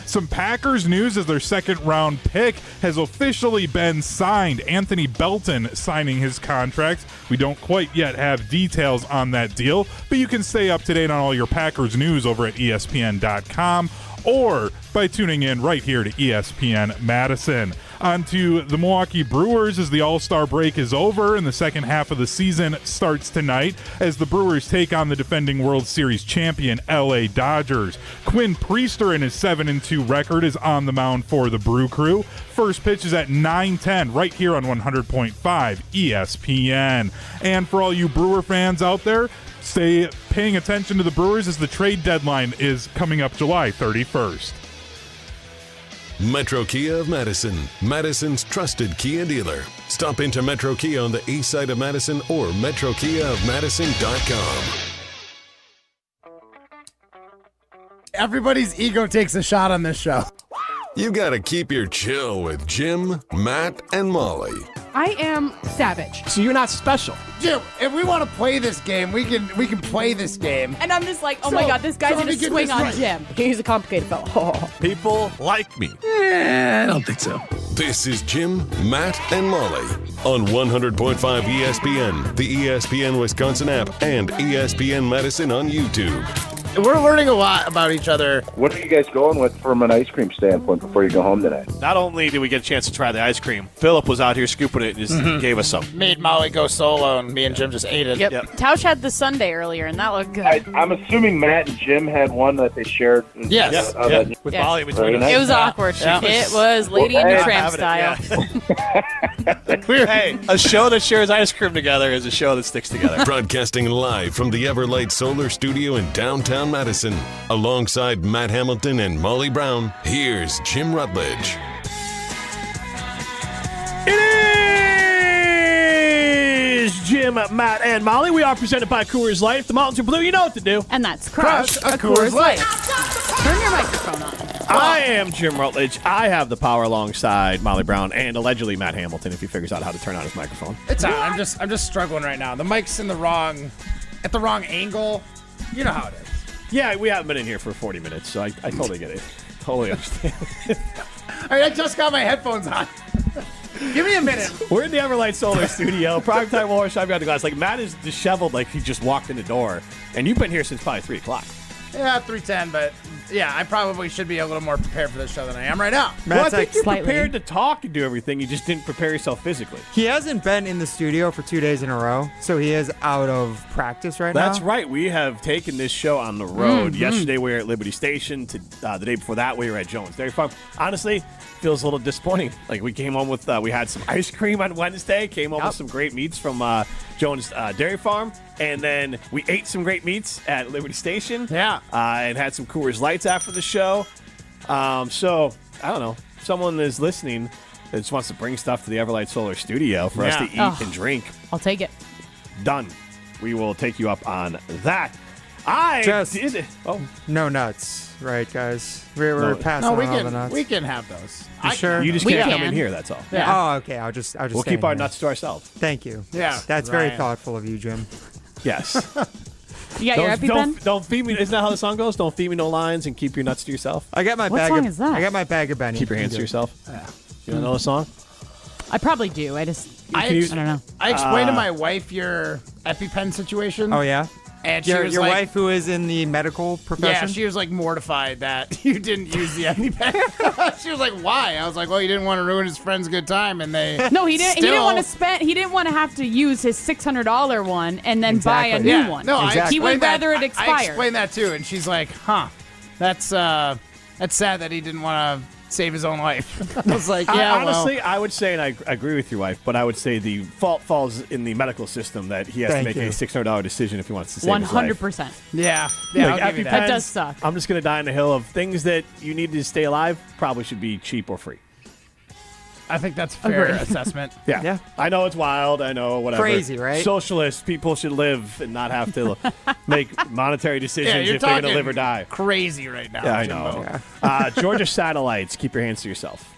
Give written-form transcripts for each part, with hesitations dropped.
Some Packers news as their second-round pick has officially been signed. Anthony Belton signing his contract. We don't quite yet have details on that deal, but you can stay up to date on all your Packers news over at ESPN.com or by tuning in right here to ESPN Madison. On to the Milwaukee Brewers as the All-Star break is over and the second half of the season starts tonight as the Brewers take on the defending World Series champion LA Dodgers. Quinn Priester and his 7-2 record is on the mound for the Brew Crew. First pitch is at 9:10 right here on 100.5 ESPN. And for all you Brewer fans out there, stay paying attention to the Brewers as the trade deadline is coming up July 31st. Metro Kia of Madison, Madison's trusted Kia dealer. Stop into Metro Kia on the east side of Madison or metrokiaofmadison.com. Everybody's ego takes a shot on this show. You gotta keep your chill with Jim, Matt, and Molly. I am savage. So you're not special. Jim, if we want to play this game, we can play this game. And I'm just like, oh my God, this guy's gonna swing on Jim. He's a complicated fellow. People like me. I don't think so. This is Jim, Matt, and Molly on 100.5 ESPN, the ESPN Wisconsin app, and ESPN Madison on YouTube. We're learning a lot about each other. What are you guys going with from an ice cream standpoint before you go home tonight? Not only did we get a chance to try the ice cream, Philip was out here scooping it and just gave us some. Made Molly go solo, and me and Jim just ate it. Yep. Tausch had the sundae earlier, and that looked good. I'm assuming Matt and Jim had one that they shared. Yes. With Yeah. Molly between us. It was awkward. Yeah. It was Lady and the Tramp Having it, style. Hey, a show that shares ice cream together is a show that sticks together. Broadcasting live from the Everlight Solar Studio in downtown Madison. Alongside Matt Hamilton and Molly Brown, here's Jim Rutledge. It is Jim, Matt, and Molly. We are presented by Coors Light. If the mountains are blue, you know what to do. And that's Crush a Coors Light. Turn your microphone on. I am Jim Rutledge. I have the power alongside Molly Brown and allegedly Matt Hamilton if he figures out how to turn on his microphone. It's on. I'm just struggling right now. The mic's at the wrong angle. You know how it is. Yeah, we haven't been in here for 40 minutes, so I totally get it. Totally understand. All right, I just got my headphones on. Give me a minute. We're in the Everlight Solar Studio. Primetime Warriors, I've got the glass. Like, Matt is disheveled like he just walked in the door. And you've been here since probably 3 o'clock. Yeah, 3:10, but yeah, I probably should be a little more prepared for this show than I am right now. Well, I think you're slightly prepared to talk and do everything. You just didn't prepare yourself physically. He hasn't been in the studio for 2 days in a row, so he is out of practice right now. That's right. We have taken this show on the road. Yesterday we were at Liberty Station. The day before that we were at Jones Dairy Farm. Honestly, feels a little disappointing. Like we came home with, we had some ice cream on Wednesday. Came home with some great meats from Jones Dairy Farm. And then we ate some great meats at Liberty Station. Yeah. And had some Coors Lights after the show. So, I don't know. Someone is listening that just wants to bring stuff to the Everlight Solar Studio for us to eat and drink. I'll take it. Done. We will take you up on that. No nuts, right, guys? We're passing on all the nuts. we can have those. Sure? You just We can't come can. in here, that's all. Yeah. Oh, okay. I'll just We'll stay keep our in here. nuts to ourselves. Thank you. Yeah. That's very Right. thoughtful of you, Jim. Yes. You got your EpiPen? Don't feed me. Isn't that how the song goes? Don't feed me no lines and keep your nuts to yourself. I got my What bag song of is that? I got my bag of Benny. Keep your hands to yourself. You don't know the song? I probably do. I don't know. I explained to my wife your EpiPen situation. Oh yeah. And she Your was like, wife who is in the medical profession? yeah, she was like mortified that you didn't use the EpiPen. She was like, "Why?" I was like, "Well, he didn't want to ruin his friend's good time," and they No, he didn't. He didn't still- want to spend. He didn't want to have to use his $600 one and then buy a Exactly. new Yeah, one. no, I Exactly. He would explained that- rather it I expire. explained that too, and she's like, "Huh, that's sad that he didn't want to save his own life." I was like, "Yeah, Honestly, I would say, and I agree with your wife, but I would say the fault falls in the medical system that he has Thank to make you. a $600 decision if he wants to save his life. 100%. yeah, Like, I'll give you EpiPens, that." That does suck. I'm just going to die on the hill of things that you need to stay alive probably should be cheap or free. I think that's a fair Agreed. assessment. Yeah. I know it's wild. I know whatever. Crazy, right? Socialist people should live and not have to make monetary Yeah, decisions you're if they're going talking to live or die. crazy right now. Yeah, I Jimbo. know. Georgia Satellites, keep your hands to yourself.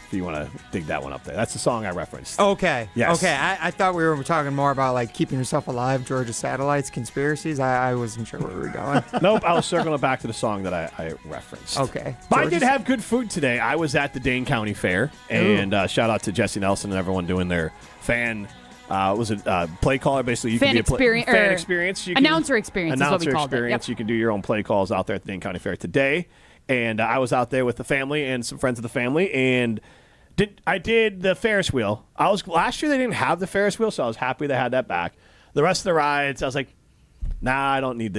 if you want to dig that one up there. That's the song I referenced. Okay. Yes. Okay. I thought we were talking more about like keeping yourself alive, Georgia satellites, conspiracies. I wasn't sure where we were going. Nope, I was circling back to the song that I referenced. Okay. But I Georgia did have good food today. I was at the Dane County Fair, and shout out to Jesse Nelson and everyone doing their fan. Was it play caller? Basically, you Fan can be experience- fan or experience. announcer experience is what we Announcer called it. experience. Yep. You can do your own play calls out there at the Dane County Fair today. And I was out there with the family and some friends of the family, and I did the Ferris wheel. Last year they didn't have the Ferris wheel, so I was happy they had that back. The rest of the rides, I was like, nah, I don't need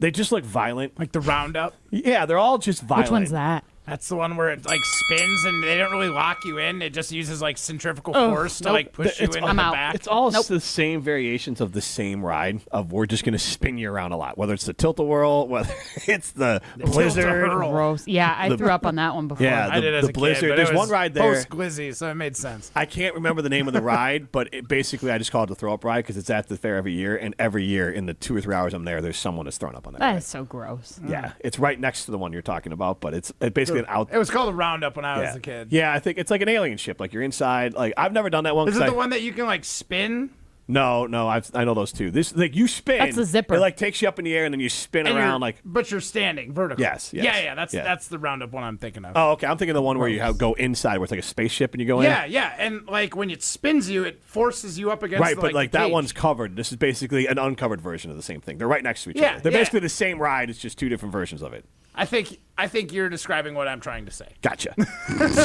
They just look violent. Like the roundup. Yeah, they're all just violent. Which one's that? That's the one where it like spins and they don't really lock you in. It just uses like centrifugal force to like push you into the I'm out. back. It's all the same variations of the same ride. Of we're just going to spin you around a lot. Whether it's the tilt-a-whirl, whether it's the blizzard. tilt-a-whirl. Gross. Yeah, I threw up on that one before. Yeah, I did as the a blizzard. kid, but There's it was one ride there. post glizzy, so it made sense. I can't remember the name of the ride, but basically I just call it the throw-up ride because it's at the fair every year, and every year in the 2 or 3 hours I'm there, there's someone that's thrown up on that. That ride. is so gross. Yeah, it's right next to the one you're talking about, but it's basically an out. It was called a roundup when I was a kid. Yeah, I think it's like an alien ship. Like you're inside. Like I've never done that one. Is 'cause it the one that you can like spin? No, I know those two. This like you spin. That's the zipper. It like takes you up in the air and then you spin And around like. but you're standing vertical. Yes, yes. Yeah. That's Yeah. that's the roundup one I'm thinking of. Oh, okay. I'm thinking of the one where you go inside, where it's like a spaceship and you go yeah, in. yeah, and like when it spins you, it forces you up against. Right, the, but like the that cage. one's covered. This is basically an uncovered version of the same thing. They're right next to each Yeah, other. They're yeah. basically the same ride. It's just 2 different versions of it. I think you're describing what I'm trying to say. Gotcha.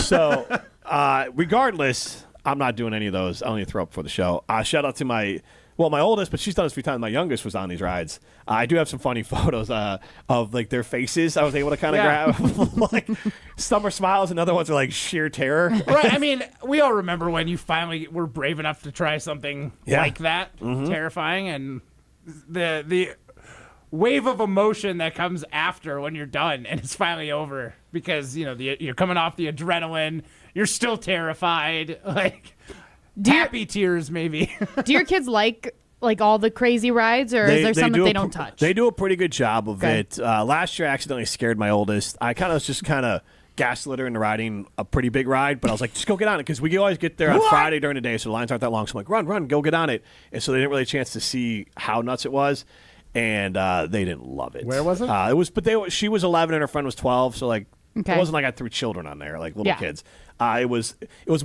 So, regardless, I'm not doing any of those. I only throw up for the show. Shout out to my oldest, but she's done this a few times. My youngest was on these rides. I do have some funny photos of like their faces. I was able to kind of grab. Like some are smiles and other ones are like sheer terror. Right. I mean, we all remember when you finally were brave enough to try something like that, terrifying, and the wave of emotion that comes after when you're done and it's finally over because you're coming off the adrenaline, you're still terrified, like happy tears maybe. Do your kids like all the crazy rides, or is there some that they don't touch? They do a pretty good job of it. Last year, I accidentally scared my oldest. I kind of gaslit her into riding a pretty big ride, but I was like, just go get on it, because we always get there on Friday during the day, so the lines aren't that long. So I'm like, run, go get on it. And so they didn't really have a chance to see how nuts it was, and they didn't love it. Where was it? She was 11 and her friend was 12, so like Okay. it wasn't like I threw children on there, like little kids. It was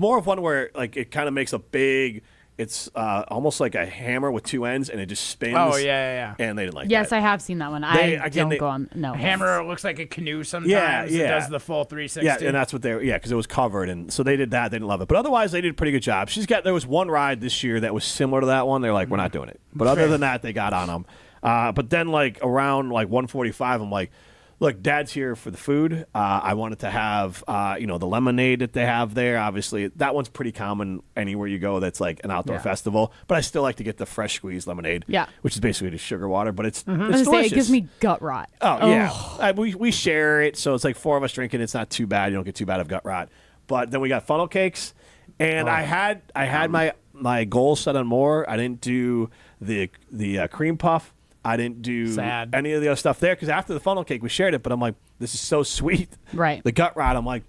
more of one where like it kind of makes a big. It's almost like a hammer with 2 ends, and it just spins. Oh, yeah. And they didn't like Yes, that. I have seen that one. They- I again, don't they- go on. No. Hammer looks like a canoe sometimes. Yeah. It does the full 360. Yeah, and that's what because it was covered, and so they did that. They didn't love it, but otherwise they did a pretty good job. There was one ride this year that was similar to that one. They're like, we're not doing it. But other than that, they got on them. But then like around like 1:45, I'm like, look, Dad's here for the food. I wanted to have, the lemonade that they have there. Obviously, that one's pretty common anywhere you go. That's like an outdoor festival. But I still like to get the fresh squeezed lemonade. Yeah. Which is basically just sugar water, but it's I was delicious. gonna say, it gives me gut rot. Oh yeah, we share it, so it's like 4 of us drinking. It's not too bad. You don't get too bad of gut rot. But then we got funnel cakes, and I had my goals set on more. I didn't do the cream puff. I didn't do any of the other stuff there because after the funnel cake we shared it. But I'm like, this is so sweet. Right. The gut rot. I'm like,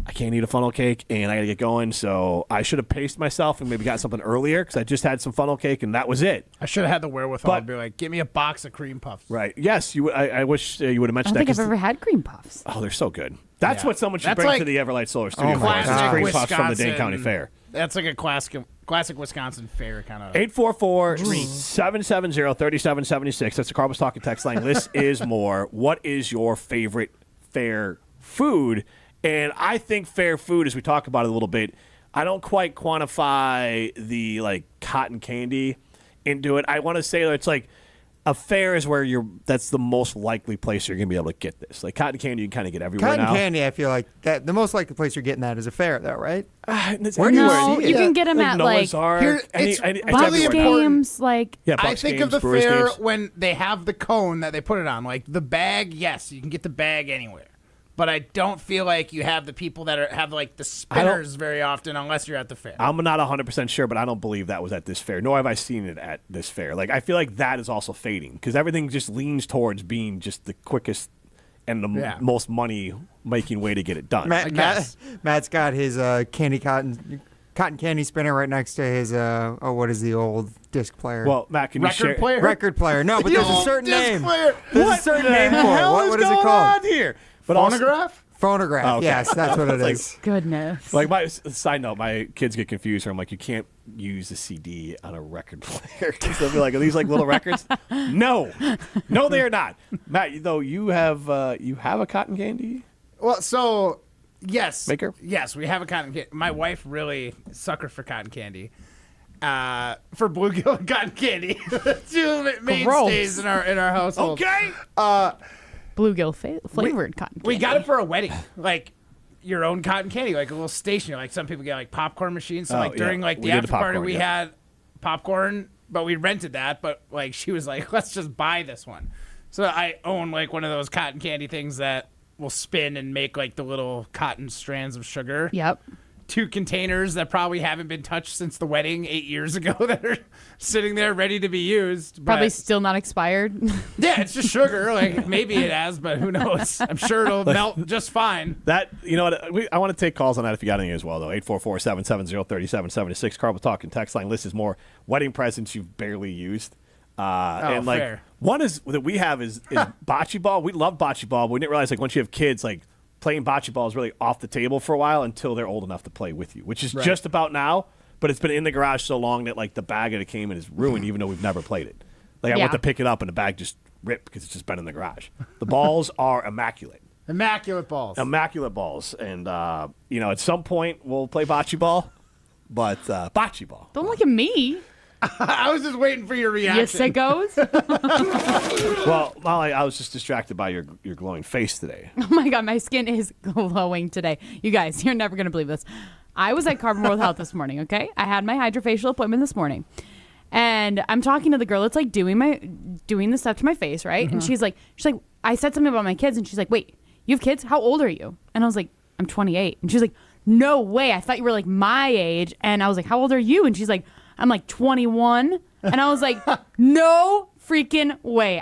I can't eat a funnel cake, and I got to get going. So I should have paced myself and maybe got something earlier because I just had some funnel cake, and that was it. I should have had the wherewithal to be like, give me a box of cream puffs. Right. Yes. You. I wish you would have I mentioned don't that. think I've ever had cream puffs. Oh, they're so good. That's what someone should That's bring like to the Everlight Solar Studio. classic Cream puffs from the Dane Wisconsin- County Fair. That's like a classic Wisconsin fair kind of. 844-770-3776. That's the Carbos Talking text line. This is more. What is your favorite fair food? And I think fair food, as we talk about it a little bit, I don't quite quantify the like cotton candy into it. I want to say that it's like a fair is where that's the most likely place you're going to be able to get this. Like cotton candy, you can kind of get everywhere Cotton now. candy, I feel like that the most likely place you're getting that is a fair, though, right? It's Where do you everywhere. No, see you it? can get them at Noah's like Ark. Here, it's it's Bucks really everywhere now. games. Like Yeah, I Bucks think games, of the Brewers fair games. when they have the cone that they put it on. Like the bag, yes, you can get the bag anywhere. But I don't feel like you have the people that have like the spinners very often unless you're at the fair. I'm not 100% sure, but I don't believe that was at this fair, nor have I seen it at this fair. Like, I feel like that is also fading because everything just leans towards being just the quickest, and the most money-making way to get it done. Matt's got his cotton candy spinner right next to his what is the old disc player? Well, Matt, can you share? Record player. No, but there's a certain name. There's a certain name for it. What is it called? On here? But Phonograph? Phonograph. Oh, okay. Yes, that's what it is. Goodness. Like my side note, my kids get confused. I'm like, you can't use a CD on a record player. They'll be like, are these like little records? No, they are not. Matt, though you have a cotton candy. Well, so yes, maker. Yes, we have a cotton candy. My wife really sucker for cotton candy. For bluegill and cotton candy, two mainstays in our household. Okay. Bluegill flavored cotton candy. We got it for a wedding, like your own cotton candy, like a little station. Like some people get like popcorn machines. So during like the after party, we had popcorn, but we rented that. But like she was like, let's just buy this one. So I own like one of those cotton candy things that will spin and make like the little cotton strands of sugar. Yep. 2 containers that probably haven't been touched since the wedding 8 years ago that are sitting there ready to be used. Probably still not expired. Yeah, it's just sugar. Like maybe it has, but who knows? I'm sure it'll melt just fine. That I want to take calls on that if you got any as well though. 844-770-3776. Carl talking text line list is more wedding presents you've barely used. And like fair. one is that we have is bocce ball. We love bocce ball, but we didn't realize like once you have kids like playing bocce ball is really off the table for a while until they're old enough to play with you, which is just about now. But it's been in the garage so long that like the bag that it came in is ruined, even though we've never played it. Like I went to pick it up and the bag just ripped because it's just been in the garage. The balls are immaculate. Immaculate balls. And at some point we'll play bocce ball, but bocce ball. Don't look at me. I was just waiting for your reaction. You sickos. Well, Molly, I was just distracted by your glowing face today. Oh my God, my skin is glowing today. You guys, you're never going to believe this. I was at Carbon World Health this morning, okay? I had my hydrofacial appointment this morning. And I'm talking to the girl that's like doing the stuff to my face, right? And she's like, I said something about my kids and she's like, wait, you have kids? How old are you? And I was like, I'm 28. And she's like, no way. I thought you were like my age. And I was like, how old are you? And she's like, I'm like 21. And I was like, no freaking way.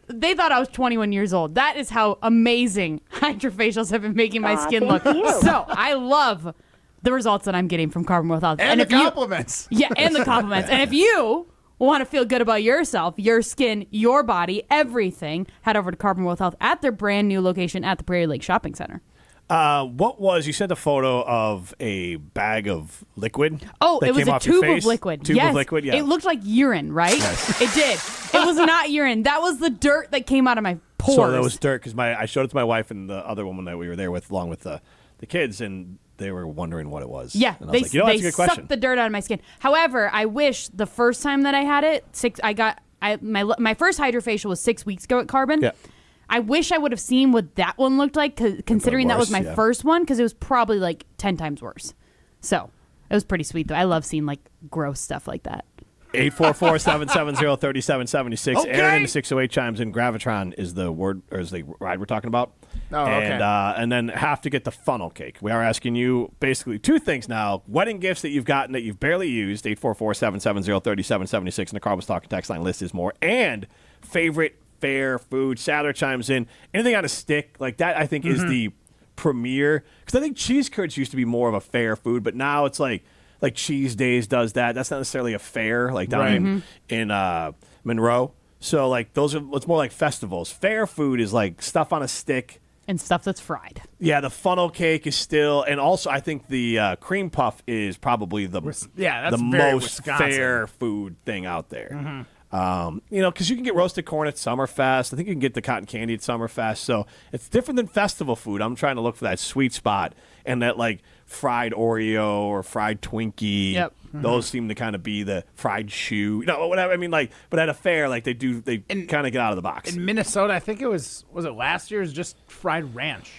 They thought I was 21 years old. That is how amazing hydrofacials have been making my skin look. So I love the results that I'm getting from Carbon World Health. And the compliments. And the compliments. And if you want to feel good about yourself, your skin, your body, everything, head over to Carbon World Health at their brand new location at the Prairie Lake Shopping Center. You sent a photo of a bag of liquid? Oh, it was a tube of liquid. Tube of liquid, yeah. It looked like urine, right? Yes. It did. It was not urine. That was the dirt that came out of my pores. So that was dirt because I showed it to my wife and the other woman that we were there with, along with the kids, and they were wondering what it was. Yeah, and I was like, that's a good question. Sucked the dirt out of my skin. However, I wish the first time that I had it, my first hydrofacial was 6 weeks ago at Carbon. Yeah. I wish I would have seen what that one looked like, considering that was my first one, because it was probably like 10 times worse. So it was pretty sweet, though. I love seeing like gross stuff like that. 844-770-3776. Okay. Aaron in the 608 chimes in. Gravitron is the ride we're talking about. Oh, okay. And then have to get the funnel cake. We are asking you basically 2 things now. Wedding gifts that you've gotten that you've barely used. 844-770-3776. And the Carl was talking text line list is more. And favorite fair food. Sadler chimes in. Anything on a stick like that, I think, is the premier. Because I think cheese curds used to be more of a fair food, but now it's like Cheese Days does that. That's not necessarily a fair, like down in Monroe. So like it's more like festivals. Fair food is like stuff on a stick. And stuff that's fried. Yeah, the funnel cake is still, and also I think the cream puff is probably the most Wisconsin. fair food thing out there. Because you can get roasted corn at Summerfest. I think you can get the cotton candy at Summerfest. So it's different than festival food. I'm trying to look for that sweet spot and that like fried Oreo or fried Twinkie. Yep. Those seem to kind of be the fried shoe. No, whatever. I mean, like, but at a fair, like they kind of get out of the box. In Minnesota, I think it was it last year? It was just fried ranch.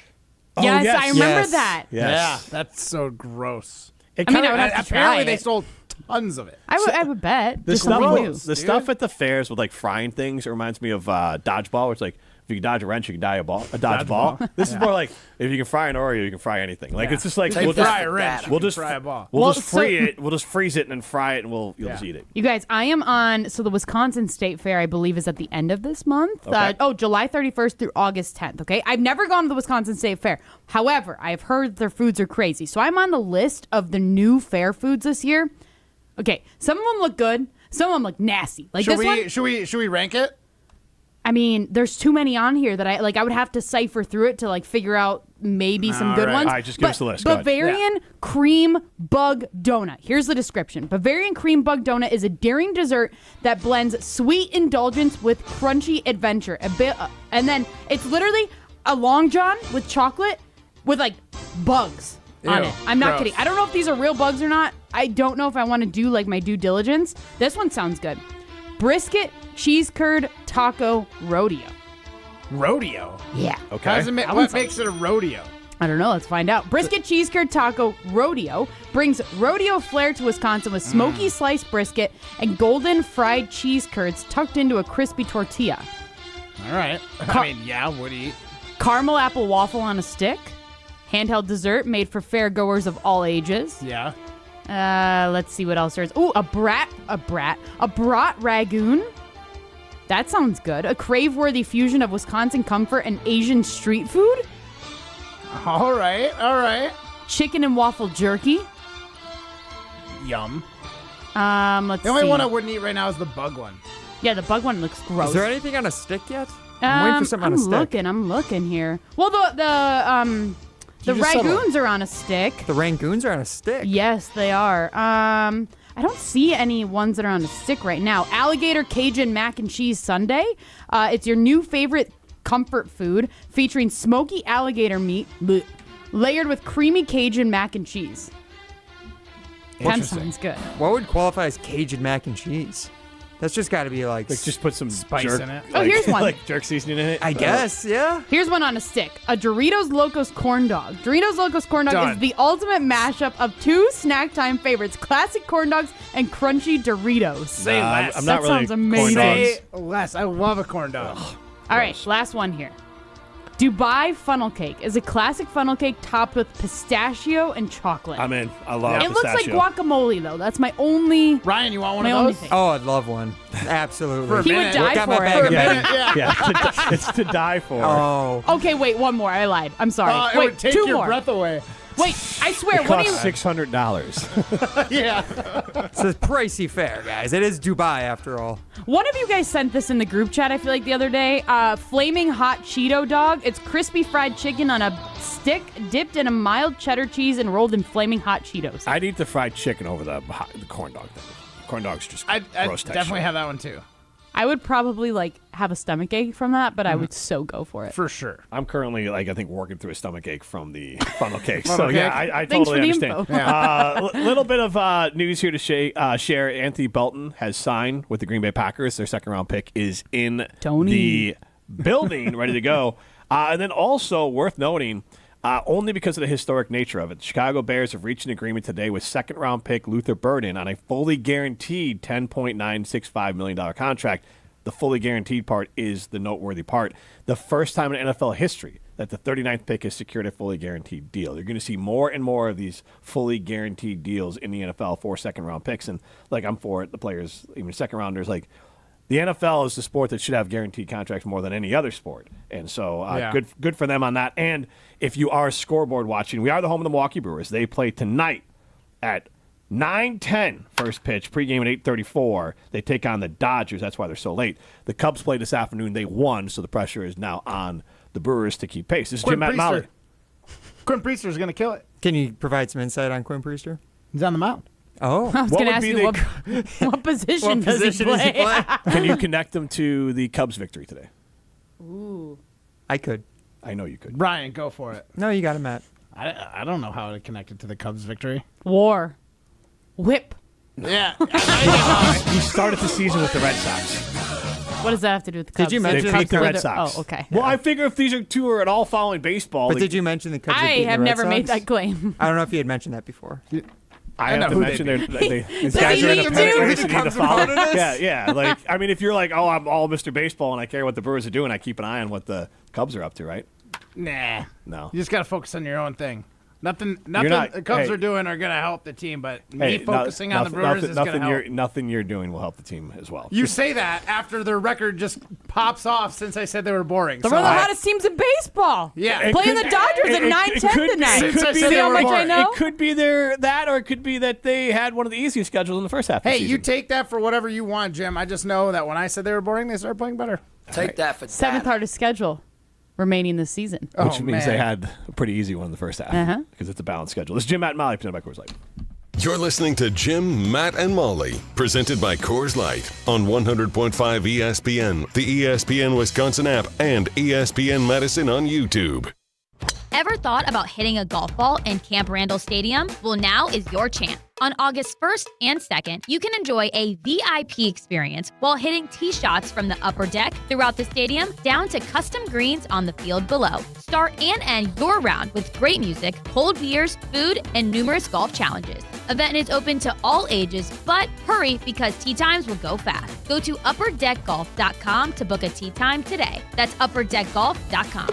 Yes, yes. I remember that. Yes. Yeah, that's so gross. I would have to try apparently it. they sold tons of it. I would bet. The Just something new. stuff at the fairs with like frying things, it reminds me of dodgeball, where it's like you can dodge a wrench, you can dodge a ball. This is more like if you can fry an Oreo, you can fry anything. Like it's just like They fry a wrench. We'll just fry a ball. We'll just freeze it and then fry it, and you'll just eat it. You guys, I am on, so the Wisconsin State Fair, I believe, is at the end of this month. Okay. July 31st through August 10th, okay? I've never gone to the Wisconsin State Fair. However, I've heard their foods are crazy. So I'm on the list of the new fair foods this year. Okay, some of them look good. Some of them look nasty. Like Should this one, should we rank it? I mean, there's too many on here that I would have to cipher through it to like figure out maybe some good ones. All right, just give us the list. Go ahead. Bavarian cream bug donut. Here's the description. Bavarian cream bug donut is a daring dessert that blends sweet indulgence with crunchy adventure. And then it's literally a Long John with chocolate with like bugs on it. I'm not kidding. I don't know if these are real bugs or not. I don't know if I want to do like my due diligence. This one sounds good. Brisket cheese curd taco rodeo. Rodeo. Yeah. Okay. What makes it a rodeo? I don't know. Let's find out. Brisket cheese curd taco rodeo brings rodeo flair to Wisconsin with smoky sliced brisket and golden fried cheese curds tucked into a crispy tortilla. All right. What do you eat? Caramel apple waffle on a stick. Handheld dessert made for fair goers of all ages. Yeah. Let's see what else there is. Ooh, a brat ragoon. That sounds good. A crave-worthy fusion of Wisconsin comfort and Asian street food. All right. Chicken and waffle jerky. Yum. Let's see. The only one I wouldn't eat right now is the bug one. Yeah, the bug one looks gross. Is there anything on a stick yet? I'm waiting for something on a stick. I'm looking here. Well, the ragoons are on a stick. The Rangoons are on a stick. Yes, they are. I don't see any ones that are on a stick right now. Alligator Cajun mac and cheese sundae. It's your new favorite comfort food featuring smoky alligator meat layered with creamy Cajun mac and cheese. That sounds good. What would qualify as Cajun mac and cheese? That's just got to be like just put some spice jerk in it. Oh, here's one. like jerk seasoning in it. I guess, yeah. Here's one on a stick. A Doritos Locos corn dog. Doritos Locos corn dog Done. is the ultimate mashup of two snack time favorites, classic corn dogs and crunchy Doritos. Say less. I'm not That really sounds amazing. corn dogs. Say less. I love a corn dog. All right, last one here. Dubai funnel cake is a classic funnel cake topped with pistachio and chocolate. I'm in. I love it looks like pistachio. guacamole, though. That's my only... Ryan, you want one My of only those? thing. Oh, I'd love one. Absolutely. He would minute. die Got my for bag it. of egg. Yeah, it's to die for. Oh. Okay, wait, one more. I lied. I'm sorry. It wait, would take two your more. breath away. Wait, I swear. It What do you... costs $600. Yeah. It's a pricey fare, guys. It is Dubai, after all. One of you guys sent this in the group chat, I feel like, the other day. Flaming hot Cheeto dog. It's crispy fried chicken on a stick dipped in a mild cheddar cheese and rolled in flaming hot Cheetos. I'd eat the fried chicken over the corn dog thing. Corn dog's just I'd gross texture. definitely have that one too. I would probably, have a stomach ache from that, but I would so go for it. For sure. I'm currently, I think, working through a stomach ache from the funnel cake. Funnel So, yeah, cake. I Thanks totally for the understand. info. Little bit of news here to share. Anthony Belton has signed with the Green Bay Packers. Their second-round pick is in Tony. the building, ready to go. And then also worth noting, only because of the historic nature of it, the Chicago Bears have reached an agreement today with second-round pick Luther Burden on a fully guaranteed $10.965 million contract. The fully guaranteed part is the noteworthy part. The first time in NFL history that the 39th pick has secured a fully guaranteed deal. You're going to see more and more of these fully guaranteed deals in the NFL for second-round picks. And, I'm for it. The players, even second-rounders, the NFL is the sport that should have guaranteed contracts more than any other sport. And so good for them on that. And if you are scoreboard watching, we are the home of the Milwaukee Brewers. They play tonight at 9:10 first pitch, pregame at 8:34. They take on the Dodgers. That's why they're so late. The Cubs played this afternoon. They won, so the pressure is now on the Brewers to keep pace. This is Jim Matt Molly. Quinn Priester is going to kill it. Can you provide some insight on Quinn Priester? He's on the mound. Oh. I was What going to would ask be you the- what position What does position he does he play? play? Can you connect them to the Cubs' victory today? I could. I know you could. Ryan, go for it. No, you got him, Matt. I don't know how to connect it to the Cubs' victory. War. Whip. Yeah. He started the season with the Red Sox. What does that have to do with the Cubs? you mention They the beat the Red Cubs- Sox. Oh, okay. Well, I figure if these two are at all following baseball, But did you mention the Cubs? had I beaten have the Red never made Sox? that claim. I don't know if you had mentioned that before. I have to mention these Does guys he are in need a to? pennant race and need to Becomes a follow. part of this? Yeah. Like, I mean, if you're like, oh, I'm all Mr. Baseball and I care what the Brewers are doing, I keep an eye on what the Cubs are up to, right? Nah. No. You just got to focus on your own thing. Nothing not- the Cubs hey. are doing are going to help the team, but Hey, me focusing on the Brewers is going to help. Nothing you're doing will help the team as well. You say that after their record just pops off since I said they were boring. They're So one of the I- hottest teams in baseball. Yeah. It Playing could- the Dodgers at it 9-10 could- tonight. It could be See how much I know? It could be that, or it could be that they had one of the easiest schedules in the first half of the Hey, season. you take that for whatever you want, Jim. I just know that when I said they were boring, they started playing better. Take that for Seventh hardest schedule remaining this season. Which means they man. had a pretty easy one in the first half Uh-huh. because it's a balanced schedule. This is Jim, Matt, and Molly, presented by Coors Light. You're listening to Jim, Matt, and Molly, presented by Coors Light on 100.5 ESPN, the ESPN Wisconsin app, and ESPN Madison on YouTube. Ever thought about hitting a golf ball in Camp Randall Stadium? Well, now is your chance. On August 1st and 2nd, you can enjoy a VIP experience while hitting tee shots from the upper deck throughout the stadium down to custom greens on the field below. Start and end your round with great music, cold beers, food, and numerous golf challenges. Event is open to all ages, but hurry because tee times will go fast. Go to upperdeckgolf.com to book a tee time today. That's upperdeckgolf.com.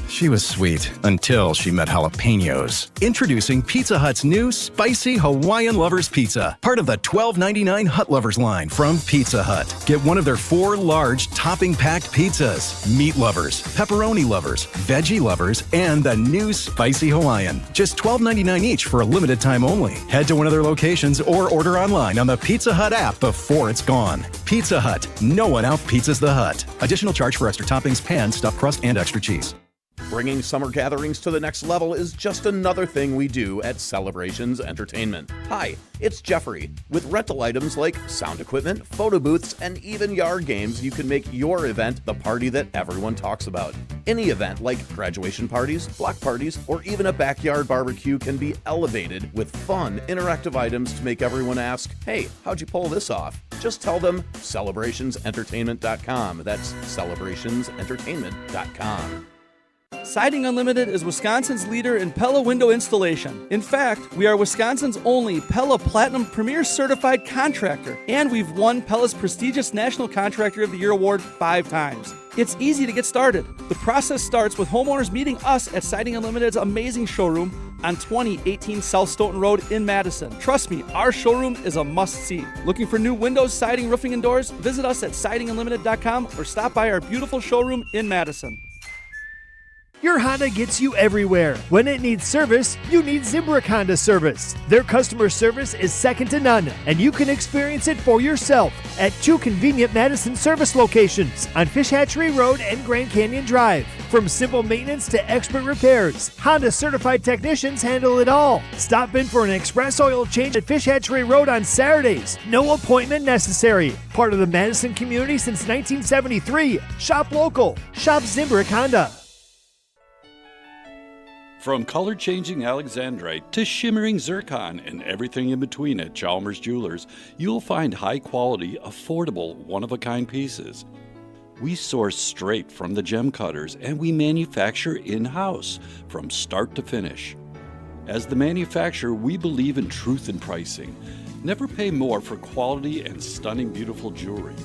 She was sweet until she met jalapenos. Introducing Pizza Hut's new Spicy Hawaiian Lovers Pizza, part of the $12.99 Hut Lovers line from Pizza Hut. Get one of their 4 large topping-packed pizzas. Meat lovers, pepperoni lovers, veggie lovers, and the new Spicy Hawaiian. Just $12.99 each for a limited time only. Head to one of their locations or order online on the Pizza Hut app before it's gone. Pizza Hut. No one out-pizzas the Hut. Additional charge for extra toppings, pan, stuffed crust, and extra cheese. Bringing summer gatherings to the next level is just another thing we do at Celebrations Entertainment. Hi, it's Jeffrey. With rental items like sound equipment, photo booths, and even yard games, you can make your event the party that everyone talks about. Any event like graduation parties, block parties, or even a backyard barbecue can be elevated with fun, interactive items to make everyone ask, hey, how'd you pull this off? Just tell them celebrationsentertainment.com. That's celebrationsentertainment.com. Siding Unlimited is Wisconsin's leader in Pella window installation. In fact, we are Wisconsin's only Pella Platinum Premier Certified Contractor, and we've won Pella's prestigious National Contractor of the Year award 5 times. It's easy to get started. The process starts with homeowners meeting us at Siding Unlimited's amazing showroom on 2018 South Stoughton Road in Madison. Trust me, our showroom is a must-see. Looking for new windows, siding, roofing, and doors? Visit us at sidingunlimited.com or stop by our beautiful showroom in Madison. Your Honda gets you everywhere. When it needs service, you need Zimbrick Honda service. Their customer service is second to none, and you can experience it for yourself at 2 convenient Madison service locations on Fish Hatchery Road and Grand Canyon Drive. From simple maintenance to expert repairs, Honda certified technicians handle it all. Stop in for an express oil change at Fish Hatchery Road on Saturdays. No appointment necessary. Part of the Madison community since 1973. Shop local. Shop Zimbrick Honda. From color-changing alexandrite to shimmering zircon and everything in between at Chalmers Jewelers, you'll find high-quality, affordable, one-of-a-kind pieces. We source straight from the gem cutters, and we manufacture in-house from start to finish. As the manufacturer, we believe in truth in pricing. Never pay more for quality and stunning, beautiful jewelry.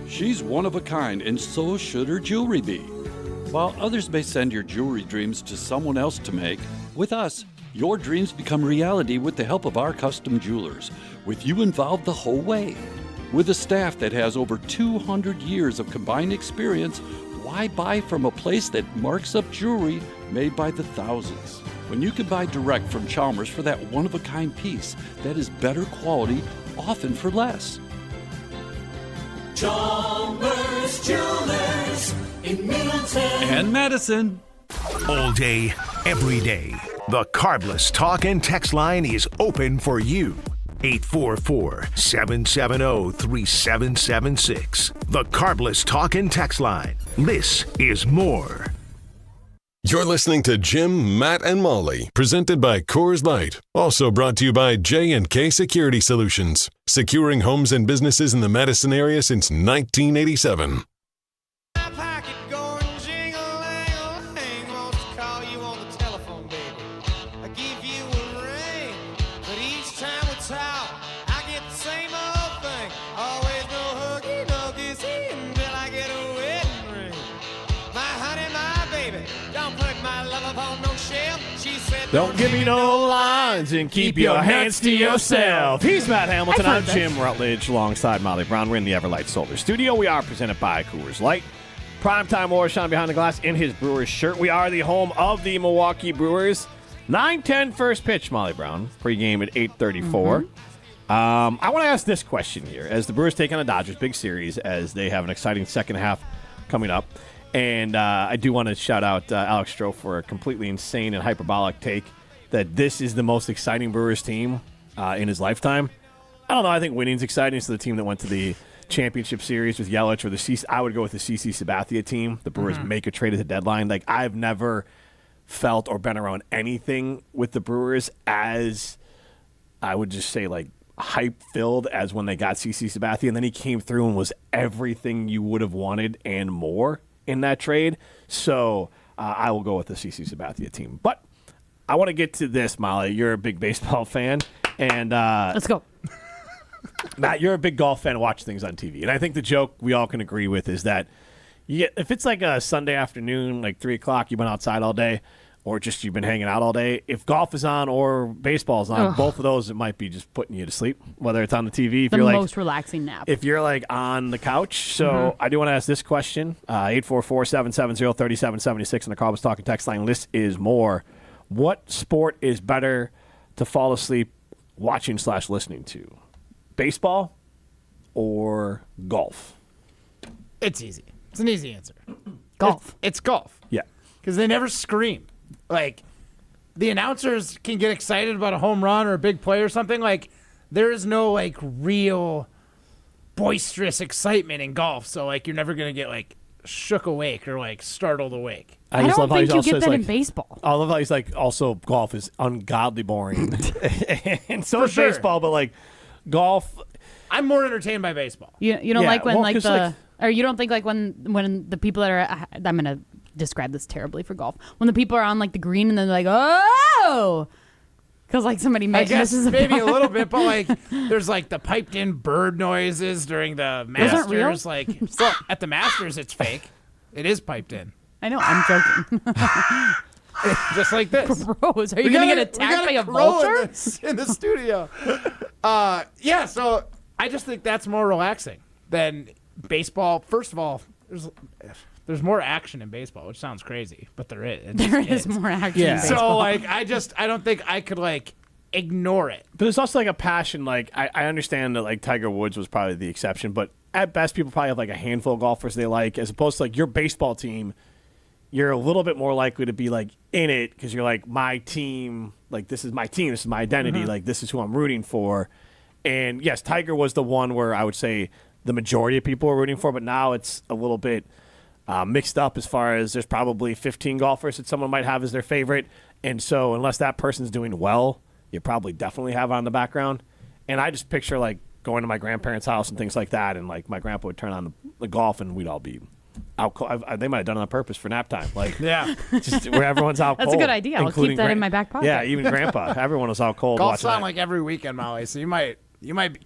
She's one of a kind, and so should her jewelry be. While others may send your jewelry dreams to someone else to make, with us, your dreams become reality with the help of our custom jewelers, with you involved the whole way. With a staff that has over 200 years of combined experience, why buy from a place that marks up jewelry made by the thousands? When you can buy direct from Chalmers for that one-of-a-kind piece that is better quality, often for less. Chalmers Jewelers in Middleton and Madison. All day, every day, the Carbless Talk and Text line is open for you. 844-770-3776. The Carbless Talk and Text line. This is more. You're listening to Jim, Matt, and Molly, presented by Coors Light. Also brought to you by J&K Security Solutions, securing homes and businesses in the Madison area since 1987. Don't give me no lines and keep your hands to yourself. He's Matt Hamilton. I'm Jim Rutledge alongside Molly Brown. We're in the Everlight Solar Studio. We are presented by Coors Light. Primetime Orshawn behind the glass in his Brewers shirt. We are the home of the Milwaukee Brewers. 9:10 first pitch, Molly Brown. Pregame at 8:34. I want to ask this question here. As the Brewers take on the Dodgers, big series, as they have an exciting second half coming up. And I do want to shout out Alex Stroh for a completely insane and hyperbolic take that this is the most exciting Brewers team in his lifetime. I don't know. I think winning's exciting. It's the team that went to the championship series with Yelich, or I would go with the CC Sabathia team. The Brewers make a trade at the deadline. Like, I've never felt or been around anything with the Brewers as, I would just say, like, hype-filled as when they got CC Sabathia. And then he came through and was everything you would have wanted and more in that trade. So I will go with the CC Sabathia team. But I want to get to this, Molly. You're a big baseball fan. And let's go. Matt, you're a big golf fan, watch things on TV. And I think the joke we all can agree with is that if it's like a Sunday afternoon, like 3 o'clock, you've been outside all day, or just you've been hanging out all day, if golf is on or baseball is on, both of those, it might be just putting you to sleep, whether it's on the TV. If the you're most relaxing nap. If you're like on the couch. So I do want to ask this question. 844-770-3776 on the Carbs Talking text line. List is more. What sport is better to fall asleep watching/listening to? Baseball or golf? It's easy. It's an easy answer. Golf. It's golf. Yeah. Because they never scream. Like, the announcers can get excited about a home run or a big play or something. Like, there is no, like, real boisterous excitement in golf. So, like, you're never going to get, like, shook awake or, like, startled awake. I don't think you get that in baseball. I love how he's like, also, golf is ungodly boring. And so is baseball, but, like, golf. I'm more entertained by baseball. You don't like when or you don't think like when the people that are, I'm gonna describe this terribly for golf, when the people are on like the green and then they're like, oh, because like somebody misses a maybe a little bit, but like there's like the piped in bird noises during the Masters. Like at the Masters, it's fake. It is piped in. I know. I'm joking. Just like this. Gross. Are you going to get attacked by a vulture? In the studio. Yeah, so I just think that's more relaxing than baseball. First of all, there's more action in baseball, which sounds crazy, but there is. There is more action in baseball. So, like, I don't think I could, like, ignore it. But there's also, like, a passion. Like, I understand that, like, Tiger Woods was probably the exception, but at best, people probably have, like, a handful of golfers they like, as opposed to, like, your baseball team. You're a little bit more likely to be, like, in it because you're like, my team, like, this is my team, this is my identity, like, this is who I'm rooting for. And, yes, Tiger was the one where I would say the majority of people were rooting for, but now it's a little bit mixed up as far as there's probably 15 golfers that someone might have as their favorite. And so unless that person's doing well, you probably definitely have on the background. And I just picture, like, going to my grandparents' house and things like that, and, like, my grandpa would turn on the golf and we'd all be out cold. They might have done it on purpose for nap time. Like, yeah, just where everyone's out cold. That's a good idea. I'll keep that in my back pocket. Yeah, even Grandpa. Everyone was out cold. Golf's watching on like every weekend, Molly. So you might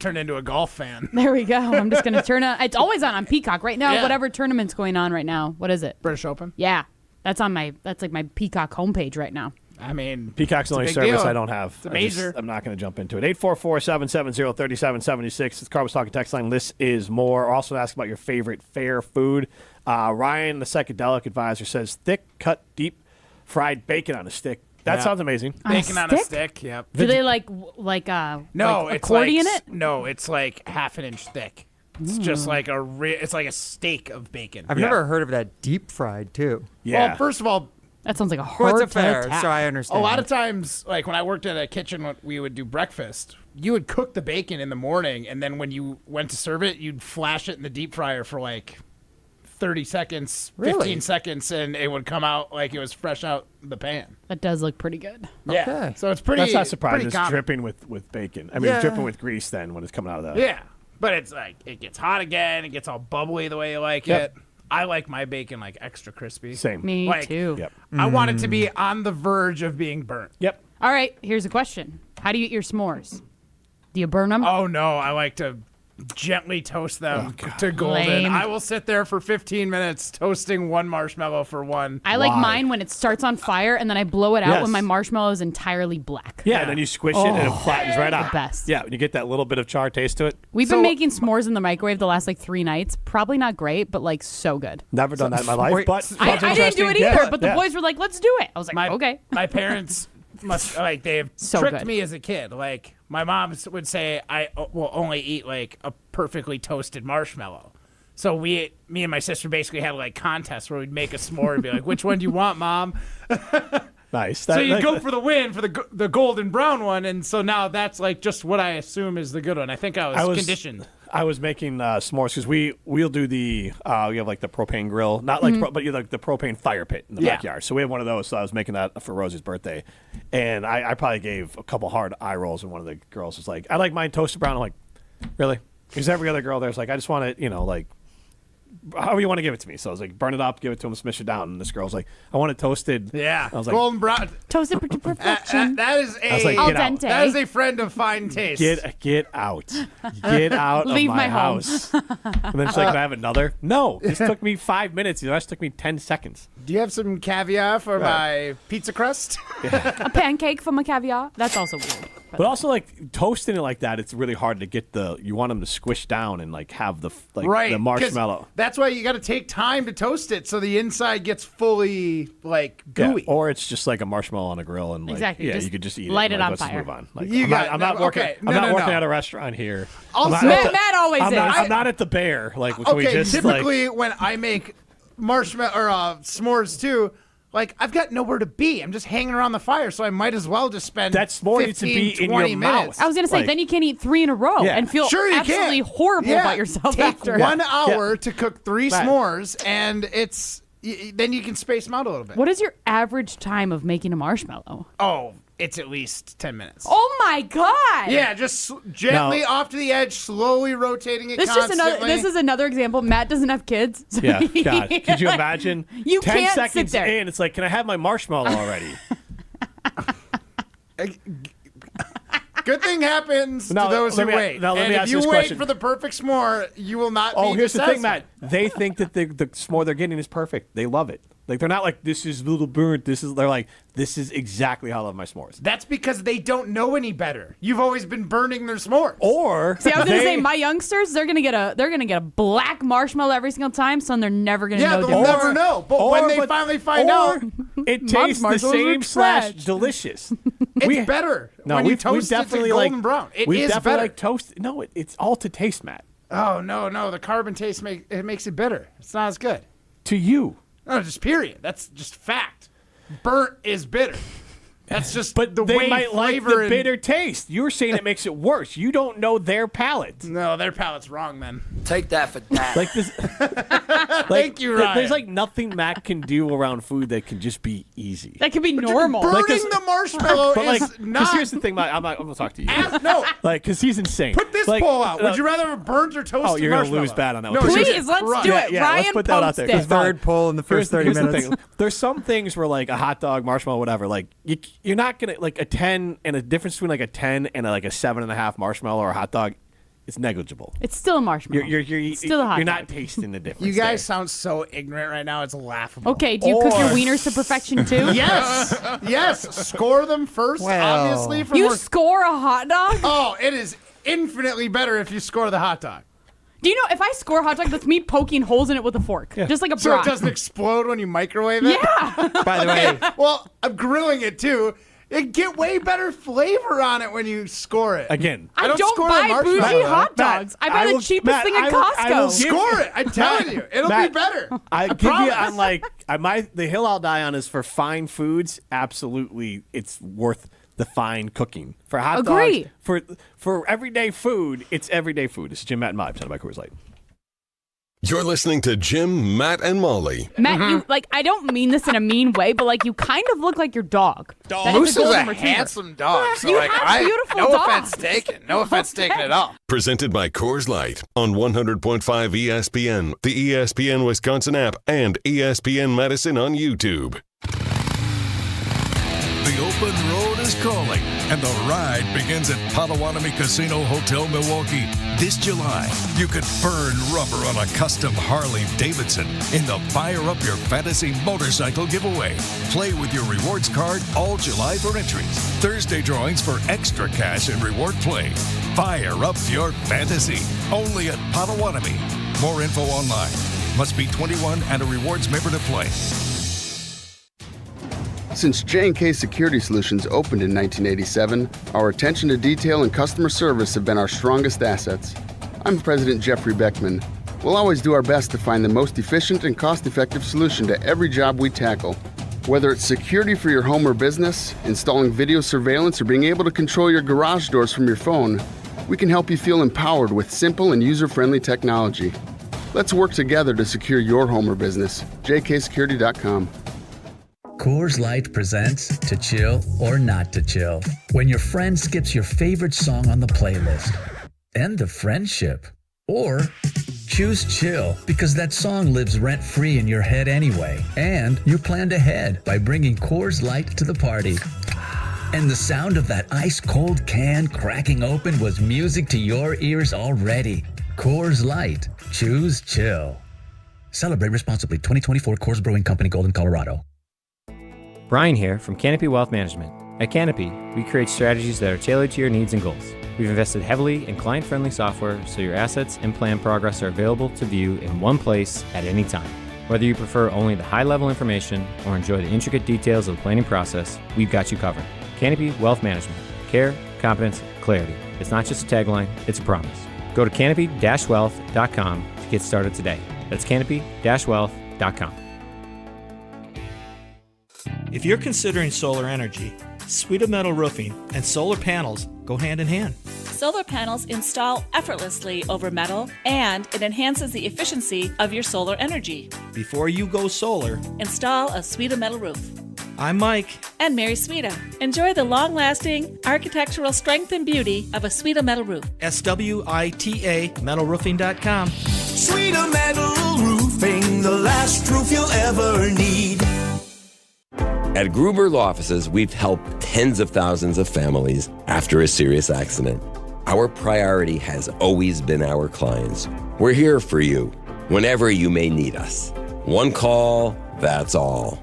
turn into a golf fan. There we go. I'm just going to turn on. It's always on Peacock right now. Yeah. Whatever tournament's going on right now. What is it? British Open. Yeah, that's like my Peacock homepage right now. I mean, Peacock's the only service I don't have. It's a major. I'm not going to jump into it. 844-770-3776. It's Carbs Talking text line. This is more. Also ask about your favorite fair food. Ryan, the psychedelic advisor, says thick, cut, deep fried bacon on a stick. That sounds amazing. Bacon on a stick. Yep. Do they like accordion it? No, it's like half an inch thick. It's just like it's like a steak of bacon. I've never heard of that deep fried too. Yeah. Well, first of all, that sounds like a hard it's a fair, so I understand. A lot of times, like when I worked at a kitchen, when we would do breakfast, you would cook the bacon in the morning, and then when you went to serve it, you'd flash it in the deep fryer for like 30 seconds, 15 seconds, and it would come out like it was fresh out the pan. That does look pretty good. Yeah. Okay. So it's pretty. That's not surprising. It's common. dripping with bacon. I mean, dripping with grease then when it's coming out of the. Yeah. But it's like it gets hot again. It gets all bubbly the way you like it. I like my bacon like extra crispy. Same. Me too. Yep. I want it to be on the verge of being burnt. Yep. All right, here's a question. How do you eat your s'mores? Do you burn them? Oh, no. I like to gently toast them to golden. Lame. I will sit there for 15 minutes toasting one marshmallow for one. I like mine when it starts on fire and then I blow it out when my marshmallow is entirely black. Yeah, and then you squish it and it flattens right out. The best. Yeah, when you get that little bit of char taste to it. We've been making s'mores in the microwave the last 3 nights. Probably not great, but so good. Never done that in my life, but I didn't do it either, but the boys were like, let's do it. I was like, okay. My parents must they have So tricked good. me as a kid. My mom would say I will only eat a perfectly toasted marshmallow. So me and my sister basically had contests where we'd make a s'more and be like, which one do you want, Mom? Nice. So you go for the win for the golden brown one, and so now that's just what I assume is the good one. I think I was conditioned. I was making s'mores because we'll do we have the propane grill, not but you the propane fire pit in the backyard. So we have one of those. So I was making that for Rosie's birthday, and I probably gave a couple hard eye rolls, and one of the girls was like, "I like mine toasted brown." I'm like, "Really?" Because every other girl there's like, "I just want it, however you want to give it to me." So I was like, burn it up, give it to him, smash it down. And this girl's like, I want it toasted. Yeah. I was like, golden brown. Toasted to perfection. That is I was like, al get out. dente. That is a friend of fine taste. Get out. Get out Leave of my home. house. And then she's like, can I have another? No. This took me 5 minutes. The rest took me 10 seconds. Do you have some caviar for my pizza crust? A pancake from a caviar. That's also weird. But also, toasting it like that, it's really hard to get you want them to squish down and, have the Right, the 'cause marshmallow. That's why you got to take time to toast it so the inside gets fully, Yeah, gooey. or it's just like a marshmallow on a grill. And, Exactly, yeah, just you could just eat light it. it on Let's just fire. move on. I'm not working, okay. I'm not No. working at a restaurant here. Also- Matt always is. I'm not at the Bear. Can we Okay, just, typically when I make marshmallow or s'mores too, I've got nowhere to be. I'm just hanging around the fire, so I might as well just spend That s'more 15, needs to be in 20 your minutes. mouth. I was going to say, then you can't eat 3 in a row Yeah. and feel Sure you absolutely can. horrible Yeah. about yourself Take after. 1 hour to cook 3 Right. s'mores, and then you can space them out a little bit. What is your average time of making a marshmallow? Oh, it's at least 10 minutes. Oh my God! Yeah, just gently off to the edge, slowly rotating it constantly. This is another example. Matt doesn't have kids. So Yeah, God. Could you imagine? You 10 can't seconds sit there. in, it's like, can I have my marshmallow already? Good thing happens Now, to those let who me- wait. now, let and me if ask you this wait question. for the perfect s'more, you will not Oh, be here's the thing, dissatisfied. Matt. They think that the s'more they're getting is perfect. They love it. They're not like, this is a little burnt. They're like, this is exactly how I love my s'mores. That's because they don't know any better. You've always been burning their s'mores. Or See, I was going to say, my youngsters, they're going to get a black marshmallow every single time, so they're never going to know. they'll never know. But when they finally find out, it Mom's tastes the marshmallows same are slash trash. delicious. it's better No, when you we toast it to definitely golden brown. It we is definitely better. like toast. No, it's all to taste, Matt. Oh, no. The carbon taste makes it bitter. It's not as good. To you. No, just period. That's just fact. Burnt is bitter. That's just But the they way might like flavor the and- bitter taste. You're saying it makes it worse. You don't know their palate. No, their palate's wrong, then. Take that for that. Like this. Thank you, Ryan. There's nothing Matt can do around food that can just be easy. That could be normal. Burning 'cause- the marshmallow But is not. here's the thing, Matt. I'm gonna talk to you. No. Because he's insane. Put this poll out. Would you rather have burnt or toasted Oh, you're gonna marshmallow? lose bad on that No, one. Please, let's do it. Yeah, Ryan let's put that out there. posted. 'cause Third poll in the first 30 here's minutes. The thing. There's some things where a hot dog, marshmallow, whatever. You're not gonna a 10 and a difference between a 10 and a 7.5 marshmallow or a hot dog. It's negligible. It's still a marshmallow. You're still a hot You're dog. not tasting the difference. You guys there. sound so ignorant right now. It's laughable. Okay, do you cook your wieners to perfection too? Yes. Score them first, Well. obviously. For You more... score a hot dog? Oh, it is infinitely better if you score the hot dog. Do you know if I score a hot dog, that's me poking holes in it with a fork, just like a So bra. it doesn't explode when you microwave it? Yeah. By the way, Well, I'm grilling it too. It get way better flavor on it when you score it. Again. I don't score the buy marshmallow. bougie hot Matt, dogs. I buy the cheapest thing at I will Costco. Score it. I'm telling you. It'll Matt, be better. I give promise. you the hill I'll die on is for fine foods. Absolutely, it's worth the fine cooking. For hot Agree. dogs, for everyday food, it's everyday food. This is Jim, Matt, and Mike, presented by Coors Light. You're listening to Jim, Matt, and Molly. Matt, you I don't mean this in a mean way, but you kind of look like your dog. That Moose is a golden retriever. handsome dog. So You have beautiful no dogs. offense taken. No offense taken at all. Presented by Coors Light on 100.5 ESPN, the ESPN Wisconsin app, and ESPN Medicine on YouTube. The open road is calling, and the ride begins at Potawatomi Casino Hotel Milwaukee. This July, you could burn rubber on a custom Harley-Davidson in the Fire Up Your Fantasy motorcycle giveaway. Play with your rewards card all July for entries. Thursday drawings for extra cash and reward play. Fire Up Your Fantasy, only at Potawatomi. More info online. Must be 21 and a rewards member to play. Since J&K Security Solutions opened in 1987, our attention to detail and customer service have been our strongest assets. I'm President Jeffrey Beckman. We'll always do our best to find the most efficient and cost-effective solution to every job we tackle. Whether it's security for your home or business, installing video surveillance, or being able to control your garage doors from your phone, we can help you feel empowered with simple and user-friendly technology. Let's work together to secure your home or business. jksecurity.com. Coors Light presents To Chill or Not to Chill. When your friend skips your favorite song on the playlist. End the friendship. Or choose chill because that song lives rent-free in your head anyway. And you planned ahead by bringing Coors Light to the party. And the sound of that ice-cold can cracking open was music to your ears already. Coors Light. Choose chill. Celebrate responsibly. 2024 Coors Brewing Company, Golden, Colorado. Brian here from Canopy Wealth Management. At Canopy, we create strategies that are tailored to your needs and goals. We've invested heavily in client-friendly software so your assets and plan progress are available to view in one place at any time. Whether you prefer only the high-level information or enjoy the intricate details of the planning process, we've got you covered. Canopy Wealth Management. Care, competence, clarity. It's not just a tagline, it's a promise. Go to canopy-wealth.com to get started today. That's canopy-wealth.com. If you're considering solar energy, Sweet Metal Roofing and solar panels go hand in hand. Solar panels install effortlessly over metal, and it enhances the efficiency of your solar energy. Before you go solar, install a Sweet Metal roof. I'm Mike. And Mary Sweeta. Enjoy the long-lasting architectural strength and beauty of a Sweeta Metal roof. SWITA metalroofing.com. Sweeta Metal Roofing, the last roof you'll ever need. At Gruber Law Offices, we've helped tens of thousands of families after a serious accident. Our priority has always been our clients. We're here for you whenever you may need us. One call, that's all.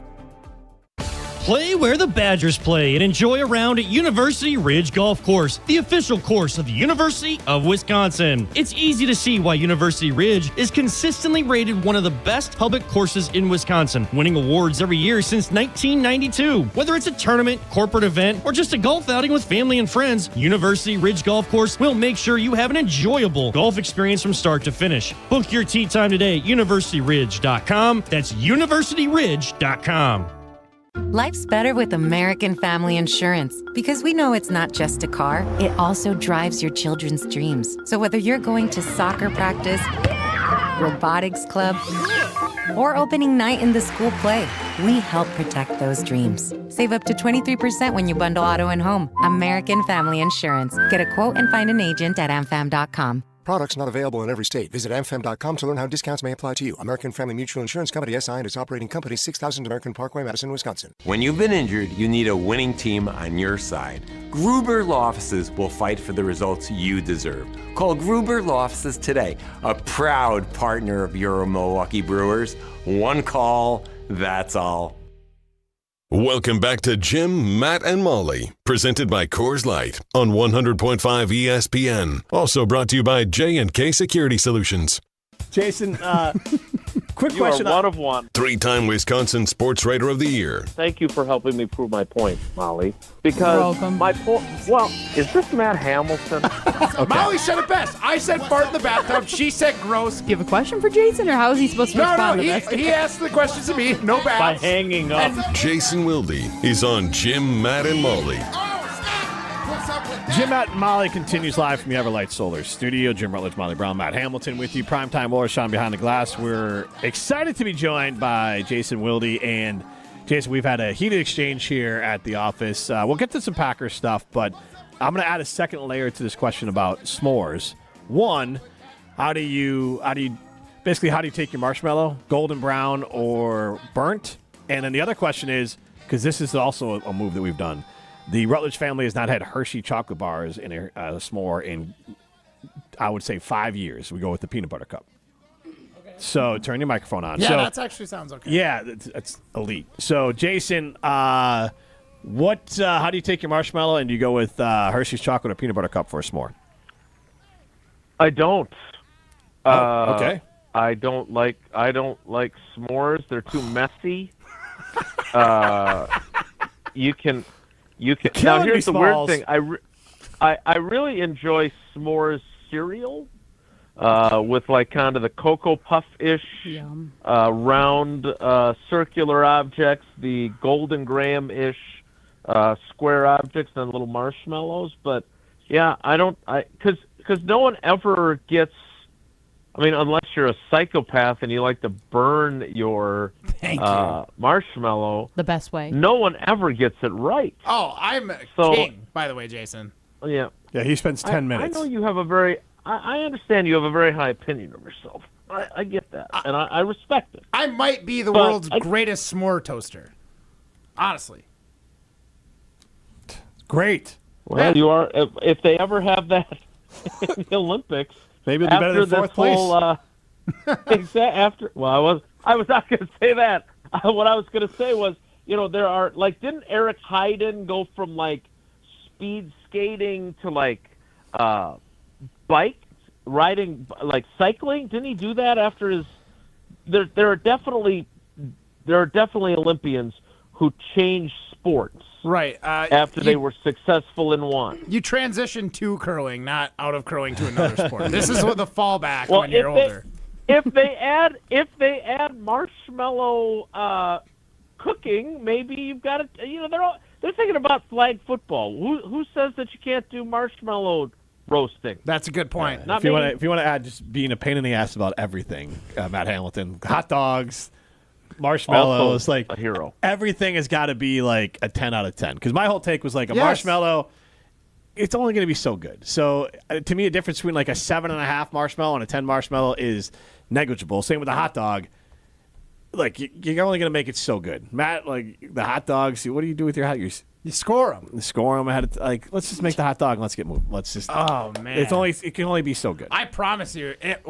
Play where the Badgers play and enjoy a round at University Ridge Golf Course, the official course of the University of Wisconsin. It's easy to see why University Ridge is consistently rated one of the best public courses in Wisconsin, winning awards every year since 1992. Whether it's a tournament, corporate event, or just a golf outing with family and friends, University Ridge Golf Course will make sure you have an enjoyable golf experience from start to finish. Book your tee time today at universityridge.com. That's universityridge.com. Life's better with American Family Insurance because we know it's not just a car, it also drives your children's dreams. So whether you're going to soccer practice, robotics club, or opening night in the school play, we help protect those dreams. Save up to 23% when you bundle auto and home. American Family Insurance. Get a quote and find an agent at amfam.com. Products not available in every state. Visit amfam.com to learn how discounts may apply to you. American Family Mutual Insurance Company, SI, and its operating company, 6000 American Parkway, Madison, Wisconsin. When you've been injured, you need a winning team on your side. Gruber Law Offices will fight for the results you deserve. Call Gruber Law Offices today, a proud partner of your Milwaukee Brewers. One call, that's all. Welcome back to Jim, Matt, and Molly, presented by Coors Light on 100.5 ESPN. Also brought to you by J&K Security Solutions. Jason, quick You question. are one of one. Three-time Wisconsin Sports Writer of the Year. Thank you for helping me prove my point, Molly. Because my point. Well, is this Matt Hamilton? Molly said it best. I said fart in the bathtub. She said gross. Do you have a question for Jason, or how is he supposed to respond to this? He asked the questions to me. No bad. By hanging up. Jason Wilde is on Jim, Matt, and Molly. Jim, Matt, and Molly continues live from the Everlight Solar Studio. Jim Rutledge, Molly Brown, Matt Hamilton with you. Primetime War, Sean behind the glass. We're excited to be joined by Jason Wilde. And Jason, we've had a heated exchange here at the office. We'll get to some Packers stuff, but I'm going to add a second layer to this question about s'mores. One, how do you take your marshmallow, golden brown or burnt? And then the other question is, because this is also a move that we've done. The Rutledge family has not had Hershey chocolate bars in a s'more in, I would say, 5 years. We go with the peanut butter cup. Okay. So turn your microphone on. Yeah, that actually sounds okay. Yeah, that's elite. So Jason, how do you take your marshmallow, and do you go with Hershey's chocolate or peanut butter cup for a s'more? I don't. Okay. I don't like s'mores. They're too messy. You can. Now here's the weird thing. I really enjoy s'mores cereal with like kind of the Cocoa Puff-ish round circular objects, the Golden Graham-ish square objects, and little marshmallows. But yeah, because no one ever gets. I mean, unless you're a psychopath and you like to burn your marshmallow. The best way. No one ever gets it right. Oh, I'm king, by the way, Jason. Yeah. Yeah, he spends 10 minutes. I know you have a very... I understand you have a very high opinion of yourself. I get that, and I respect it. I might be the world's greatest s'more toaster. Honestly. Great. Well, you are... If they ever have that in the Olympics... Maybe it'll be better than fourth place. I was not going to say that. What I was going to say was, there are didn't Eric Heiden go from speed skating to bike riding, cycling? Didn't he do that after his? There are definitely Olympians who changed sports. Right. After they were successful in one. You transition to curling, not out of curling to another sport. This is what the fallback when you're older. If they add marshmallow cooking, maybe you've got to. They're thinking about flag football. Who says that you can't do marshmallow roasting? That's a good point. If you want to add just being a pain in the ass about everything, Matt Hamilton, hot dogs. Marshmallows, also a hero. Everything has got to be a 10 out of 10. Because my whole take was marshmallow, it's only going to be so good. So to me, a difference between a 7.5 marshmallow and a 10 marshmallow is negligible. Same with the hot dog. You're only going to make it so good. Matt, the hot dogs, what do you do with your hot? You score them. You score them. Let's just make the hot dog and let's get moving. Let's just. Oh man, it can only be so good. I promise you. It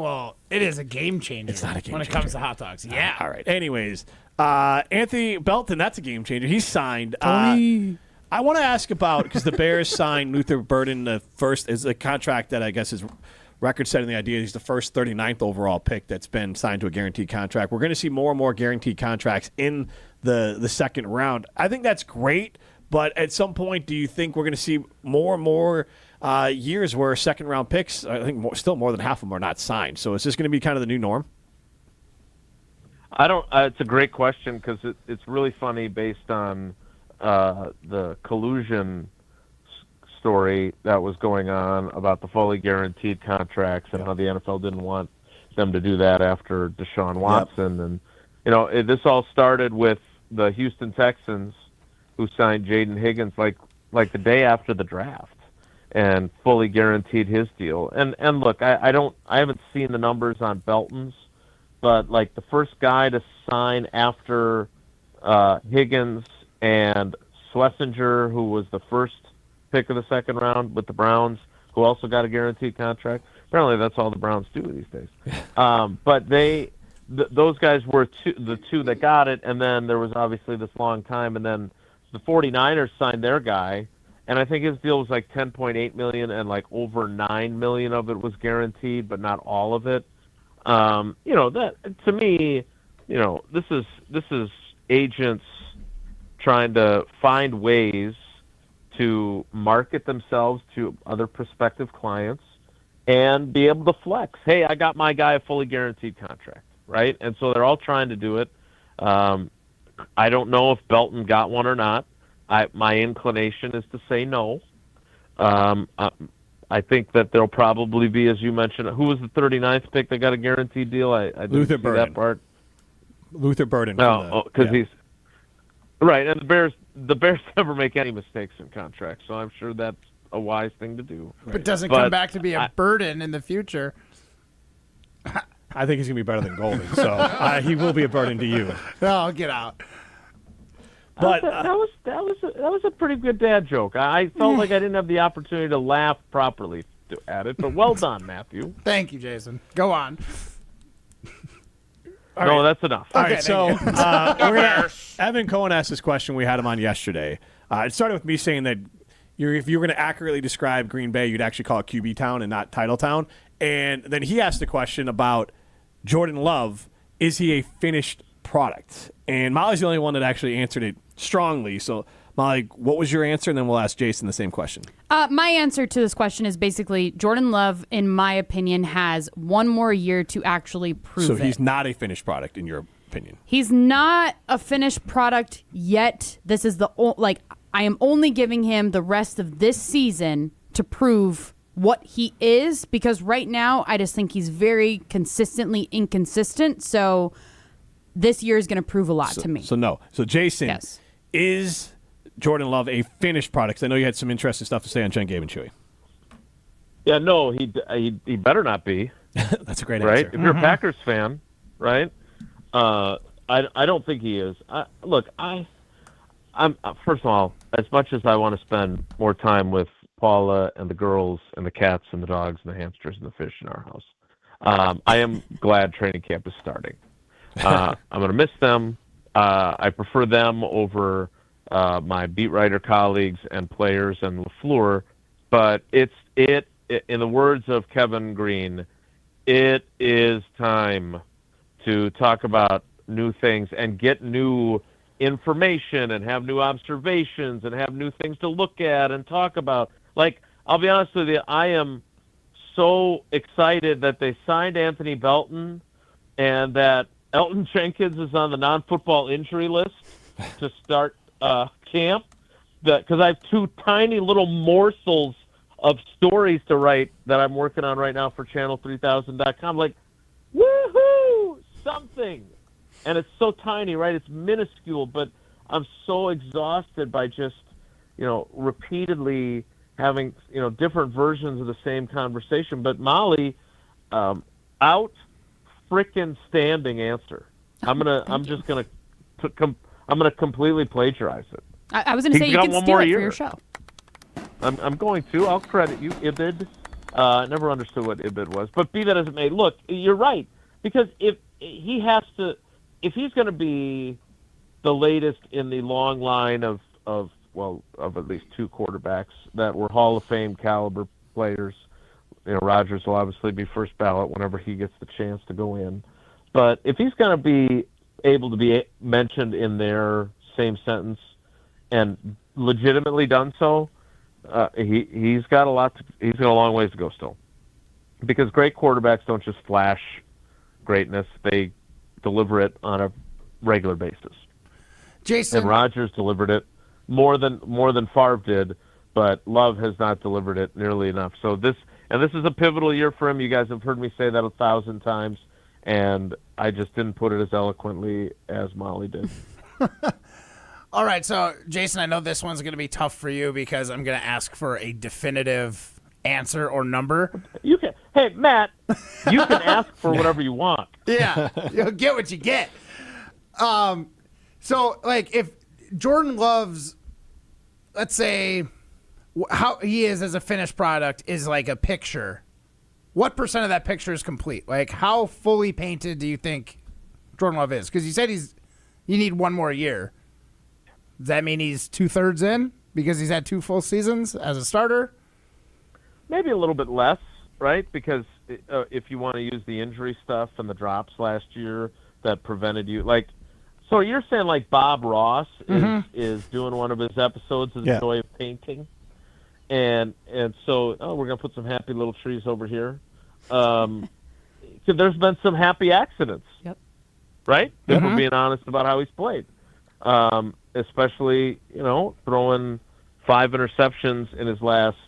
is a game changer. It's not a game when changer. It comes to hot dogs. Yeah. All right. Anyways, Anthony Belton, that's a game changer. He's signed. Tony. I want to ask about because the Bears signed Luther Burden is a contract that I guess is record-setting. The idea he's the first 39th overall pick that's been signed to a guaranteed contract. We're going to see more and more guaranteed contracts in the second round. I think that's great. But at some point, do you think we're going to see more and more years where second-round picks, I think still more than half of them are not signed? So is this going to be kind of the new norm? I don't. It's a great question because it's really funny based on the collusion story that was going on about the fully guaranteed contracts and how the NFL didn't want them to do that after Deshaun Watson. Yep. And, this all started with the Houston Texans who signed Jaden Higgins like the day after the draft and fully guaranteed his deal. And look, I haven't seen the numbers on Belton's, but the first guy to sign after Higgins and Schlesinger, who was the first pick of the second round with the Browns, who also got a guaranteed contract. Apparently that's all the Browns do these days. But those guys were the two that got it, and then there was obviously this long time, and then the 49ers signed their guy, and I think his deal was $10.8 million, and over $9 million of it was guaranteed, but not all of it. That to me, this is agents trying to find ways to market themselves to other prospective clients and be able to flex. Hey, I got my guy a fully guaranteed contract, right? And so they're all trying to do it. I don't know if Belton got one or not. My inclination is to say no. I think that there'll probably be, as you mentioned, who was the 39th pick that got a guaranteed deal? I didn't Luther see Burden. that part. Luther Burden. No, because he's right, and the Bears never make any mistakes in contracts, so I'm sure that's a wise thing to do. But doesn't come back to be a burden in the future. I think he's going to be better than Golden, so he will be a burden to you. Oh, get out. But that was a pretty good dad joke. I felt like I didn't have the opportunity to laugh properly at it, but well done, Matthew. Thank you, Jason. Go on. No, that's enough. All right, so Evan Cohen asked this question. We had him on yesterday. It started with me saying that if you were going to accurately describe Green Bay, you'd actually call it QB Town and not Title Town. And then he asked a question about Jordan Love. Is he a finished product? And Molly's the only one that actually answered it strongly. So, Molly, what was your answer? And then we'll ask Jason the same question. My answer to this question is basically Jordan Love, in my opinion, has one more year to actually prove it. So he's not a finished product, in your opinion? He's not a finished product yet. This is I am only giving him the rest of this season to prove what he is, because right now I just think he's very consistently inconsistent. So this year is going to prove a lot to me. So no. So Jason, yes. Is Jordan Love a finished product? I know you had some interesting stuff to say on Jen, Gabe, and Chewy. Yeah, no, he better not be. That's a great right? answer. If you're a Packers fan, right? I don't think he is. I'm first of all, as much as I want to spend more time with Paula and the girls and the cats and the dogs and the hamsters and the fish in our house, I am glad training camp is starting. I'm going to miss them. I prefer them over my beat writer colleagues and players and LaFleur, but in the words of Kevin Green, it is time to talk about new things and get new information and have new observations and have new things to look at and talk about. Like, I'll be honest with you, I am so excited that they signed Anthony Belton and that Elton Jenkins is on the non-football injury list to start camp, because I have two tiny little morsels of stories to write that I'm working on right now for channel3000.com. Like, woohoo, something. And it's so tiny, right? It's minuscule, but I'm so exhausted by just, repeatedly having, different versions of the same conversation. But Molly, out frickin' standing answer. I'm gonna completely plagiarize it. I was gonna say you can steal it for your show. I'm going to. I'll credit you, Ibid. Never understood what Ibid was, but be that as it may, look, you're right, because if he's going to be the latest in the long line of at least two quarterbacks that were Hall of Fame caliber players. Rodgers will obviously be first ballot whenever he gets the chance to go in. But if he's going to be able to be mentioned in their same sentence and legitimately done so, he's got a long ways to go still. Because great quarterbacks don't just flash greatness; they deliver it on a regular basis. Jason, and Rodgers delivered it more than Favre did, but Love has not delivered it nearly enough. So this is a pivotal year for him. You guys have heard me say that 1,000 times, and I just didn't put it as eloquently as Molly did. All right, so Jason, I know this one's going to be tough for you because I'm going to ask for a definitive answer or number. Hey, Matt, you can ask for whatever you want. Yeah, you'll get what you get. So, if Jordan Love's, let's say, how he is as a finished product is like a picture, what % of that picture is complete? Like, how fully painted do you think Jordan Love is? Because you said you need one more year. Does that mean he's 2/3 in because he's had 2 full seasons as a starter? Maybe a little bit less, right? Because if you want to use the injury stuff and the drops last year that prevented you, so you're saying Bob Ross is doing one of his episodes of The Joy of Painting, and so we're gonna put some happy little trees over here. There's been some happy accidents, right? If we're being honest about how he's played. Especially, throwing 5 interceptions in his last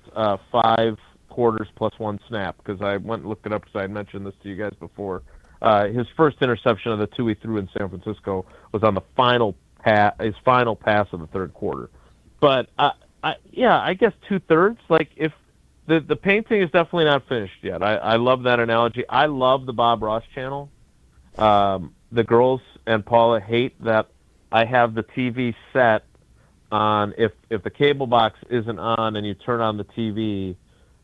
5 quarters plus 1 snap, because I went and looked it up because I had mentioned this to you guys before. His first interception of the 2 he threw in San Francisco was on his final pass of the 3rd quarter. But, I guess 2/3. If the painting is definitely not finished yet. I love that analogy. I love the Bob Ross channel. The girls and Paula hate that I have the TV set on. If the cable box isn't on and you turn on the TV,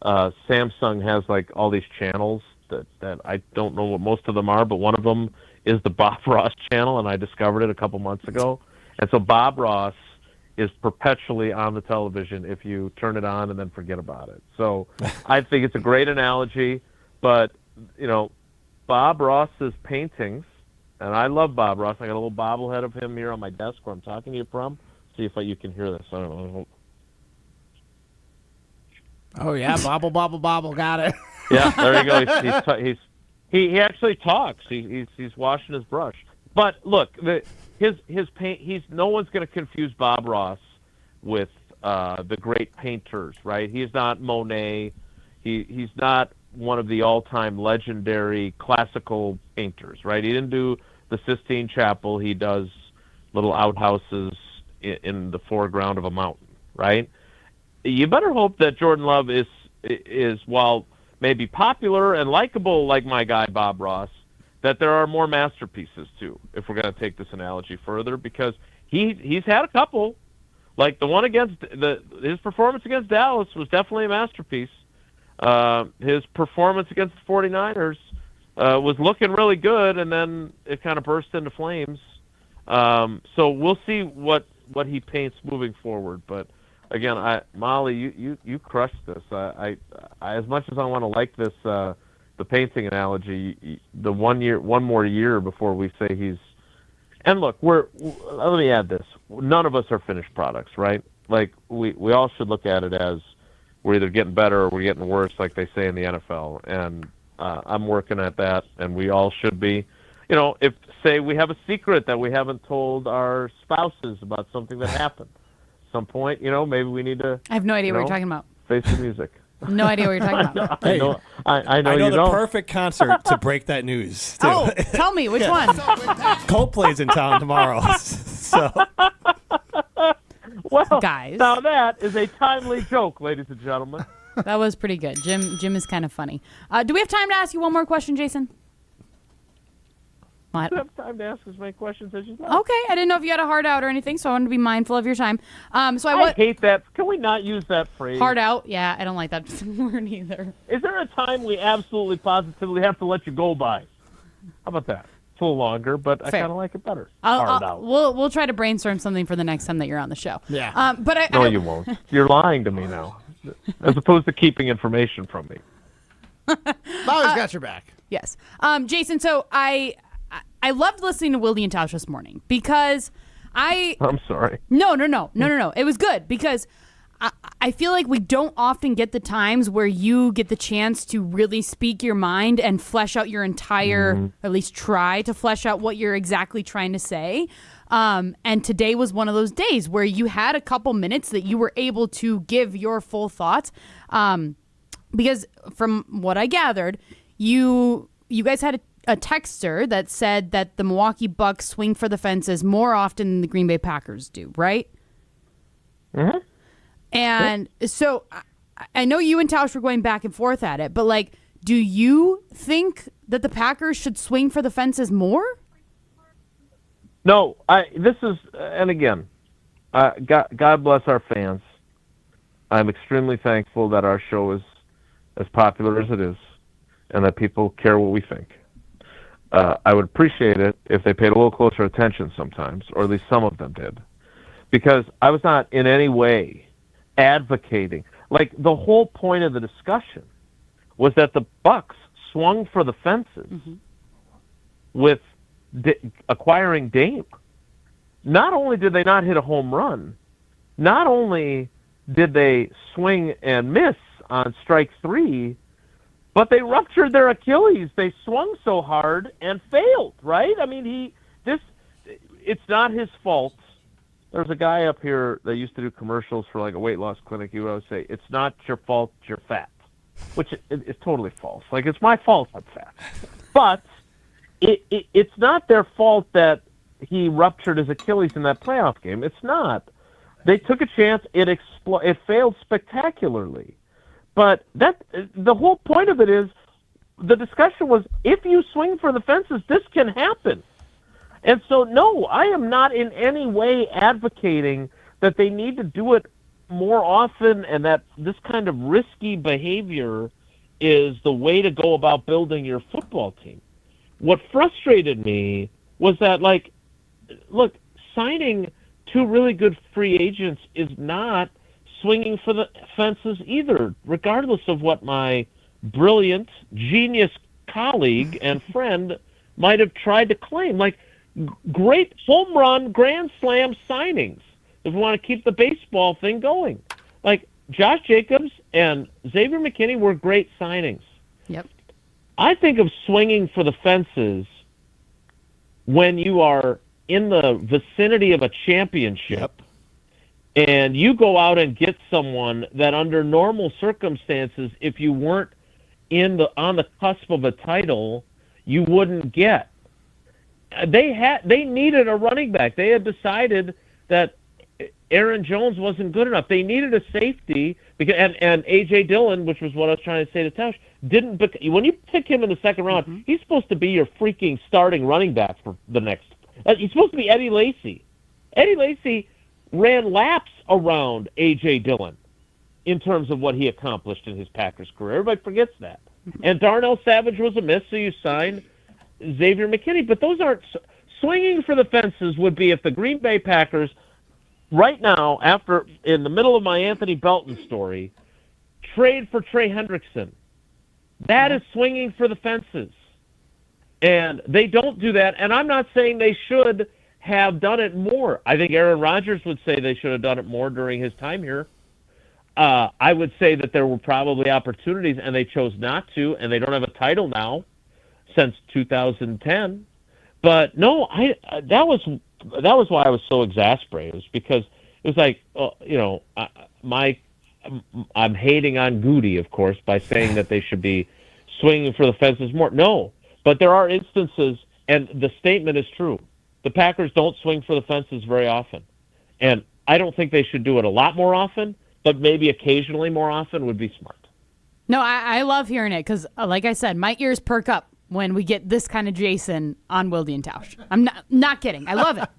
Samsung has like all these channels that I don't know what most of them are, but one of them is the Bob Ross channel, and I discovered it a couple months ago. And so Bob Ross is perpetually on the television if you turn it on and then forget about it. So I think it's a great analogy, but, Bob Ross's paintings, and I love Bob Ross. I got a little bobblehead of him here on my desk where I'm talking to you from. See if you can hear this. I don't know. Oh, yeah, bobble, bobble, bobble. Got it. Yeah, there you go. He actually talks. He's washing his brush. But look, his paint. No one's going to confuse Bob Ross with the great painters, right? He's not Monet. He's not one of the all-time legendary classical painters, right? He didn't do the Sistine Chapel. He does little outhouses in the foreground of a mountain, right? You better hope that Jordan Love is while maybe popular and likable like my guy Bob Ross, that there are more masterpieces too, if we're going to take this analogy further, because he's had a couple. Like the one his performance against Dallas was definitely a masterpiece. His performance against the 49ers was looking really good, and then it kind of burst into flames. So we'll see what he paints moving forward. But again, Molly, you crushed this. I as much as I want to like this, the painting analogy, the 1 more year before we say he's. And look, let me add this: none of us are finished products, right? Like we all should look at it as we're either getting better or we're getting worse, like they say in the NFL. And I'm working at that, and we all should be. If say we have a secret that we haven't told our spouses about something that happened. Some point, maybe we need to. I have no idea what you're talking about. Face the music. No idea what you're talking about. Hey, I know you the don't. Perfect concert to break that news. Too. Oh, tell me which one. Coldplay's in town tomorrow. So, well, guys, now that is a timely joke, ladies and gentlemen. That was pretty good. Jim is kind of funny. Do we have time to ask you one more question, Jason? You have time to ask as many questions as you'd like. Okay, I didn't know if you had a heart out or anything, so I wanted to be mindful of your time. I hate that. Can we not use that phrase? Heart out? Yeah, I don't like that word either. Is there a time we absolutely positively have to let you go by? How about that? It's a little longer, but I kind of like it better. Heart out. We'll try to brainstorm something for the next time that you're on the show. Yeah. But No, you won't. You're lying to me now, as opposed to keeping information from me. Molly's got your back. Yes. Jason, so I loved listening to Wilde and Tausch this morning because I'm sorry. No. It was good because I feel like we don't often get the times where you get the chance to really speak your mind and flesh out your entire, at least try to flesh out what you're exactly trying to say. And today was one of those days where you had a couple minutes that you were able to give your full thoughts. Because from what I gathered, you guys had a texter that said that the Milwaukee Bucks swing for the fences more often than the Green Bay Packers do, right? Mm-hmm. And so I know you and Tausch were going back and forth at it, but do you think that the Packers should swing for the fences more? No, and again, God bless our fans. I'm extremely thankful that our show is as popular as it is and that people care what we think. I would appreciate it if they paid a little closer attention sometimes, or at least some of them did, because I was not in any way advocating. Like, the whole point of the discussion was that the Bucks swung for the fences with acquiring Dame. Not only did they not hit a home run, not only did they swing and miss on strike three, but they ruptured their Achilles. They swung so hard and failed, right? I mean, it's not his fault. There's a guy up here that used to do commercials for like a weight loss clinic. He would always say, "It's not your fault, you're fat," which is totally false. Like, it's my fault I'm fat. But it's not their fault that he ruptured his Achilles in that playoff game. It's not. They took a chance. It failed spectacularly. But the whole point of it is, the discussion was, if you swing for the fences, this can happen. And so, no, I am not in any way advocating that they need to do it more often and that this kind of risky behavior is the way to go about building your football team. What frustrated me was that, like, look, signing 2 really good free agents is not swinging for the fences either, regardless of what my brilliant, genius colleague and friend might have tried to claim. Like, great home run, grand slam signings if we want to keep the baseball thing going. Like, Josh Jacobs and Xavier McKinney were great signings. Yep. I think of swinging for the fences when you are in the vicinity of a championship and you go out and get someone that under normal circumstances, if you weren't on the cusp of a title, you wouldn't get. They needed a running back. They had decided that Aaron Jones wasn't good enough. They needed a safety because and A.J. Dillon, which was what I was trying to say to Tausch, didn't. When you pick him in the second round, he's supposed to be your freaking starting running back for the next. He's supposed to be Eddie Lacy. Eddie Lacy ran laps around A.J. Dillon in terms of what he accomplished in his Packers career. Everybody forgets that. And Darnell Savage was a miss, so you signed Xavier McKinney. But those aren't swinging for the fences. Would be if the Green Bay Packers right now, in the middle of my Anthony Belton story, trade for Trey Hendrickson. That is swinging for the fences. And they don't do that. And I'm not saying they should have done it more. I think Aaron Rodgers would say they should have done it more during his time here. I would say that there were probably opportunities, and they chose not to, and they don't have a title now since 2010. But no, that was why I was so exasperated. It was because it was like, I'm hating on Goody, of course, by saying that they should be swinging for the fences more. No, but there are instances, and the statement is true. The Packers don't swing for the fences very often. And I don't think they should do it a lot more often, but maybe occasionally more often would be smart. No, I love hearing it because, like I said, my ears perk up when we get this kind of Jason on Wilde and Tausch. I'm not kidding. I love it.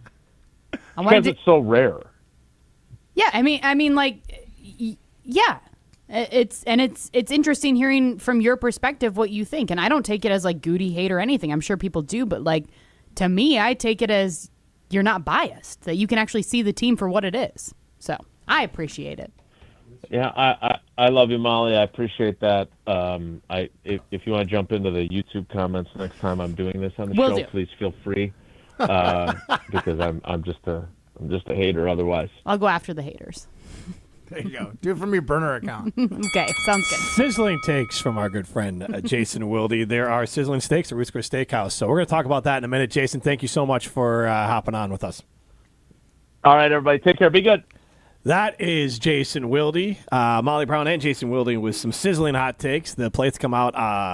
Because it's so rare. Yeah, I mean, like, yeah. It's interesting hearing from your perspective what you think, and I don't take it as like Goody hate or anything. I'm sure people do, but like to me, I take it as you're not biased, that you can actually see the team for what it is. So I appreciate it. Yeah, I love you, Molly. I appreciate that. If you want to jump into the YouTube comments next time I'm doing this on the show, please feel free. Because I'm just a hater otherwise. I'll go after the haters. There you go. Do it from your burner account. Okay, sounds good. Sizzling takes from our good friend Jason Wilde. There are sizzling steaks at Ruth's Chris Steakhouse. So we're going to talk about that in a minute. Jason, thank you so much for hopping on with us. All right, everybody. Take care. Be good. That is Jason Wilde, Molly Brown, and Jason Wilde with some sizzling hot takes. The plates come out,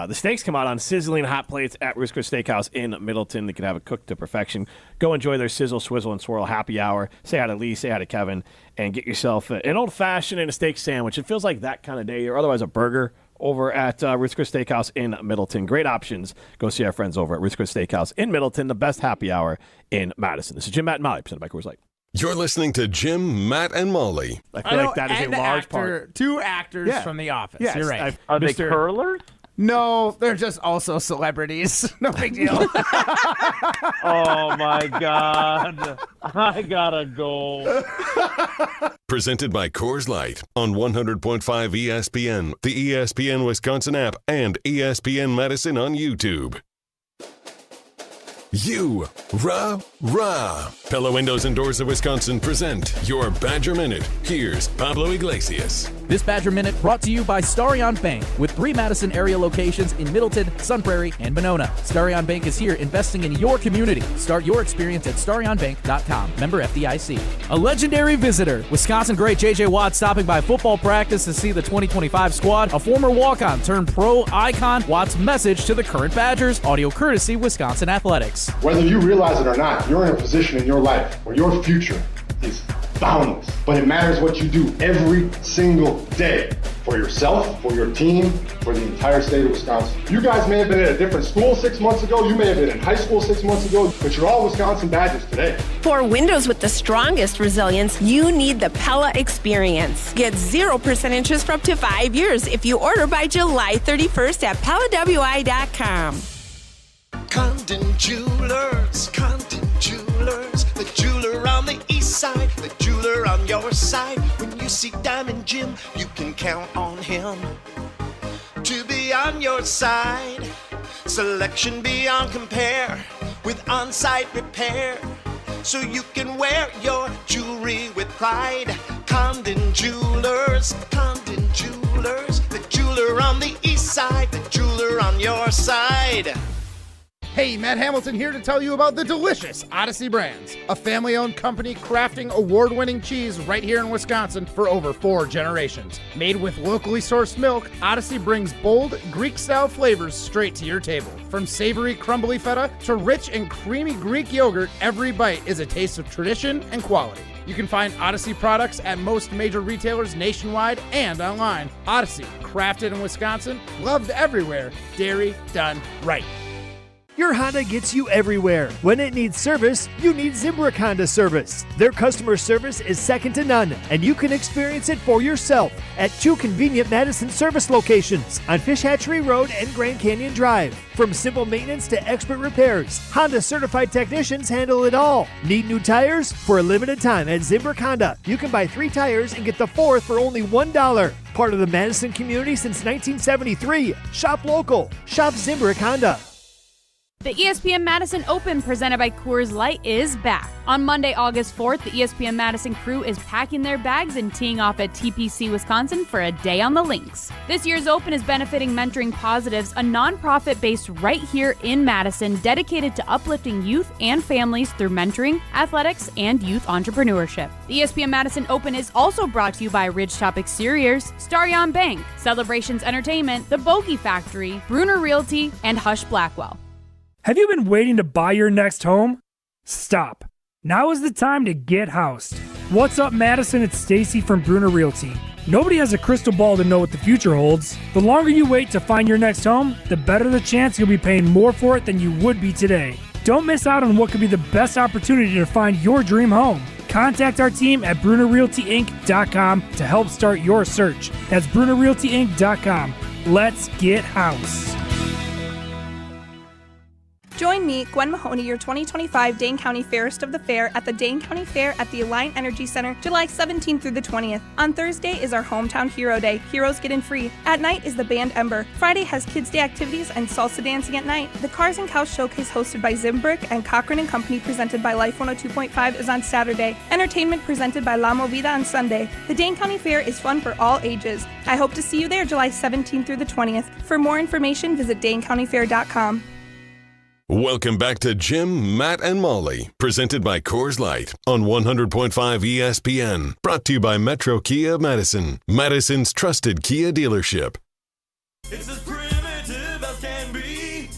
the steaks come out on sizzling hot plates at Ruth's Chris Steakhouse in Middleton. They can have it cooked to perfection. Go enjoy their sizzle, swizzle, and swirl happy hour. Say hi to Lee, say hi to Kevin, and get yourself an old fashioned and a steak sandwich. It feels like that kind of day, or otherwise a burger over at Ruth's Chris Steakhouse in Middleton. Great options. Go see our friends over at Ruth's Chris Steakhouse in Middleton, the best happy hour in Madison. This is Jim, Matt, and Molly, presented by Coors Light. You're listening to Jim, Matt, and Molly. I feel like that is a large part. 2 actors from The Office. Yes, You're right. Are they curlers? No, they're just also celebrities. No big deal. Oh, my God. I gotta go. Presented by Coors Light on 100.5 ESPN, the ESPN Wisconsin app, and ESPN Madison on YouTube. Rah. Pella Windows and Doors of Wisconsin present your Badger Minute. Here's Pablo Iglesias. This Badger Minute brought to you by Starion Bank with 3 Madison area locations in Middleton, Sun Prairie, and Monona. Starion Bank is here investing in your community. Start your experience at starionbank.com. Member FDIC. A legendary visitor. Wisconsin great J.J. Watt stopping by football practice to see the 2025 squad. A former walk-on turned pro icon. Watt's message to the current Badgers. Audio courtesy Wisconsin Athletics. Whether you realize it or not, you're in a position in your life where your future is boundless. But it matters what you do every single day. For yourself, for your team, for the entire state of Wisconsin. You guys may have been at a different school 6 months ago, you may have been in high school 6 months ago, but you're all Wisconsin Badgers today. For windows with the strongest resilience, you need the Pella Experience. Get 0% interest for up to 5 years if you order by July 31st at PellaWI.com. Condon Jewelers, the jeweler on the east side, the jeweler on your side. When you see Diamond Jim, you can count on him to be on your side. Selection beyond compare with on-site repair, so you can wear your jewelry with pride. Condon Jewelers, the jeweler on the east side, the jeweler on your side. Hey, Matt Hamilton here to tell you about the delicious Odyssey Brands, a family-owned company crafting award-winning cheese right here in Wisconsin for over 4 generations. Made with locally sourced milk, Odyssey brings bold, Greek-style flavors straight to your table. From savory, crumbly feta to rich and creamy Greek yogurt, every bite is a taste of tradition and quality. You can find Odyssey products at most major retailers nationwide and online. Odyssey, crafted in Wisconsin, loved everywhere, dairy done right. Your Honda gets you everywhere. When it needs service, you need Zimbrick Honda service. Their customer service is second to none, and you can experience it for yourself at 2 convenient Madison service locations on Fish Hatchery Road and Grand Canyon Drive. From simple maintenance to expert repairs, Honda certified technicians handle it all. Need new tires? For a limited time at Zimbrick Honda, you can buy 3 tires and get the 4th for only $1. Part of the Madison community since 1973. Shop local. Shop Zimbrick Honda. The ESPN Madison Open presented by Coors Light is back. On Monday, August 4th, the ESPN Madison crew is packing their bags and teeing off at TPC, Wisconsin for a day on the links. This year's Open is benefiting Mentoring Positives, a nonprofit based right here in Madison dedicated to uplifting youth and families through mentoring, athletics, and youth entrepreneurship. The ESPN Madison Open is also brought to you by Ridgetop Exteriors, Starion Bank, Celebrations Entertainment, The Bogey Factory, Bruner Realty, and Hush Blackwell. Have you been waiting to buy your next home? Stop. Now is the time to get housed. What's up, Madison? It's Stacy from Bruner Realty. Nobody has a crystal ball to know what the future holds. The longer you wait to find your next home, the better the chance you'll be paying more for it than you would be today. Don't miss out on what could be the best opportunity to find your dream home. Contact our team at BrunerRealtyInc.com to help start your search. That's BrunerRealtyInc.com. Let's get housed. Join me, Gwen Mahoney, your 2025 Dane County Fairest of the Fair at the Dane County Fair at the Alliant Energy Center, July 17th through the 20th. On Thursday is our Hometown Hero Day. Heroes get in free. At night is the band Ember. Friday has Kids Day activities and salsa dancing at night. The Cars and Cows Showcase hosted by Zimbrick and Cochran & Company presented by Life 102.5 is on Saturday. Entertainment presented by La Movida on Sunday. The Dane County Fair is fun for all ages. I hope to see you there July 17th through the 20th. For more information, visit DaneCountyFair.com. Welcome back to Jim, Matt, and Molly, presented by Coors Light on 100.5 ESPN. Brought to you by Metro Kia of Madison, Madison's trusted Kia dealership. It's as primitive as can be.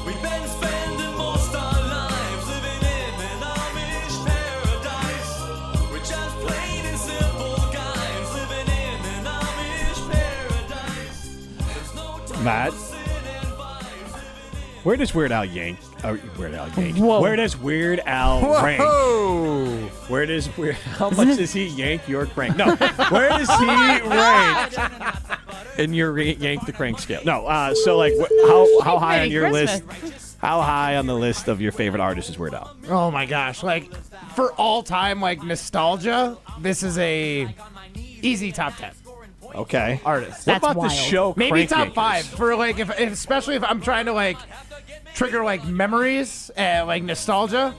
We've been spending most our lives living in an Amish paradise. We're just plain and simple guys living in an Amish paradise. There's no time Matt, where does Weird Al yank? Weird Al yank. Whoa. Where does Weird Al rank? Where does Weird? How much does he yank your crank? No. Where does he rank in your yank the crank scale? No. So like, how high on your list? How high on the list of your favorite artists is Weird Al? Oh my gosh! Like for all time, like nostalgia, this is a easy top 10. Okay. Artists. What about the show? Maybe Crank top Yankees? 5 for like if especially if I'm trying to like trigger like memories and like nostalgia.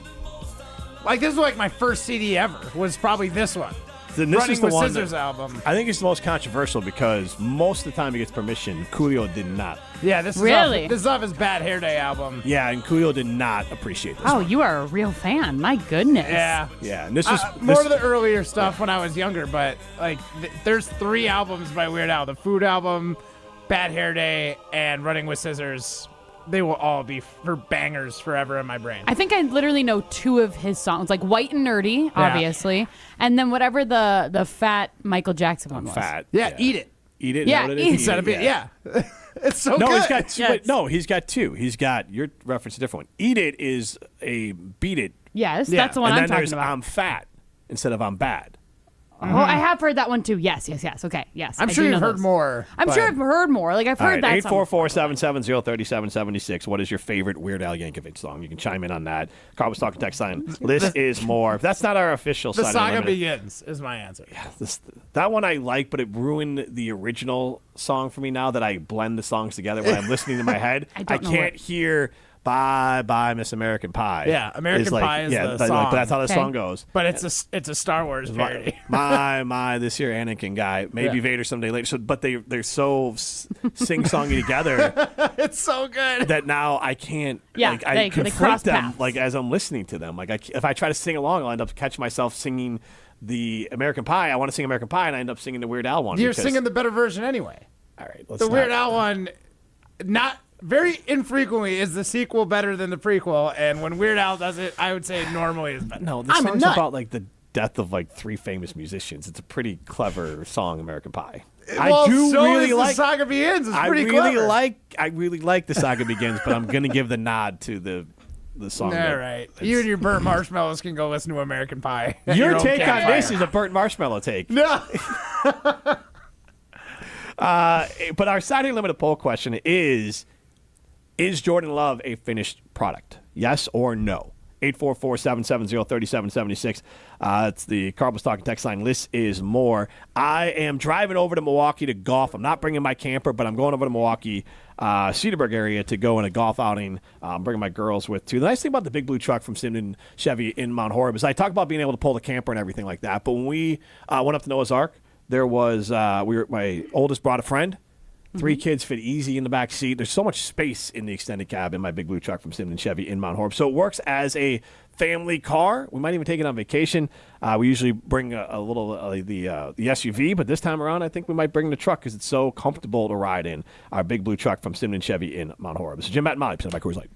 Like this was like my first CD ever was probably this one. Then this Running is the with one Scissors that, album. I think it's the most controversial because most of the time he gets permission. Coolio did not. Yeah, this Really? is off his Bad Hair Day album. Yeah, and Coolio did not appreciate this. Oh, one. you are a real fan. My goodness. Yeah. Yeah, and this was more of the earlier stuff when I was younger, but like there's 3 albums by Weird Al: the Food album, Bad Hair Day, and Running with Scissors. they will all be for bangers forever in my brain. I think I literally know 2 of his songs, like White and Nerdy, obviously, and then whatever the fat Michael Jackson one was. Fat. Yeah, Eat It. Eat It? Yeah, Is that what it is? Eat It. Yeah. It's so no, good. he's got two. But no, he's got 2. He's got, your reference a different one. Eat It is a Beat It. Yes, that's the one and I'm then talking there's about. I'm fat instead of I'm bad. Oh, I have heard that one too. Yes. Okay, yes. I'm I sure do you've know heard those. more. I'm sure I've heard more. Like I've heard that. 844-770-3776. What is your favorite Weird Al Yankovic song? You can chime in on that. Carl was talking text line. List is more. That's not our official The side. Saga Begins is my answer. Yeah, that one I like, but it ruined the original song for me now that I blend the songs together when I'm listening in my head. I can't hear Bye Bye Miss American Pie. Yeah, American Pie is the song. But that's how the song goes. But it's a Star Wars parody. My this here Anakin guy, maybe Vader someday later. So, but they're so sing-songy together. It's so good that now I can't. Yeah, I they conflict cross them paths. like as I'm listening to them. Like if I try to sing along, I'll end up catching myself singing the American Pie. I want to sing American Pie, and I end up singing the Weird Al one. You're singing the better version anyway. All right, let's the Weird Al one, not very infrequently is the sequel better than the prequel, and when Weird Al does it, I would say normally is better. No, the song's about like the death of like 3 famous musicians. It's a pretty clever song, American Pie. Well, I do so really is like The Saga Begins. It's pretty clever. clever. I really like The Saga Begins, but I'm gonna give the nod to the song. All right, you and your burnt marshmallows can go listen to American Pie. Your own take on campfire. this is a burnt marshmallow take. No. But our Saturday Limited poll question is Jordan Love a finished product? Yes or no? 844-770-3776. It's the Carl Talking text line. List is more. I am driving over to Milwaukee to golf. I'm not bringing my camper, but I'm going over to Milwaukee, Cedarburg area to go on a golf outing. I'm bringing my girls with, too. The nice thing about the Big Blue truck from Simon Chevy in Mount Horeb is I talk about being able to pull the camper and everything like that. But when we went up to Noah's Ark, there was my oldest brought a friend. 3 kids fit easy in the back seat. There's so much space in the extended cab in my Big Blue truck from Simon Chevy in Mount Horeb. So it works as a family car. We might even take it on vacation. We usually bring a little the SUV, but this time around I think we might bring the truck because it's so comfortable to ride in. Our Big Blue truck from Simon Chevy in Mount Horeb. This is Jim, Matt, and Molly, presented by Coors Light.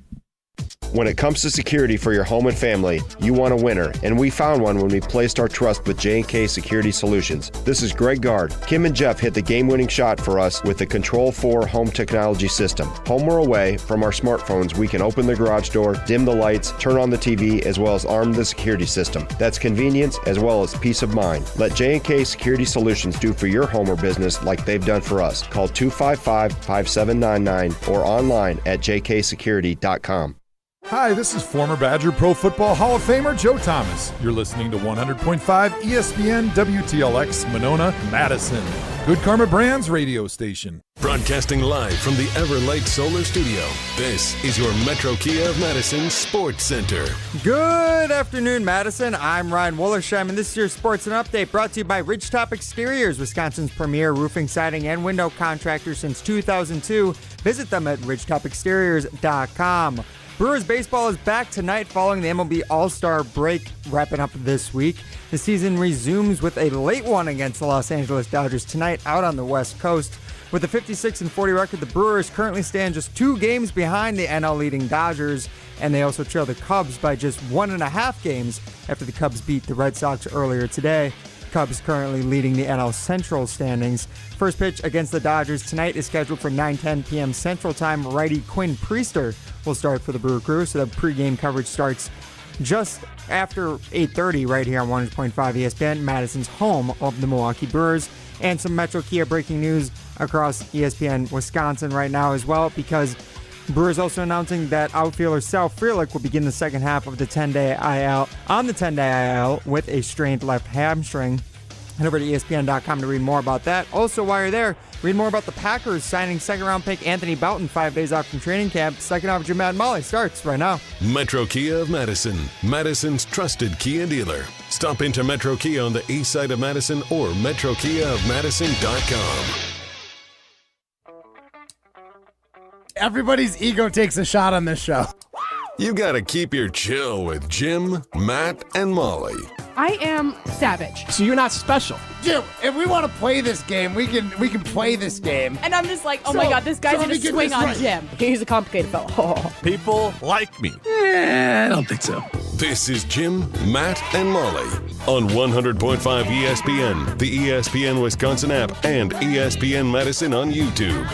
When it comes to security for your home and family, you want a winner, and we found one when we placed our trust with J&K Security Solutions. This is Greg Gard. Kim and Jeff hit the game-winning shot for us with the Control 4 home technology system. Home or away, from our smartphones, we can open the garage door, dim the lights, turn on the TV, as well as arm the security system. That's convenience as well as peace of mind. Let J&K Security Solutions do for your home or business like they've done for us. Call 255-5799 or online at jksecurity.com. Hi, this is former Badger Pro Football Hall of Famer Joe Thomas. You're listening to 100.5 ESPN WTLX Monona, Madison. Good Karma Brands radio station. Broadcasting live from the Everlight Solar Studio, this is your Metro Kia of Madison Sports Center. Good afternoon, Madison. I'm Ryan Wollersheim, and this is your Sports and Update brought to you by Ridgetop Exteriors, Wisconsin's premier roofing, siding, and window contractor since 2002. Visit them at ridgetopexteriors.com. Brewers baseball is back tonight following the MLB All-Star break wrapping up this week. The season resumes with a late one against the Los Angeles Dodgers tonight out on the West Coast. With a 56-40 record, the Brewers currently stand just 2 games behind the NL leading Dodgers, and they also trail the Cubs by just 1.5 games after the Cubs beat the Red Sox earlier today. Cubs currently leading the NL Central standings. First pitch against the Dodgers tonight is scheduled for 9:10 p.m. Central Time. Righty Quinn Priester will start for the Brewer Crew, so the pregame coverage starts just after 8:30 right here on 100.5 ESPN, Madison's home of the Milwaukee Brewers. And some Metro Kia breaking news across ESPN Wisconsin right now as well, because Brewers also announcing that outfielder Sal Frelick will begin the second half of the 10-day IL with a strained left hamstring. Head over to ESPN.com to read more about that. Also, while you're there, read more about the Packers signing second-round pick Anthony Boughton 5 days off from training camp. Second off, Jim, Matt, and Molly starts right now. Metro Kia of Madison, Madison's trusted Kia dealer. Stop into Metro Kia on the east side of Madison or metrokiaofmadison.com. Everybody's ego takes a shot on this show. You gotta keep your chill with Jim, Matt, and Molly I am savage. So you're not special. Jim, if we want to play this game, we can play this game. And I'm just like, oh my God, this guy's going to swing on Jim. He's a complicated fellow. People like me. I don't think so. This is Jim, Matt, and Molly on 100.5 ESPN, the ESPN Wisconsin app, and ESPN Madison on YouTube.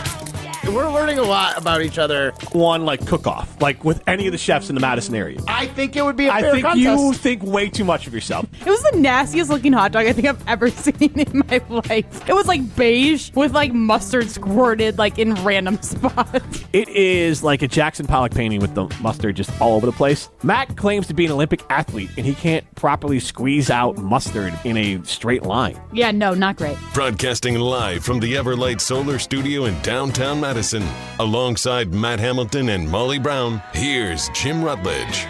We're learning a lot about each other. One, like, cook-off. Like, with any of the chefs in the Madison area. I think it would be a fair contest. You think way too much of yourself. It was the nastiest looking hot dog I think I've ever seen in my life. It was like beige with like mustard squirted like in random spots. It is like a Jackson Pollock painting with the mustard just all over the place. Matt claims to be an Olympic athlete, and he can't properly squeeze out mustard in a straight line. Yeah, no, not great. Broadcasting live from the Everlight Solar Studio in downtown Madison, alongside Matt Hamilton and Molly Brown, here's Jim Rutledge.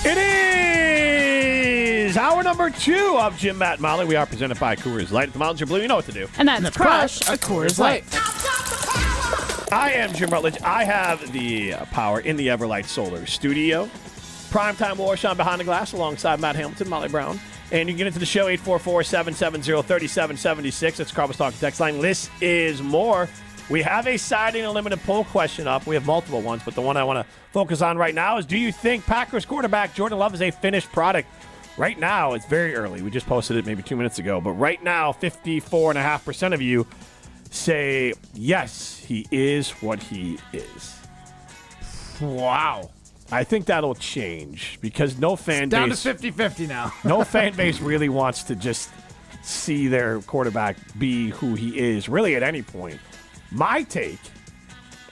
It is hour number 2 of Jim, Matt, and Molly. We are presented by Coors Light. If the mountains are blue, you know what to do. And that's crush a Coors Light. I am Jim Rutledge. I have the power in the Everlight Solar Studio. Primetime Warshawn behind the glass alongside Matt Hamilton, Molly Brown. And you can get into the show, 844-770-3776. That's Carbos Talk text line. This is more. We have a siding unlimited poll question up. We have multiple ones, but the one I want to focus on right now is, do you think Packers quarterback Jordan Love is a finished product? Right now, it's very early. We just posted it maybe 2 minutes ago. But right now, 54.5% of you say, yes, he is what he is. Wow. I think that'll change because no fan Down base... to 50-50 now. No fan base really wants to just see their quarterback be who he is, really at any point. My take,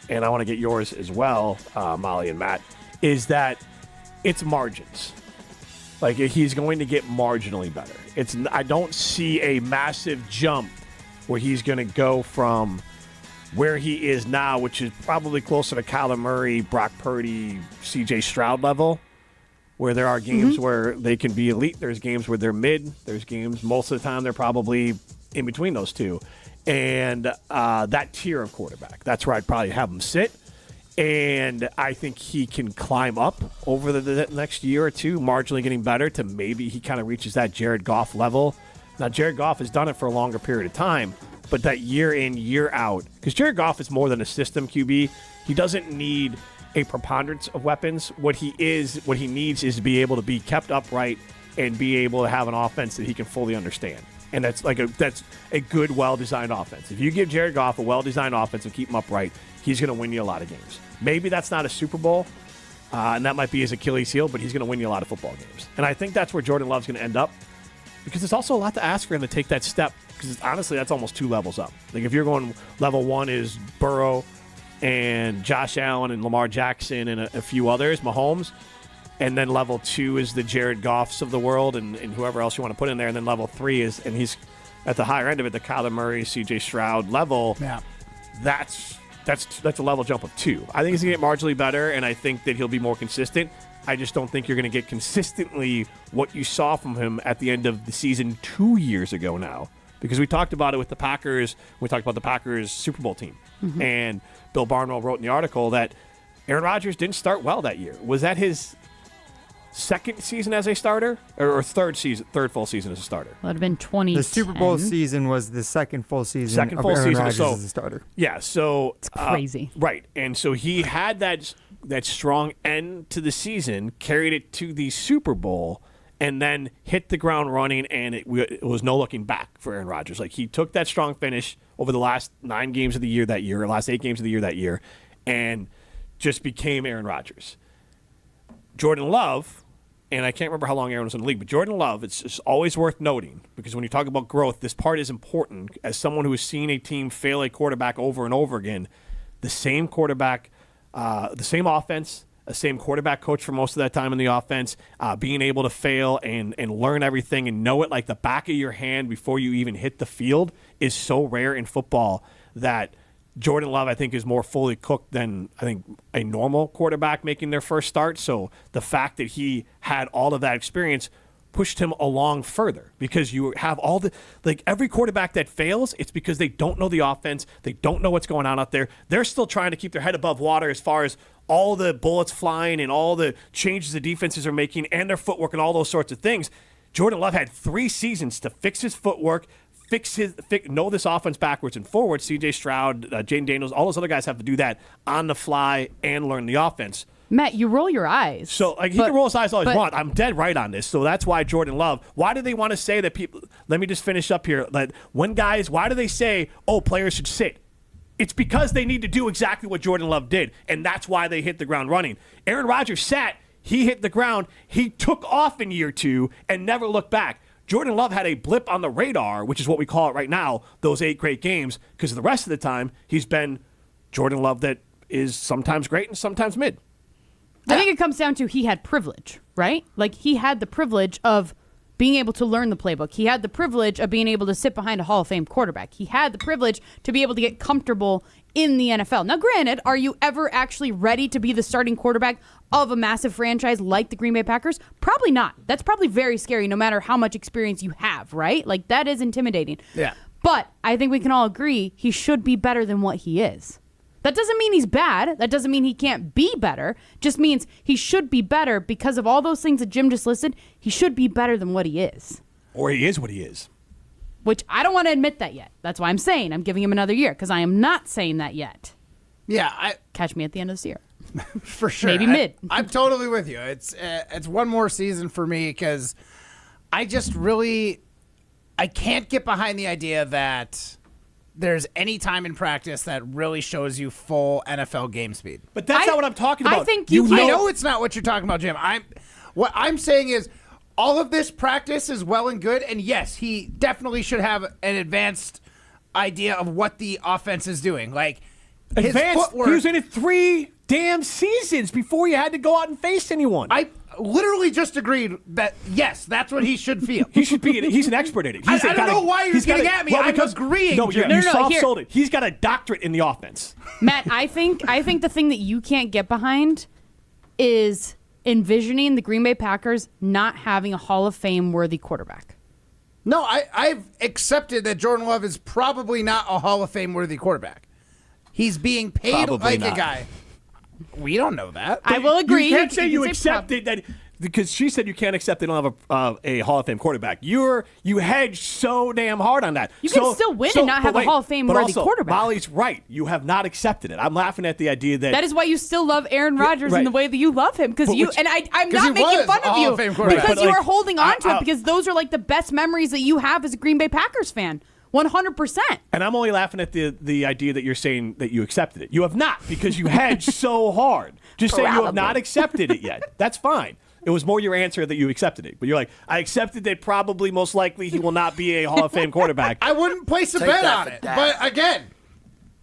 and I want to get yours as well, Molly and Matt, is that it's margins. Like, he's going to get marginally better. I don't see a massive jump where he's going to go from where he is now, which is probably closer to Kyler Murray, Brock Purdy, C.J. Stroud level, where there are games where they can be elite. There's games where they're mid. There's games, most of the time, they're probably in between those two. And that tier of quarterback, that's where I'd probably have him sit. And I think he can climb up over the next year or two, marginally getting better to maybe he kind of reaches that Jared Goff level. Now, Jared Goff has done it for a longer period of time, but that year in, year out, because Jared Goff is more than a system QB. He doesn't need a preponderance of weapons. What he needs is to be able to be kept upright and be able to have an offense that he can fully understand. And that's a good, well-designed offense. If you give Jared Goff a well-designed offense and keep him upright, he's going to win you a lot of games. Maybe that's not a Super Bowl, and that might be his Achilles heel, but he's going to win you a lot of football games. And I think that's where Jordan Love's going to end up, because it's also a lot to ask for him to take that step, because honestly, that's almost 2 levels up. Like, if you're going level 1 is Burrow and Josh Allen and Lamar Jackson and a few others, Mahomes, and then level 2 is the Jared Goffs of the world and whoever else you want to put in there. And then level 3 is, and he's at the higher end of it, the Kyler Murray, C.J. Stroud level. Yeah. That's a level jump of 2. I think he's going to get marginally better, and I think that he'll be more consistent. I just don't think you're going to get consistently what you saw from him at the end of the season 2 years ago now. Because we talked about it with the Packers. We talked about the Packers Super Bowl team. Mm-hmm. And Bill Barnwell wrote in the article that Aaron Rodgers didn't start well that year. Was that his second season as a starter or third full season as a starter? That would have been 2010. The Super Bowl season was the second full season of Aaron Rodgers as a starter. Yeah, so it's crazy. Right. And so he had that strong end to the season, carried it to the Super Bowl, and then hit the ground running, and it was no looking back for Aaron Rodgers. Like, he took that strong finish over the last 9 games of the year that year, or last 8 games of the year that year, and just became Aaron Rodgers. Jordan Love, and I can't remember how long Aaron was in the league, but Jordan Love, it's always worth noting, because when you talk about growth, this part is important. As someone who has seen a team fail a quarterback over and over again, the same quarterback, the same offense, the same quarterback coach for most of that time in the offense, being able to fail and learn everything and know it like the back of your hand before you even hit the field is so rare in football that Jordan Love, I think, is more fully cooked than, I think, a normal quarterback making their first start. So the fact that he had all of that experience pushed him along further, because you have all the, like, every quarterback that fails, it's because they don't know the offense. They don't know what's going on out there. They're still trying to keep their head above water as far as all the bullets flying and all the changes the defenses are making and their footwork and all those sorts of things. Jordan Love had 3 seasons to fix his footwork, know this offense backwards and forwards. C.J. Stroud, Jaden Daniels, all those other guys have to do that on the fly and learn the offense. Matt, you roll your eyes. So, like, he can roll his eyes all he wants. I'm dead right on this. So that's why Jordan Love. Why do they want to say that people? Let me just finish up here. Like, why do they say, oh, players should sit? It's because they need to do exactly what Jordan Love did, and that's why they hit the ground running. Aaron Rodgers sat. He hit the ground. He took off in year 2 and never looked back. Jordan Love had a blip on the radar, which is what we call it right now, those 8 great games, because the rest of the time he's been Jordan Love that is sometimes great and sometimes mid. I think it comes down to he had privilege, right? Like, he had the privilege of being able to learn the playbook. He had the privilege of being able to sit behind a Hall of Fame quarterback. He had the privilege to be able to get comfortable in the NFL. Now, granted, are you ever actually ready to be the starting quarterback of a massive franchise like the Green Bay Packers? Probably not. That's probably very scary no matter how much experience you have, right? Like, that is intimidating. Yeah. But I think we can all agree he should be better than what he is. That doesn't mean he's bad. That doesn't mean he can't be better. Just means he should be better because of all those things that Jim just listed. He should be better than what he is. Or he is what he is. Which I don't want to admit that yet. That's why I'm saying I'm giving him another year, because I am not saying that yet. Yeah. Catch me at the end of this year. For sure. Maybe mid. I'm totally with you. It's one more season for me, because I just really, I can't get behind the idea that there's any time in practice that really shows you full NFL game speed. But that's not what I'm talking about. I think I know it's not what you're talking about, Jim. What I'm saying is all of this practice is well and good, and yes, he definitely should have an advanced idea of what the offense is doing. Like, his footwork. He was in it 3 damn seasons before you had to go out and face anyone. I literally just agreed that, yes, that's what he should feel. He should be. He's an expert at it. I don't know why you're getting at me. I'm agreeing. No, Jim. you soft-sold it. He's got a doctorate in the offense. Matt, I think the thing that you can't get behind is envisioning the Green Bay Packers not having a Hall of Fame worthy quarterback. No, I've accepted that Jordan Love is probably not a Hall of Fame worthy quarterback. He's being paid Probably like not. a guy. We don't know that. I will agree. You can't say you accepted that, because she said you can't accept they don't have a Hall of Fame quarterback. You hedged so damn hard on that. You can still win and not have a Hall of Fame worthy quarterback. Molly's right. You have not accepted it. I'm laughing at the idea that is why you still love Aaron Rodgers right. in the way that you love him, because I'm not making fun of you because you are holding on to it, because those are like the best memories that you have as a Green Bay Packers fan. 100%. And I'm only laughing at the idea that you're saying that you accepted it. You have not, because you hedged so hard. Just say you have not accepted it yet. That's fine. It was more your answer that you accepted it. But you're like, I accepted that probably, most likely, he will not be a Hall of Fame quarterback. I wouldn't place a bet on it. But again,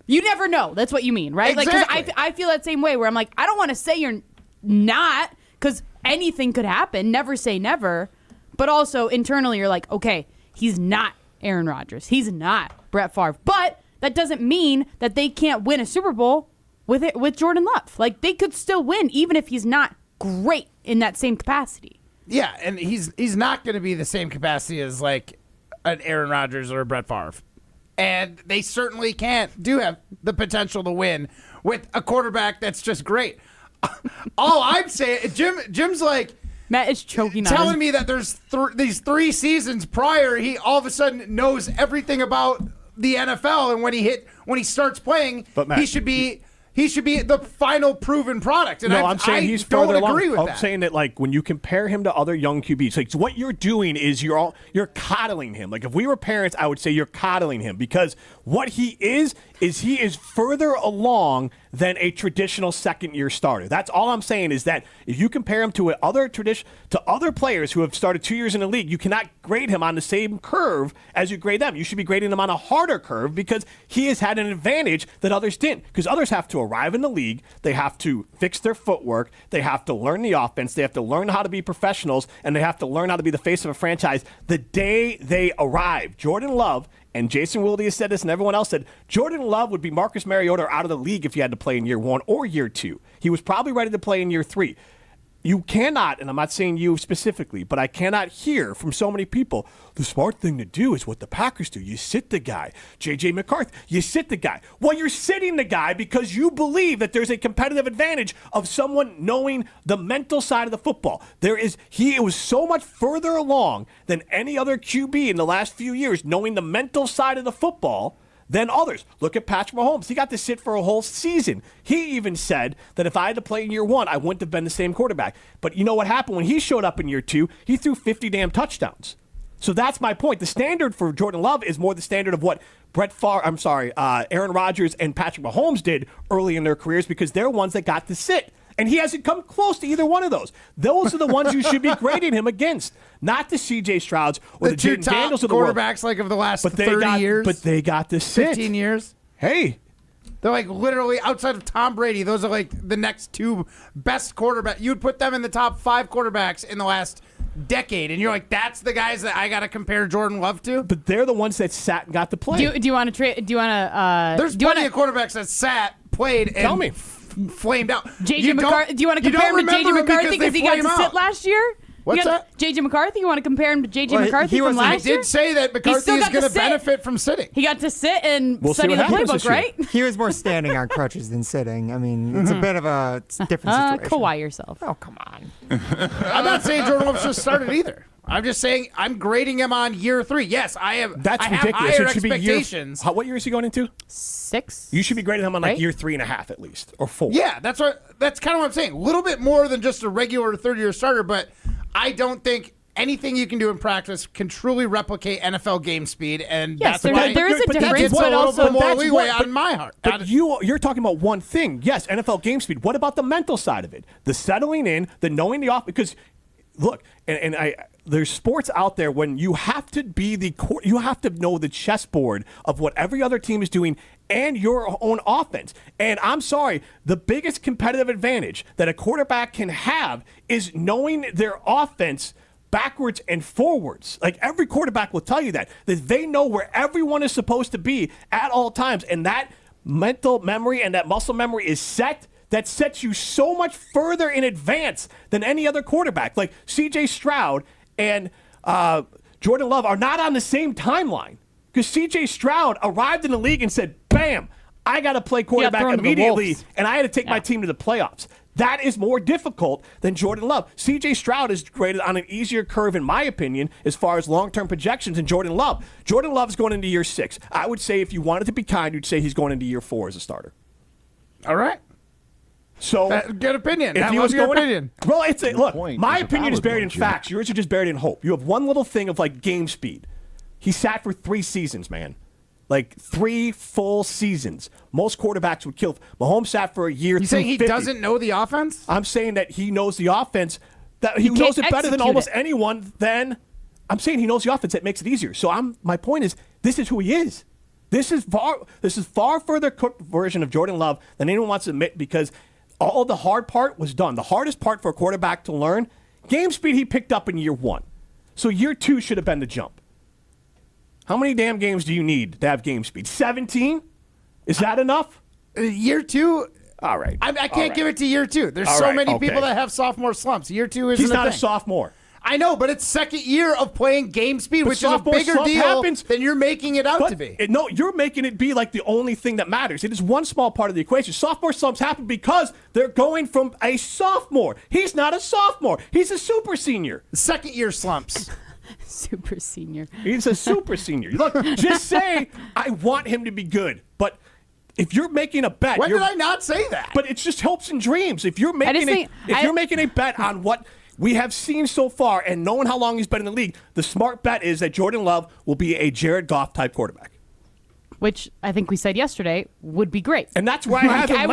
you never know. That's what you mean, right? Exactly. Like, 'cause I feel that same way, where I'm like, I don't want to say you're not, because anything could happen. Never say never. But also, internally, you're like, okay, he's not Aaron Rodgers. He's not Brett Favre. But that doesn't mean that they can't win a Super Bowl with Jordan Love. Like, they could still win, even if he's not great in that same capacity. Yeah, and he's not going to be the same capacity as, like, an Aaron Rodgers or a Brett Favre. And they certainly do have the potential to win with a quarterback that's just great. All I'm saying, Jim's like, Matt is choking on telling me that there's these 3 seasons prior, he all of a sudden knows everything about the NFL, and when he starts playing, Matt, he should be the final proven product. And I'm saying he's further along. agree with I'm that. saying that, like, when you compare him to other young QBs, like, so what you're doing is you're coddling him. Like, if we were parents, I would say you're coddling him, because what he is he is further along than a traditional second-year starter. That's all I'm saying, is that if you compare him to other players who have started 2 years in the league, you cannot grade him on the same curve as you grade them. You should be grading him on a harder curve, because he has had an advantage that others didn't. Because others have to arrive in the league, they have to fix their footwork, they have to learn the offense, they have to learn how to be professionals, and they have to learn how to be the face of a franchise the day they arrive. Jordan Love and Jason Wilde has said this, and everyone else said, Jordan Love would be Marcus Mariota out of the league if he had to play in year 1 or year 2. He was probably ready to play in year 3. You cannot, and I'm not saying you specifically, but I cannot hear from so many people, the smart thing to do is what the Packers do. You sit the guy. J.J. McCarthy, you sit the guy. Well, you're sitting the guy because you believe that there's a competitive advantage of someone knowing the mental side of the football. He was so much further along than any other QB in the last few years, knowing the mental side of the football than others. Look at Patrick Mahomes. He got to sit for a whole season. He even said that if I had to play in year 1, I wouldn't have been the same quarterback. But you know what happened when he showed up in year 2? He threw 50 damn touchdowns. So that's my point. The standard for Jordan Love is more the standard of what Aaron Rodgers and Patrick Mahomes did early in their careers, because they're ones that got to sit. And he hasn't come close to either one of those. Those are the ones you should be grading him against, not the C.J. Strouds or the Jaden Daniels of the world. Quarterbacks like of the last 30 years. But they got to sit. 15 years. Hey. They're like literally outside of Tom Brady. Those are like the next 2 best quarterbacks. You'd put them in the top 5 quarterbacks in the last decade, and you're like, that's the guys that I got to compare Jordan Love to. But they're the ones that sat and got to play. Do you want to trade? Do you want to? There's plenty of quarterbacks that sat, played, and tell me. Flamed out. JJ McCarthy. Do you want to compare him to JJ McCarthy because he got to sit last year? What's that? JJ McCarthy. You want to compare him to JJ McCarthy from last year? I did say that McCarthy is going to benefit from sitting. He got to sit and study the playbook, right? He was more standing on crutches than sitting. I mean, it's a bit of a different situation. Kawhi yourself. Oh, come on. I'm not saying Jordan Love should have started either. I'm just saying I'm grading him on year 3. Yes, I have. That's I have ridiculous. higher It should expectations. What year is he going into? 6. You should be grading him on like year 3.5 at least, or 4. Yeah, that's kind of what I'm saying. A little bit more than just a regular third-year starter, but I don't think anything you can do in practice can truly replicate NFL game speed, and Yes, that's why there is a difference, but also more leeway on my heart. But you're talking about one thing. Yes, NFL game speed. What about the mental side of it? The settling in, the knowing the off. Because look, there's sports out there when you have to be you have to know the chessboard of what every other team is doing and your own offense. And I'm sorry, the biggest competitive advantage that a quarterback can have is knowing their offense backwards and forwards. Like every quarterback will tell you that they know where everyone is supposed to be at all times, and that mental memory and that muscle memory is set. That sets you so much further in advance than any other quarterback. Like C.J. Stroud and Jordan Love are not on the same timeline, because C.J. Stroud arrived in the league and said, bam, I got to play quarterback immediately, and I had to take my team to the playoffs. That is more difficult than Jordan Love. C.J. Stroud is graded on an easier curve, in my opinion, as far as long-term projections than Jordan Love. Jordan Love's going into year 6. I would say, if you wanted to be kind, you'd say he's going into year 4 as a starter. All right. So good opinion. If he was your going opinion. Well, my opinion is buried in facts. Yours are just buried in hope. You have one little thing of like game speed. He sat for 3 seasons, man. Like 3 full seasons. Most quarterbacks would kill. Mahomes sat for a year. You saying he doesn't know the offense? I'm saying that he knows the offense. That he knows it better than almost anyone. Then I'm saying he knows the offense. That makes it easier. So my point is, this is who he is. This is far further cooked version of Jordan Love than anyone wants to admit, because all the hard part was done. The hardest part for a quarterback to learn, game speed he picked up in year 1. So year 2 should have been the jump. How many damn games do you need to have game speed? 17? Is that enough? Year 2? All right. I can't give it to year 2. There's so many people that have sophomore slumps. Year 2 isn't He's not a a sophomore. I know, but it's second year of playing game speed, which is a bigger deal than you're making it out to be. No, you're making it be like the only thing that matters. It is one small part of the equation. Sophomore slumps happen because they're going from a sophomore. He's not a sophomore. He's a super senior. Second year slumps. Super senior. He's a super senior. Look, just say, I want him to be good. But if you're making a bet... When did I not say that? But it's just hopes and dreams. If you're making you're making a bet on what we have seen so far and knowing how long he's been in the league, the smart bet is that Jordan Love will be a Jared Goff type quarterback. Which I think we said yesterday would be great. And that's where I have him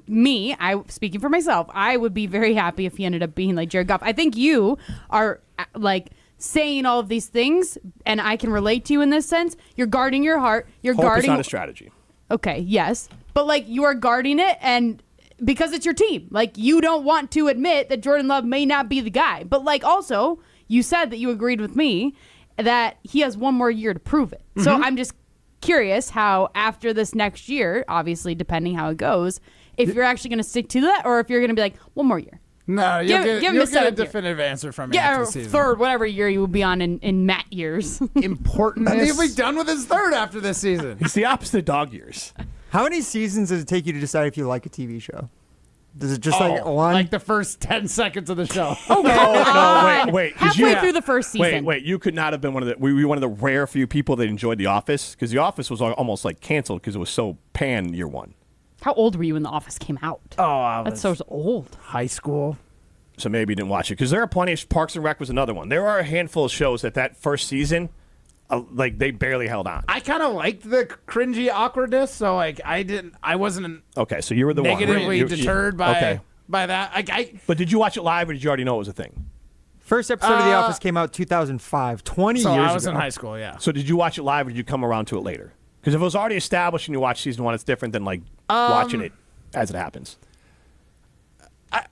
landing. Speaking for myself, I would be very happy if he ended up being like Jared Goff. I think you are like saying all of these things, and I can relate to you in this sense. You're guarding your heart. You're guarding. Hope is not a strategy. Okay, yes. But like you are guarding it, and because it's your team. Like you don't want to admit that Jordan Love may not be the guy. But like also, you said that you agreed with me. that he has one more year to prove it. So I'm just curious how after this next year, obviously depending how it goes, if you're actually going to stick to that or if you're going to be like, one more year. No, Give him a definitive answer from me. Yeah, after or the season. third, whatever year you will be on in Matt years. Important. I think he'll be done with his third after this season. It's the opposite of dog years. How many seasons does it take you to decide if you like a TV show? Does it just like one? Like the first 10 seconds of the show. Oh, no, wait. Halfway through the first season. Wait. You could not have been were you one of the rare few people that enjoyed The Office? Because The Office was almost like canceled because it was so pan year one. How old were you when The Office came out? Oh, that's so old. High school. So maybe you didn't watch it. Because there are plenty of Parks and Rec was another one. There are a handful of shows that first season, like they barely held on. I kind of liked the cringy awkwardness, so like I wasn't Okay, so you were the negatively one. deterred by that. But did you watch it live or did you already know it was a thing? First episode of The Office came out 2005, 20 so years ago. I was in high school, yeah. So did you watch it live or did you come around to it later? Because if it was already established and you watched season one, it's different than like watching it as it happens.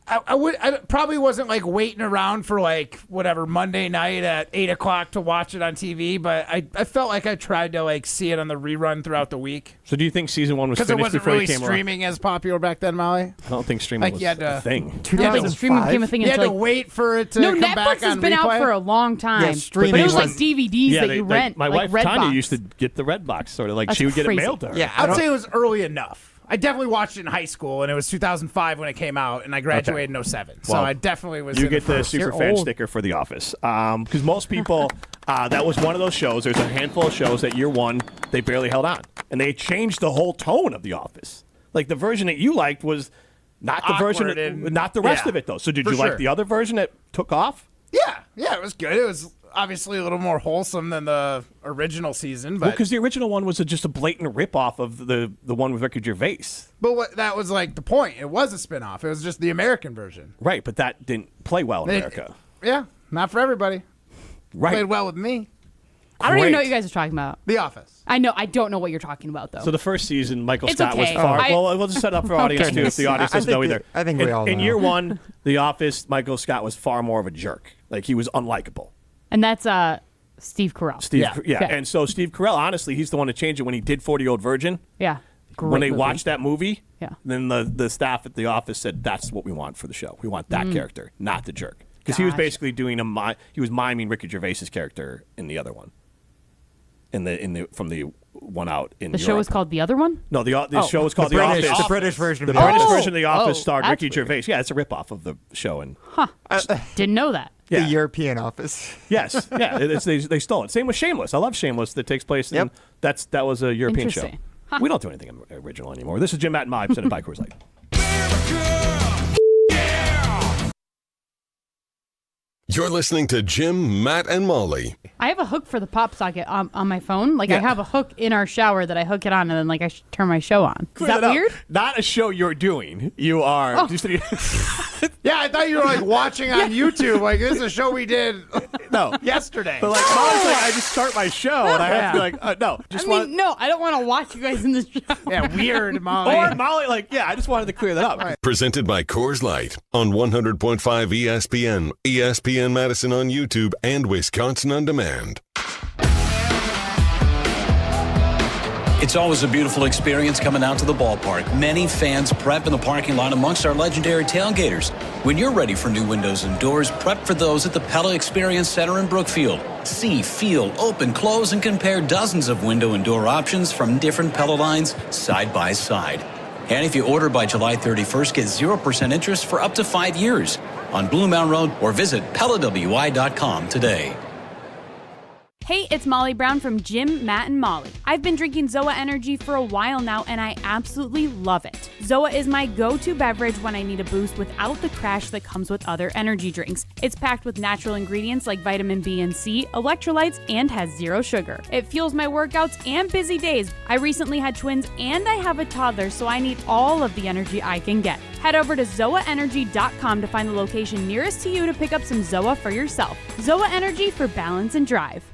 I probably wasn't like waiting around for like whatever Monday night at 8:00 to watch it on TV, but I felt like I tried to like see it on the rerun throughout the week. So do you think season one was because finished it wasn't before really it came streaming as popular back then, Molly? I don't think streaming Like was you had to, a thing. Yeah, like streaming became a thing. You had until, to wait for it to no, come Netflix back has on been replay. out for a long time. Yeah, streaming but it was was- like DVDs that you rent. My like wife Tanya Redbox. used to get the red box, sort of like That's she would get it crazy. mailed to her. Yeah, I'd say it was early enough. I definitely watched it in high school, and it was 2005 when it came out, and I graduated in 07. So Well, I definitely was. You in get the first. super You're fan old. sticker for The Office. Because most people, that was one of those shows. There's a handful of shows that year one, they barely held on. And they changed the whole tone of The Office. Like the version that you liked was not the version, Awkward and- not the rest yeah, of it, though. So did for you like sure. the other version that took off? Yeah, it was good. It was obviously a little more wholesome than the original season, Well, but because the original one was just a blatant ripoff of the one with Ricky Gervais. that was like the point. It was a spinoff. It was just the American version. Right, but that didn't play well in It- America. Yeah, not for everybody. Right. Played well with me. I don't even know Great. what you guys are talking about. The Office. I don't know what you're talking about though. So the first season, Michael It's Scott was okay. far. I- Well, we'll just set up for audience too if the audience doesn't know either. I think we all in know. year one, The Office, Michael Scott was far more of a jerk. Like he was unlikable. And that's Steve Carell. Yeah. Okay. And so Steve Carell, honestly, he's the one to change it when he did 40-Year-Old Virgin. Yeah. When Great they movie. watched that movie, Yeah. then the staff at the office said, that's what we want for the show. We want that character, not the jerk. Because he was Gotcha. basically doing he was miming Ricky Gervais's character in the other one. From the one out in The show Europe. was called The Other One? No, the show was called The British- Office. the British version The of The British Office. version of The Office Oh, starred that's Ricky weird. Gervais. Yeah, it's a ripoff of the show. And Didn't know that. Yeah. The European Office. yes, yeah, they stole it. Same with Shameless. I love Shameless. That takes place in that was a European show. Interesting. Huh. We don't do anything original anymore. This is Jim, Matt, and Molly presented by Coors Light. You're listening to Jim, Matt, and Molly. I have a hook for the pop socket on my phone. Like I Yeah. have a hook in our shower that I hook it on and then like I turn my show on. Is Clear that up. weird? Not a show you're doing. You are. Oh. Yeah, I thought you were like watching on YouTube. Like this is a show we did No. yesterday. But like, Molly's like, I just start my show and I have to be like, no. Just No, I don't want to watch you guys in this show. Yeah, weird, Molly. Or Molly, like, yeah, I just wanted to clear that up. Presented by Coors Light on 100.5 ESPN, ESPN Madison on YouTube, and Wisconsin On Demand. It's always a beautiful experience coming out to the ballpark. Many fans prep in the parking lot amongst our legendary tailgaters. When you're ready for new windows and doors, prep for those at the Pella Experience Center in Brookfield. See, feel, open, close, and compare dozens of window and door options from different Pella lines side by side. And if you order by July 31st, get 0% interest for up to 5 years on Blue Mountain Road or visit PellaWI.com today. Hey, it's Molly Brown from Jim, Matt, and Molly. I've been drinking Zoa Energy for a while now, and I absolutely love it. Zoa is my go-to beverage when I need a boost without the crash that comes with other energy drinks. It's packed with natural ingredients like vitamin B and C, electrolytes, and has 0 sugar. It fuels my workouts and busy days. I recently had twins, and I have a toddler, so I need all of the energy I can get. Head over to ZoaEnergy.com to find the location nearest to you to pick up some Zoa for yourself. Zoa Energy for balance and drive.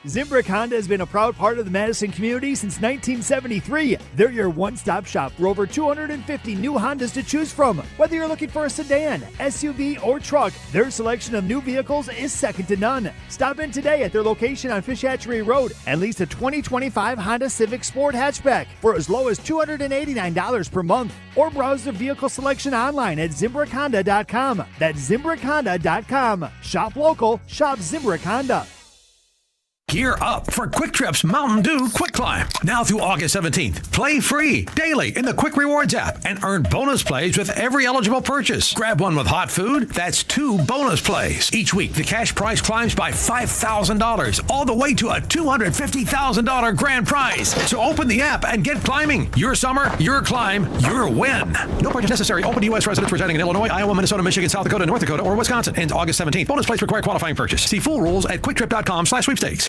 Zimbrick Honda has been a proud part of the Madison community since 1973. They're your one-stop shop for over 250 new Hondas to choose from. Whether you're looking for a sedan, SUV, or truck, their selection of new vehicles is second to none. Stop in today at their location on Fish Hatchery Road and lease a 2025 Honda Civic Sport hatchback for as low as $289 per month. Or browse the vehicle selection online at ZimbrickHonda.com. That's ZimbrickHonda.com. Shop local, shop Zimbrick Honda. Gear up for Quick Trip's Mountain Dew Quick Climb. Now through August 17th. Play free daily in the Quick Rewards app and earn bonus plays with every eligible purchase. Grab one with hot food. That's 2 bonus plays. Each week, the cash prize climbs by $5,000, all the way to a $250,000 grand prize. So open the app and get climbing. Your summer, your climb, your win. No purchase necessary. Open to U.S. residents residing in Illinois, Iowa, Minnesota, Michigan, South Dakota, North Dakota, or Wisconsin. Ends August 17th. Bonus plays require qualifying purchase. See full rules at quicktrip.com/sweepstakes.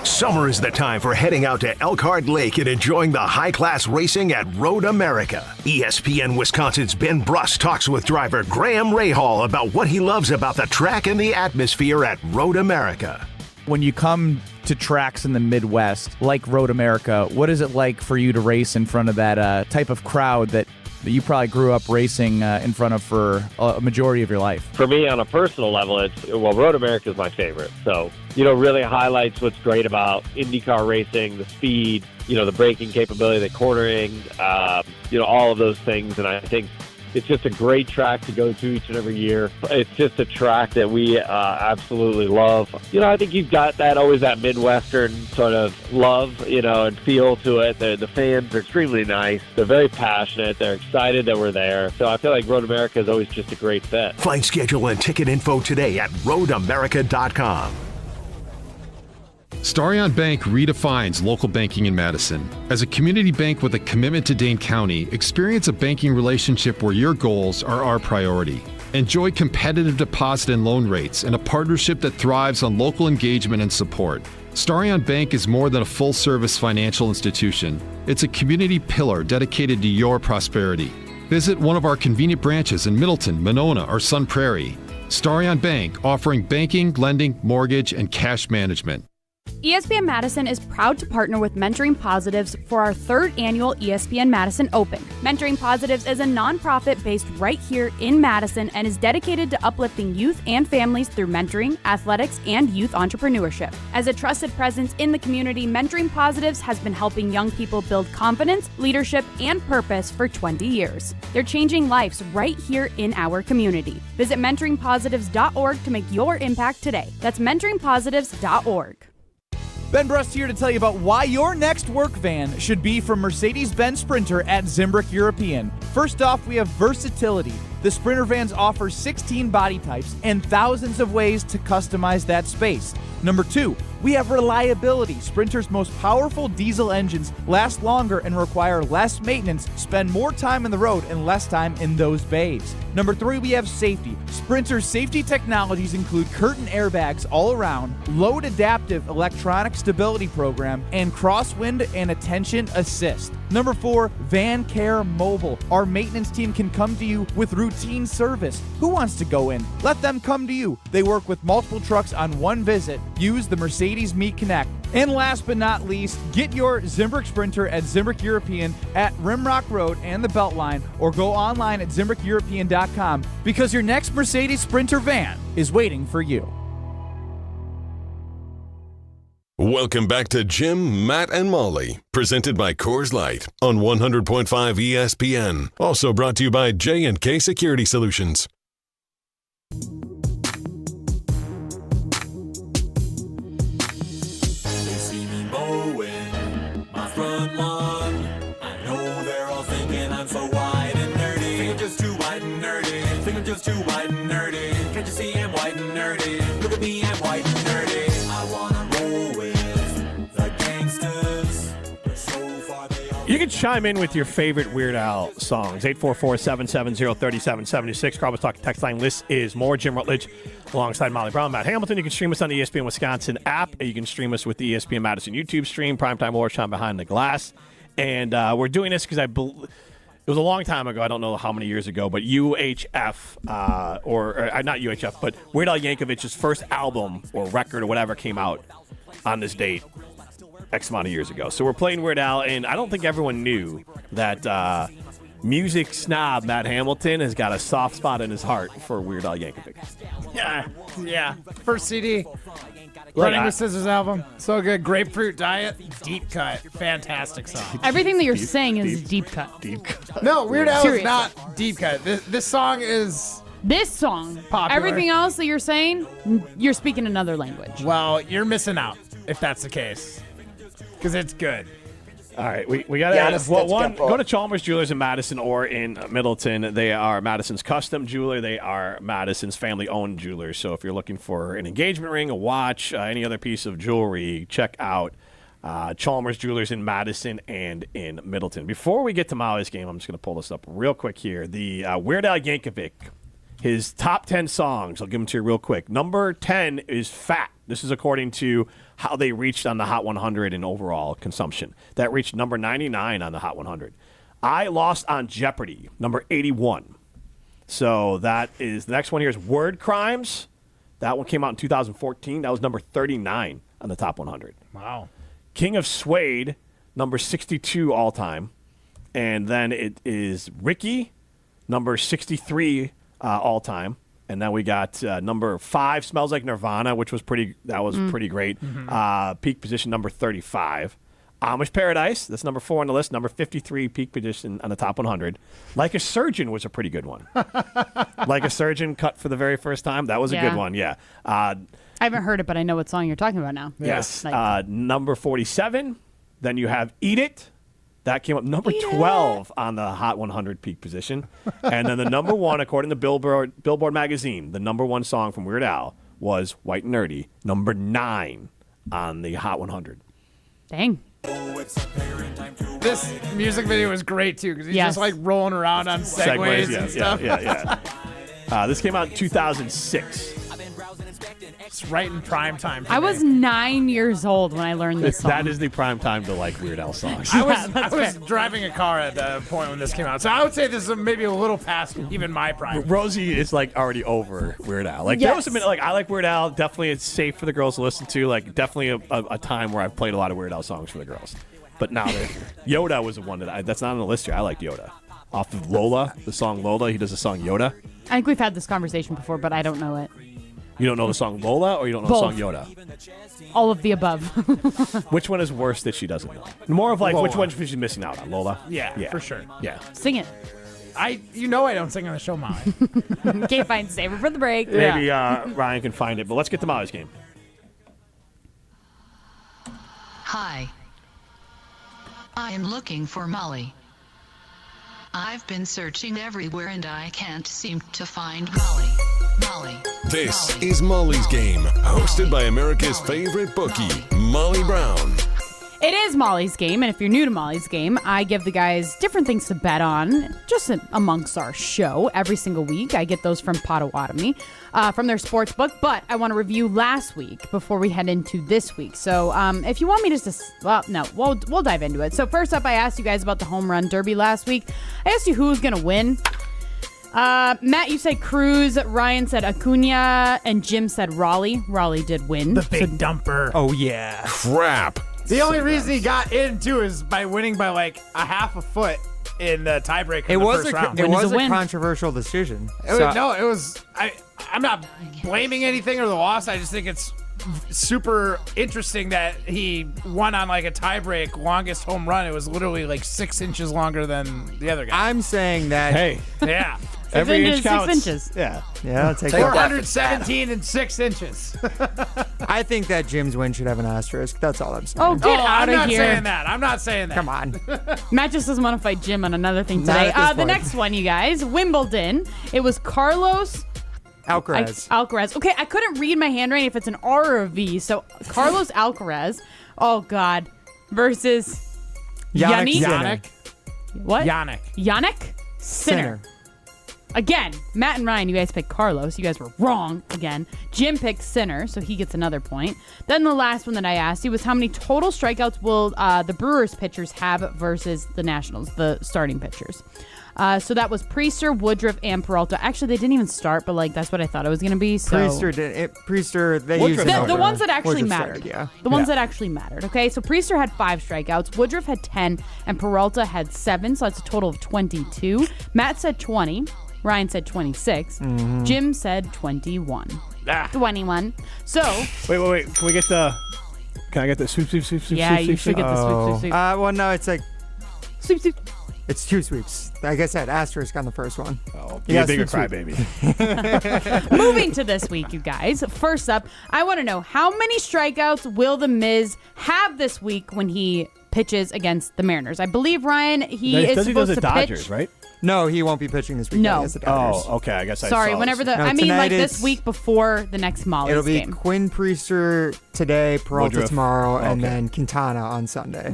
Summer is the time for heading out to Elkhart Lake and enjoying the high-class racing at Road America. ESPN Wisconsin's Ben Bruss talks with driver Graham Rahal about what he loves about the track and the atmosphere at Road America. When you come to tracks in the Midwest, like Road America, what is it like for you to race in front of that type of crowd that you probably grew up racing in front of for a majority of your life? For me, on a personal level, Road America is my favorite. So, really highlights what's great about IndyCar racing, the speed, the braking capability, the cornering, all of those things. And I think it's just a great track to go to each and every year. It's just a track that we absolutely love. I think you've got always that Midwestern sort of love, and feel to it. The fans are extremely nice. They're very passionate. They're excited that we're there. So I feel like Road America is always just a great fit. Find schedule and ticket info today at roadamerica.com. Starion Bank redefines local banking in Madison. As a community bank with a commitment to Dane County, experience a banking relationship where your goals are our priority. Enjoy competitive deposit and loan rates and a partnership that thrives on local engagement and support. Starion Bank is more than a full-service financial institution. It's a community pillar dedicated to your prosperity. Visit one of our convenient branches in Middleton, Monona, or Sun Prairie. Starion Bank, offering banking, lending, mortgage, and cash management. ESPN Madison is proud to partner with Mentoring Positives for our 3rd annual ESPN Madison Open. Mentoring Positives is a nonprofit based right here in Madison and is dedicated to uplifting youth and families through mentoring, athletics, and youth entrepreneurship. As a trusted presence in the community, Mentoring Positives has been helping young people build confidence, leadership, and purpose for 20 years. They're changing lives right here in our community. Visit mentoringpositives.org to make your impact today. That's mentoringpositives.org. Ben Brust here to tell you about why your next work van should be from Mercedes-Benz Sprinter at Zimbrick European. First off, we have versatility. The Sprinter vans offer 16 body types and thousands of ways to customize that space. Number 2, we have reliability. Sprinter's most powerful diesel engines last longer and require less maintenance, spend more time on the road and less time in those bays. Number 3, we have safety. Sprinter's safety technologies include curtain airbags all around, load adaptive electronic stability program, and crosswind and attention assist. Number 4, Van Care Mobile. Our maintenance team can come to you with routine service. Who wants to go in? Let them come to you. They work with multiple trucks on one visit. Use the Mercedes Me Connect. And last but not least, get your Zimbrick Sprinter at Zimbrick European at Rimrock Road and the Beltline, or go online at ZimbrickEuropean.com because your next Mercedes Sprinter van is waiting for you. Welcome back to Jim, Matt, and Molly, presented by Coors Light on 100.5 ESPN. Also brought to you by J&K Security Solutions. They see me mowing my front lawn. I know they're all thinking I'm so white and nerdy. Think I'm just too white and nerdy. Think I'm just too white and nerdy. Can't you see I'm white and nerdy? Look at me, I'm white and nerdy. I wanna roll with the gangsters. But so far they all... You can chime in with your favorite Weird Al songs. 844-770-3776. Carl's Talk text line. This is more Jim Rutledge alongside Molly Brown, Matt Hamilton. You can stream us on the ESPN Wisconsin app. You can stream us with the ESPN Madison YouTube stream, Primetime Warsham Behind the Glass. And we're doing this because it was a long time ago. I don't know how many years ago, but UHF, or not UHF, but Weird Al Yankovic's first album or record or whatever came out. on this date X amount of years ago. So we're playing Weird Al, and I don't think everyone knew that music snob Matt Hamilton has got a soft spot in his heart for Weird Al Yankovic. Yeah. First CD. Running with Scissors album. So good. Grapefruit Diet. Deep cut. Fantastic song. Everything that you're saying is deep cut. Deep cut. No, Weird Al is Seriously. not deep cut. This song is This song. popular. Everything else that you're saying, you're speaking another language. Well, you're missing out if that's the case. Because it's good. All right, we got to go to Chalmers Jewelers in Madison or in Middleton. They are Madison's custom jeweler. They are Madison's family-owned jewelers. So if you're looking for an engagement ring, a watch, any other piece of jewelry, check out Chalmers Jewelers in Madison and in Middleton. Before we get to Molly's game, I'm just going to pull this up real quick here. The Weird Al Yankovic, his top 10 songs, I'll give them to you real quick. Number 10 is Fat. This is according to how they reached on the Hot 100 in overall consumption. That reached number 99 on the Hot 100. I Lost on Jeopardy, number 81. So that is, the next one here is Word Crimes. That one came out in 2014. That was number 39 on the top 100. Wow. King of Suede, number 62 all time. And then it is Ricky, number 63 all time. And then we got number 5, Smells Like Nirvana, which was pretty great. Peak position number 35. Amish Paradise, that's number 4 on the list. Number 53, peak position on the top 100. Like a Surgeon was a pretty good one. Like a Surgeon, cut for the very first time. That was a good one, yeah. I haven't heard it, but I know what song you're talking about now. Yes. Like, Number 47. Then you have Eat It. That came up number 12 on the Hot 100 peak position. And then the number 1, according to Billboard magazine, the number 1 song from Weird Al was White and Nerdy, number 9 on the Hot 100. Dang. This music video was great, too, because he's just like rolling around on segways and stuff. Yeah. This came out in 2006. It's right in prime time. I was 9 years old when I learned this song. That is the prime time to like Weird Al songs. I was driving a car at the point when this came out, so I would say this is maybe a little past even my prime. Rosie is like already over Weird Al. Like there was a minute, like I like Weird Al. Definitely, it's safe for the girls to listen to. Like definitely a time where I've played a lot of Weird Al songs for the girls. But now Yoda was the one that's not on the list here. I liked Yoda off of Lola, the song Lola. He does the song Yoda. I think we've had this conversation before, but I don't know it. You don't know the song Lola, or you don't know Both. the song Yoda? All of the above. Which one is worse that she doesn't know? More of like Lola. which one she's missing out on, Lola? Yeah, for sure. Yeah. Sing it. I don't sing on the show, Molly. Can't find Save it for the break. Maybe Ryan can find it, but let's get to Molly's game. Hi. I am looking for Molly. I've been searching everywhere and I can't seem to find Molly. This is Molly's Game, hosted by America's favorite bookie, Molly Brown. It is Molly's Game, and if you're new to Molly's Game, I give the guys different things to bet on just amongst our show every single week. I get those from Potawatomi, from their sports book, but I want to review last week before we head into this week. So if you want me we'll dive into it. So first up, I asked you guys about the home run derby last week. I asked you who was going to win. Matt, you said Cruz, Ryan said Acuna, and Jim said Raleigh. Raleigh did win. The big dumper. Oh, yeah. Crap. The only reason he got in, too, is by winning by like a half a foot in the tiebreaker in the first round. It was a controversial decision. I'm not blaming anything or the loss. I just think it's super interesting that he won on like a tiebreak, longest home run. It was literally like 6 inches longer than the other guy. I'm saying that. Hey. Yeah. Every inch counts. 6 inches. Yeah. Yeah, I'll take 417 and 6 inches. I think that Jim's win should have an asterisk. That's all I'm saying. Oh, get out of here. I'm not saying that. Come on. Matt just doesn't want to fight Jim on another thing Not today. at this The point. next one, you guys, Wimbledon. It was Carlos Alcaraz. Okay, I couldn't read my handwriting if it's an R or a V. So Carlos Alcaraz. Oh God. Versus Yannick. What? Yannick. Sinner. Again, Matt and Ryan, you guys picked Carlos. You guys were wrong again. Jim picked Sinner, so he gets another point. Then the last one that I asked you was how many total strikeouts will the Brewers pitchers have versus the Nationals, the starting pitchers. So that was Priester, Woodruff, and Peralta. Actually, they didn't even start, but like that's what I thought it was going to be. So Priester, they used the ones that actually Woodruff mattered. started, The ones that actually mattered. Okay, so Priester had 5 strikeouts, Woodruff had 10, and Peralta had 7. So that's a total of 22. Matt said 20. Ryan said 26. Mhm. Jim said 21. 21. So Wait. Can we get the? Can I get the sweep? Yeah, you should get the sweep. Well, no, it's like sweep. It's 2 sweeps. Like I said, asterisk on the first one. Oh, you got bigger sweep. crybaby. Moving to this week, you guys. First up, I want to know how many strikeouts will the Miz have this week when he pitches against the Mariners? I believe Ryan, he is does he supposed do to the Dodgers, pitch. right? No, he won't be pitching this week. No. Against the Dodgers. Oh, okay. I guess I Sorry, saw whenever this. the I mean tonight like this it's- week before the next Molly's It'll be game. Quinn Priester today, Peralta Woodruff. tomorrow, and Okay. then Quintana on Sunday.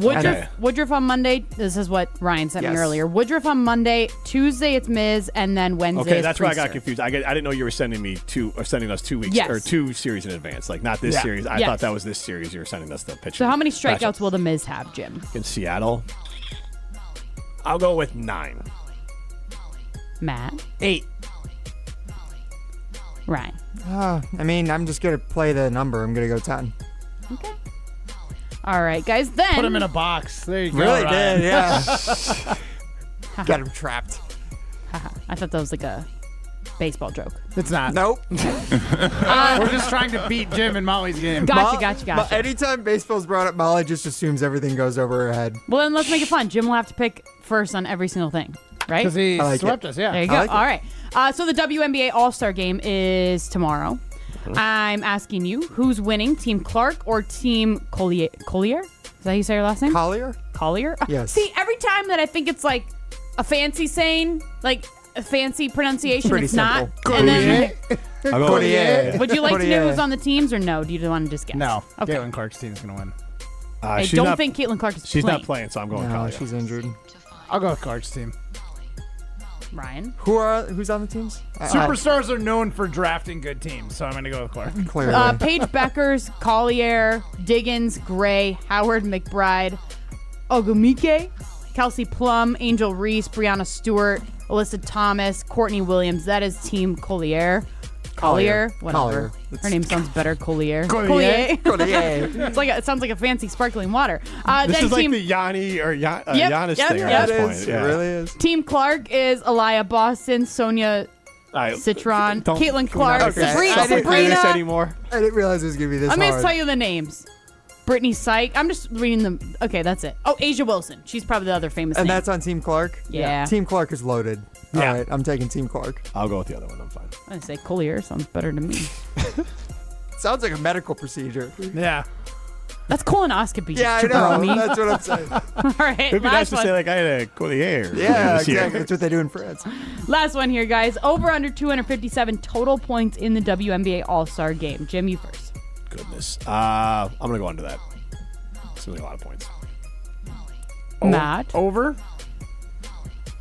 Woodruff on Monday. This is what Ryan sent me Yes. earlier. Woodruff on Monday. Tuesday it's Miz, and then Wednesday. Okay, is that's where I got Priester. confused. I didn't know you were sending us 2 weeks Yes. or 2 series in advance. Like not this Yeah. series. I Yes. thought that was this series. You were sending us the pitcher. So how many strikeouts Gotcha. will the Miz have, Jim? In Seattle? I'll go with 9. Matt. 8. Ryan. I mean, I'm just going to play the number. I'm going to go 10. All right, guys. Then Put him in a box. There you go. Really Ryan. did, yeah. Got him trapped. I thought that was like a baseball joke. It's not. Nope. We're just trying to beat Jim in Molly's game. Gotcha. Anytime baseball's brought up, Molly just assumes everything goes over her head. Well, then let's make it fun. Jim will have to pick first on every single thing, right? 'Cause he I like swept it. us, yeah. There you go. All right. So the WNBA All-Star Game is tomorrow. I'm asking you, who's winning, Team Clark or Team Collier? Collier? Is that how you say your last name? Collier? Collier? Yes. See, every time that I think it's like a fancy saying, like a fancy pronunciation, Pretty it's not. simple. And then, I'll go with would you like to know Collier. who's on the teams or no? Do you want to just guess? No. Okay. Caitlin Clark's team's going to win. I she's don't not- think Caitlin Clark is She's playing. not playing, so I'm going No, Collier. she's injured. I'll go with Clark's team. Ryan? Who's on the teams? Superstars are known for drafting good teams, so I'm going to go with Clark. Clearly. Paige Beckers, Collier, Diggins, Gray, Howard McBride, Ogumike, Kelsey Plum, Angel Reese, Brianna Stewart, Alyssa Thomas, Courtney Williams. That is Team Collier. Collier, whatever. Collier. Her name sounds better. Collier. Collier. Collier. It sounds like a fancy sparkling water. This then is team, like the Yanni or Yep, Giannis yep, thing yep. at It this is. point. It really is. Team Clark is Aliyah Boston, Sonia Citron, Don't- Caitlin can we not Clark, make this- Okay. stop making this Sabrina. anymore. I didn't realize it was going to be this I'm going to hard. tell you the names. Brittany Syke. I'm just reading them. Okay, that's it. Oh, Asia Wilson. She's probably the other famous And name. that's on Team Clark? Yeah. Team Clark is loaded. All right, I'm taking Team Clark. I'll go with the other one. I'm fine. I'm going to say Collier. Sounds better to me. Sounds like a medical procedure. Yeah. That's colonoscopy. Yeah, I jabroni. know. That's what I'm saying. All right, It'd be nice last to one. say like I had a Collier. Yeah, this year. exactly. That's what they do in France. Last one here, guys. Over under 257 total points in the WNBA All-Star Game. Jim, you first. Goodness. I'm gonna go under that. It's really a lot of points. Matt. Over?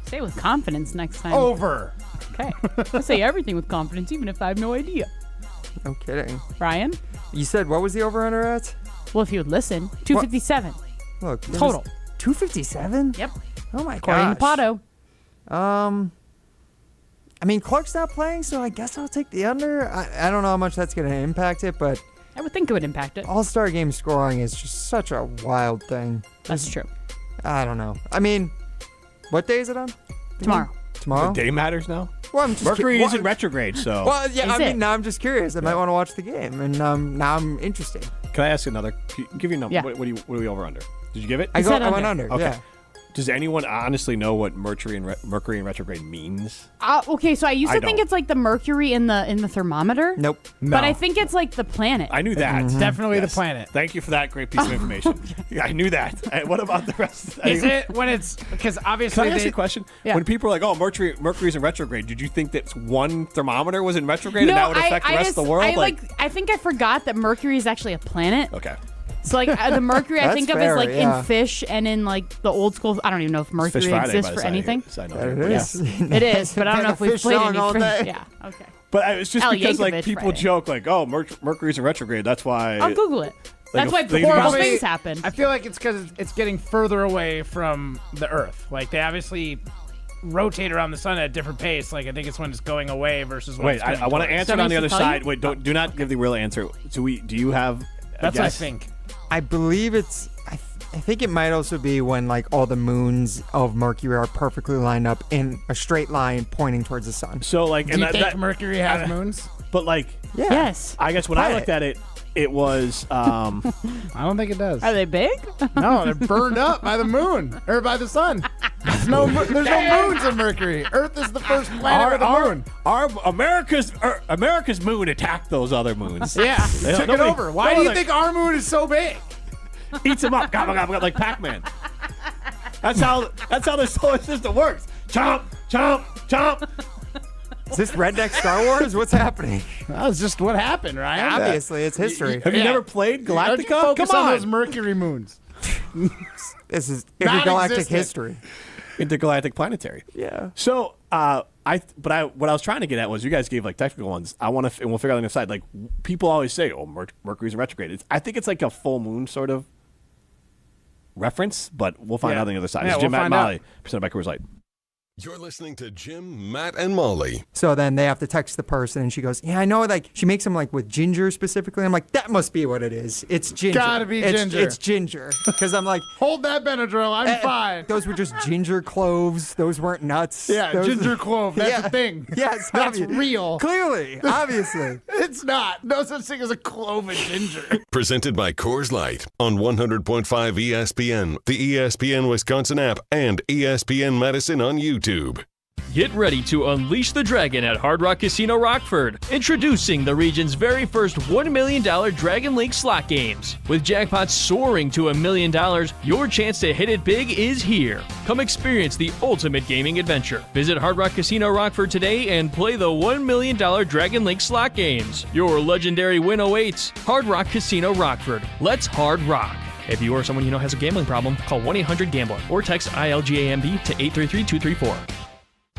Say it with confidence next time. Over. Okay. I say everything with confidence, even if I have no idea. No kidding. Ryan? You said what was the over-under at? Well, if you would listen, 257. Look. Total. 257? Yep. Oh, my According to gosh. Pato. I mean, Clark's not playing, so I guess I'll take the under. I don't know how much that's going to impact it, but I would think it would impact it. All-Star Game scoring is just such a wild thing. That's true. I don't know. I mean, what day is it on? Tomorrow. Tomorrow? The day matters now. Well, I'm just Mercury cu- is in retrograde, so. Well, yeah, Is I it? mean, now I'm just curious. I might want to watch the game, and now I'm interested. Can I ask another? Give you a number. Yeah. What are we over under? Did you give it? I said went under. under. Okay. Yeah. Does anyone honestly know what Mercury in retrograde means? Okay, so I used to think don't. it's like the mercury in the thermometer. Nope. But I think it's like the planet. I knew that. Definitely Yes. the planet. Thank you for that great piece of information. Yeah, I knew that. And what about the rest? Is it when it's because obviously Can I ask they, you a question? Yeah. When people are like, "Oh, Mercury's in retrograde," did you think that one thermometer was in retrograde and that would affect the rest of the world? I think I forgot that Mercury is actually a planet. Okay. So like the Mercury I That's think of fair, is like yeah. in Fish and in like the old school. I don't even know if Mercury Fish Friday, exists by for the anything. side There note. it Yeah. is. It is, but I don't know if we've Fish played song any all Fish. day. Yeah. Okay. But it's just Al because Yankovic like people Friday. joke like, "Oh, Mercury's in retrograde." That's why. I'll Google it. That's why Like a- horrible Probably- things happen. I feel like it's because it's getting further away from the Earth. Like they obviously rotate around the sun at a different pace. Like I think it's when it's going away versus when Wait, it's I want to answer it on the other side. Wait, do not give the real answer. Do you have a That's what I guess? think. I believe it's. I think it might also be when like all the moons of Mercury are perfectly lined up in a straight line pointing towards the sun. So like, Do you think Mercury has moons? But like, Yeah. Yes. I guess when I looked at it, it was. I don't think it does. Are they big? No, they're burned up by the moon or by the sun. There's no moons in Mercury. Earth is the first planet with a moon. Our America's moon attacked those other moons. Yeah, They- took it nobody- over. Why do you nobody- think our moon is so big? Eats them up, gobble, gobble, like Pac-Man. That's how the solar system works. Chomp, chomp, chomp. Is this Redneck Star Wars? What's happening? That was just what happened, Ryan. Obviously, it's history. Have you never played Galactica? Focus Come on on. those Mercury moons. This is intergalactic Non-existent. history. Intergalactic planetary. Yeah. So, what I was trying to get at was you guys gave like technical ones. I want to, and we'll figure out on the other side. Like people always say, "Oh, Mercury's in retrograde." I think it's like a full moon sort of reference, but we'll find out on the other side. Yeah, It's Jim, we'll Matt, and find Molly, presented by Coors Light. You're listening to Jim, Matt, and Molly. So then they have to text the person, and she goes, "Yeah, I know." Like she makes them like with ginger specifically. I'm like, that must be what it is. It's ginger. Gotta be ginger. It's ginger. Because I'm like, Hold that Benadryl. I'm fine. those were just ginger cloves. Those weren't nuts. Yeah, Those- ginger clove. That's a thing. Yes, That's obvious. real. Clearly, obviously. It's not. No such thing as a clove of ginger. Presented by Coors Light on 100.5 ESPN, the ESPN Wisconsin app, and ESPN Madison on YouTube. Get ready to unleash the dragon at Hard Rock Casino Rockford. Introducing the region's very first $1 million Dragon Link slot games. With jackpots soaring to $1 million, your chance to hit it big is here. Come experience the ultimate gaming adventure. Visit Hard Rock Casino Rockford today and play the $1 million Dragon Link slot games. Your legendary win awaits. Hard Rock Casino Rockford. Let's hard rock. If you or someone you know has a gambling problem, call 1-800-GAMBLER or text ILGAMB to 833-234.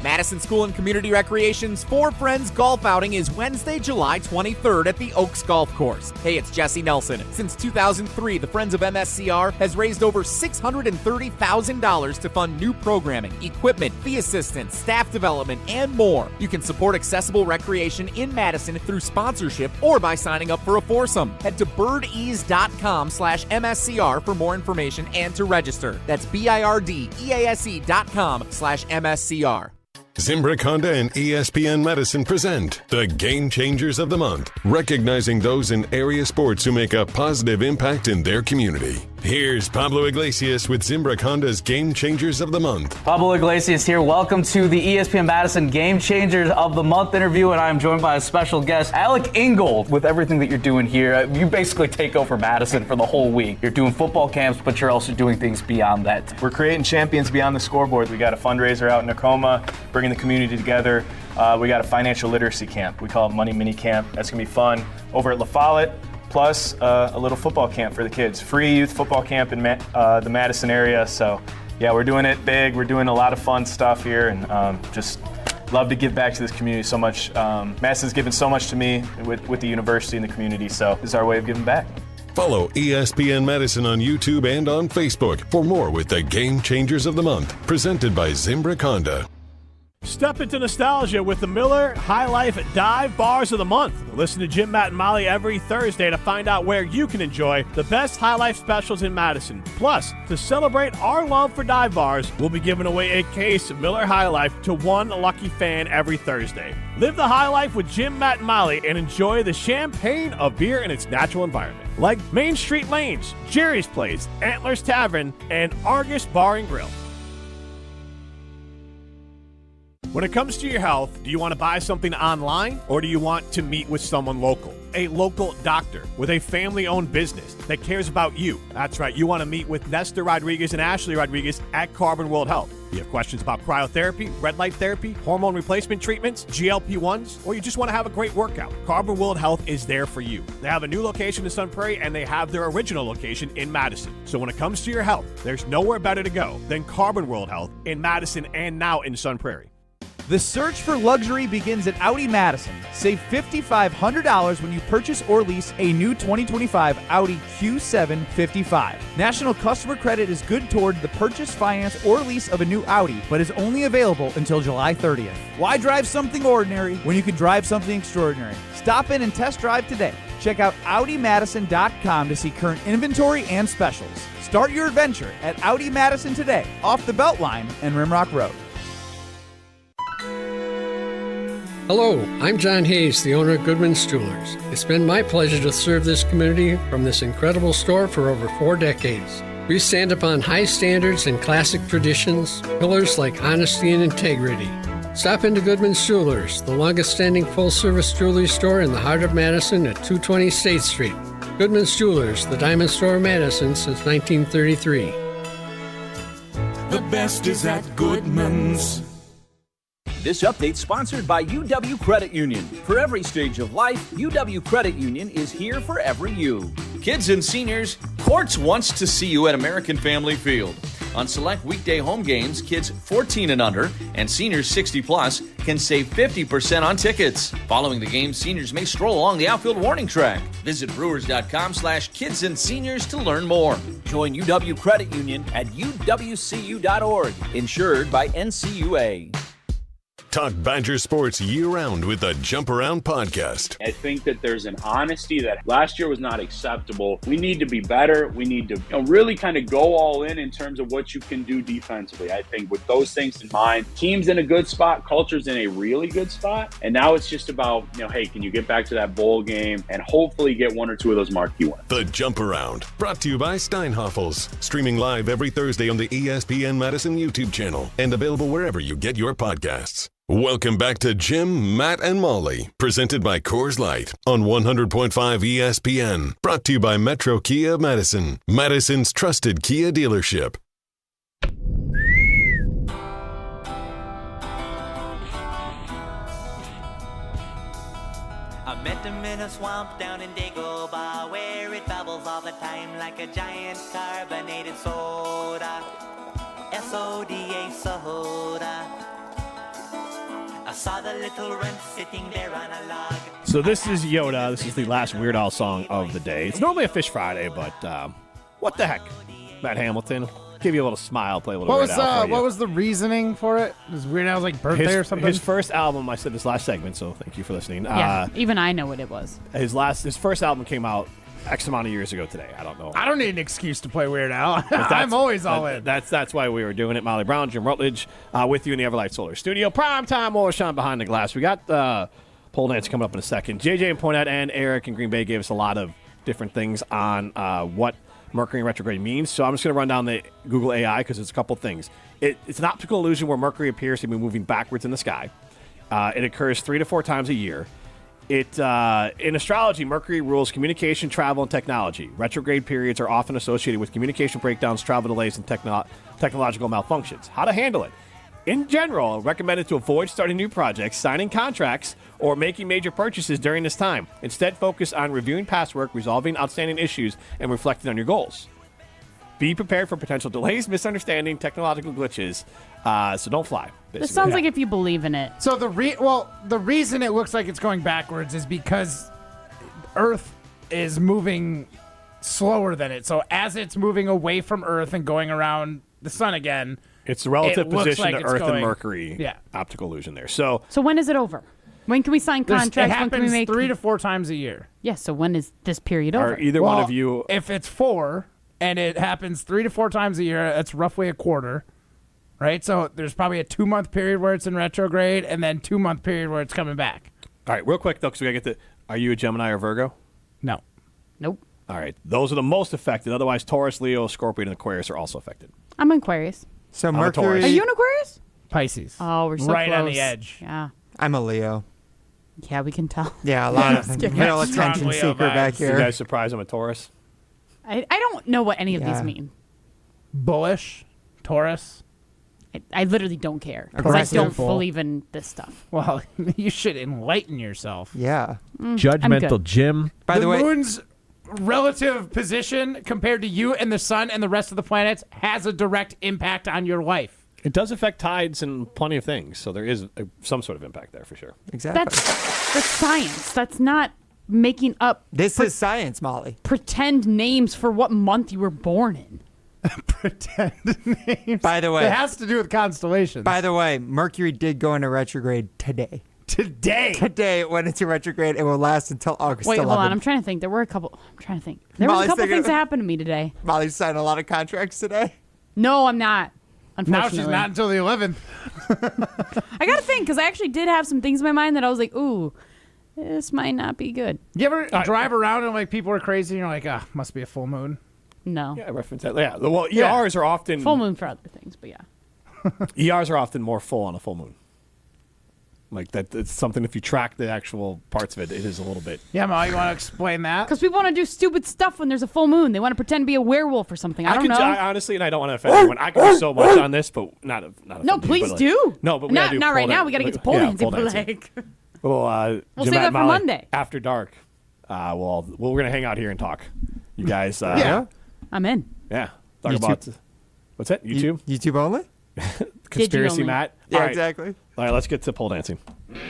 Madison School and Community Recreation's For Friends golf outing is Wednesday, July 23rd at the Oaks Golf Course. Hey, it's Jesse Nelson. Since 2003, the Friends of MSCR has raised over $630,000 to fund new programming, equipment, fee assistance, staff development, and more. You can support accessible recreation in Madison through sponsorship or by signing up for a foursome. Head to birdease.com/MSCR for more information and to register. That's BIRDEASE.com/MSCR. Zimbrick Honda and ESPN Madison present the Game Changers of the Month, recognizing those in area sports who make a positive impact in their community. Here's Pablo Iglesias with Zimbrick Honda's Game Changers of the Month. Pablo Iglesias here. Welcome to the ESPN Madison Game Changers of the Month interview, and I'm joined by a special guest, Alec Ingold. With everything that you're doing here, you basically take over Madison for the whole week. You're doing football camps, but you're also doing things beyond that. We're creating champions beyond the scoreboard. We got a fundraiser out in Tacoma, bringing the community together. We got a financial literacy camp. We call it Money Mini Camp. That's going to be fun over at La Follette. Plus a little football camp for the kids. Free youth football camp in the Madison area. So, yeah, we're doing it big. We're doing a lot of fun stuff here, and just love to give back to this community so much. Madison's given so much to me with the university and the community, so this is our way of giving back. Follow ESPN Madison on YouTube and on Facebook for more with the Game Changers of the Month, presented by Zimbrick Honda. Step into nostalgia with the Miller High Life Dive Bars of the Month. Listen to Jim, Matt, and Molly every Thursday to find out where you can enjoy the best High Life specials in Madison. Plus, to celebrate our love for dive bars, we'll be giving away a case of Miller High Life to one lucky fan every Thursday. Live the high life with Jim, Matt, and Molly and enjoy the champagne of beer in its natural environment. Like Main Street Lanes, Jerry's Place, Antlers Tavern, and Argus Bar and Grill. When it comes to your health, do you want to buy something online or do you want to meet with someone local? A local doctor with a family-owned business that cares about you. That's right, you want to meet with Nestor Rodriguez and Ashley Rodriguez at Carbon World Health. You have questions about cryotherapy, red light therapy, hormone replacement treatments, GLP-1s, or you just want to have a great workout. Carbon World Health is there for you. They have a new location in Sun Prairie and they have their original location in Madison. So when it comes to your health, there's nowhere better to go than Carbon World Health in Madison and now in Sun Prairie. The search for luxury begins at Audi Madison. Save $5,500 when you purchase or lease a new 2025 Audi Q7 55. National customer credit is good toward the purchase, finance, or lease of a new Audi, but is only available until July 30th. Why drive something ordinary when you can drive something extraordinary? Stop in and test drive today. Check out AudiMadison.com to see current inventory and specials. Start your adventure at Audi Madison today, off the Beltline and Rimrock Road. Hello, I'm John Hayes, the owner of Goodman's Jewelers. It's been my pleasure to serve this community from this incredible store for over 4 decades. We stand upon high standards and classic traditions, pillars like honesty and integrity. Stop into Goodman's Jewelers, the longest-standing full-service jewelry store in the heart of Madison at 220 State Street. Goodman's Jewelers, the diamond store of Madison since 1933. The best is at Goodman's. This update sponsored by UW Credit Union. For every stage of life, UW Credit Union is here for every you. Kids and seniors, Quartz wants to see you at American Family Field. On select weekday home games, kids 14 and under and seniors 60 plus can save 50% on tickets. Following the game, seniors may stroll along the outfield warning track. Visit brewers.com/kids and seniors to learn more. Join UW Credit Union at uwcu.org. Insured by NCUA. Talk Badger sports year-round with the Jump Around podcast. I think that there's an honesty that last year was not acceptable. We need to be better. We need to really kind of go all in terms of what you can do defensively. I think with those things in mind, team's in a good spot, culture's in a really good spot, and now it's just about, hey, can you get back to that bowl game and hopefully get 1 or 2 of those marquee wins. The Jump Around, brought to you by Steinhoffels, streaming live every Thursday on the ESPN Madison YouTube channel and available wherever you get your podcasts. Welcome back to Jim, Matt, and Molly, presented by Coors Light on 100.5 ESPN. Brought to you by Metro Kia of Madison, Madison's trusted Kia dealership. I met him in a swamp down in Dagobah, where it bubbles all the time like a giant carbonated soda. S-O-D-A soda. I saw the little runt sitting there on a log. So this is Yoda. This is the last Weird Al song of the day. It's normally a Phish Friday, but what the heck? Matt Hamilton, give you a little smile, play a little Weird Al for you. What was the reasoning for it? Was Weird Al's birthday or something? His first album, I said this last segment, so thank you for listening. Yeah, even I know what it was. His first album came out X amount of years ago today. I don't know. I don't need an excuse to play Weird Al. I'm always all in. That's why we were doing it. Molly Brown, Jim Rutledge, with you in the Everlight Solar Studio. Primetime Morshawn behind the glass. We got pole dance coming up in a second. JJ and Poinette and Eric in Green Bay gave us a lot of different things on what Mercury in retrograde means. So I'm just going to run down the Google AI because it's a couple things. It's an optical illusion where Mercury appears to be moving backwards in the sky. It occurs 3 to 4 times a year. In astrology, Mercury rules communication, travel, and technology. Retrograde periods are often associated with communication breakdowns, travel delays, and technological malfunctions. How to handle it? In general, recommended to avoid starting new projects, signing contracts, or making major purchases during this time. Instead, focus on reviewing past work, resolving outstanding issues, and reflecting on your goals. Be prepared for potential delays, misunderstanding, technological glitches. So don't fly. Basically. This sounds like if you believe in it. So the reason it looks like it's going backwards is because Earth is moving slower than it. So as it's moving away from Earth and going around the sun again, it's the relative position like of Earth and Mercury. Yeah. Optical illusion there. So when is it over? When can we sign contracts? It happens when can we make 3 to 4 times a year. Yeah. So when is this period over? Are either one of you? If it's 4 and it happens 3 to 4 times a year, that's roughly a quarter. Right, so there's probably a 2-month period where it's in retrograde, and then 2-month period where it's coming back. All right, real quick though, because we gotta get are you a Gemini or Virgo? No. Nope. All right, those are the most affected. Otherwise, Taurus, Leo, Scorpion, and Aquarius are also affected. I'm an Aquarius. So Mercury. Are you an Aquarius? Pisces. Oh, we're so right close. on the edge. Yeah. I'm a Leo. Yeah, we can tell. Yeah, a lot of real attention seeker back here. You guys surprised I'm a Taurus? I don't know what any of these mean. Bullish, Taurus. I literally don't care because I don't believe in this stuff. Well, you should enlighten yourself. Yeah. Judgmental Jim. By the way, moon's relative position compared to you and the sun and the rest of the planets has a direct impact on your life. It does affect tides and plenty of things, so there is some sort of impact there for sure. Exactly. That's science. That's not making up. This is science, Molly. Pretend names for what month you were born in. Pretend names. By the way, it has to do with constellations. By the way, Mercury did go into retrograde today. Today it went into retrograde. It will last until August 11th. Wait, hold on. I'm trying to think. There were a couple. I'm trying to think. There was a couple things that happened to me today. Molly's signed a lot of contracts today. No, I'm not. Now Unfortunately. she's not until the 11th. I got to think because I actually did have some things in my mind that I was like, ooh, this might not be good. You ever drive around and like people are crazy and you're like, must be a full moon? No. Yeah, I reference that. Yeah, well, ERs are often full moon for other things, but yeah. ERs are often more full on a full moon. Like that, it's something. If you track the actual parts of it, it is a little bit. Yeah, Molly, you want to explain that? Because people want to do stupid stuff when there's a full moon. They want to pretend to be a werewolf or something. I don't know. Honestly, and I don't want to offend anyone. I can do so much on this, but not. No, please do. No, but we not gotta do not right pole now. dan- We got to get to pole yeah, dancing. pole But dancing. like, Well, We'll Jim save that and for Molly, Monday. after dark. We're gonna hang out here and talk. You guys. Yeah. I'm in. Yeah. Talk YouTube. about what's that? YouTube. YouTube only. Conspiracy, only. Matt. Yeah, All right. exactly. All right, let's get to pole dancing.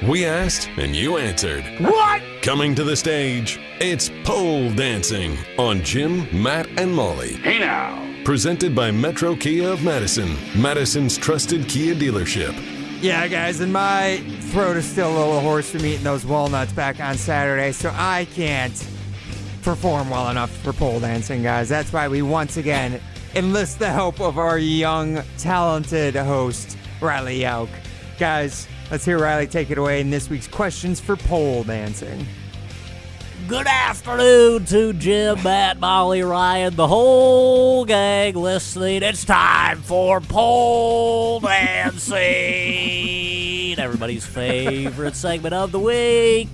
We asked and you answered. What? Coming to the stage, it's pole dancing on Jim, Matt, and Molly. Hey now. Presented by Metro Kia of Madison, Madison's trusted Kia dealership. Yeah, guys, and my throat is still a little hoarse from eating those walnuts back on Saturday, so I can't perform well enough for pole dancing, guys. That's why we once again enlist the help of our young, talented host, Riley Yauk. Guys, let's hear Riley take it away in this week's questions for pole dancing. Good afternoon to Jim, Matt, Molly, Ryan, the whole gang listening. It's time for pole dancing, everybody's favorite segment of the week.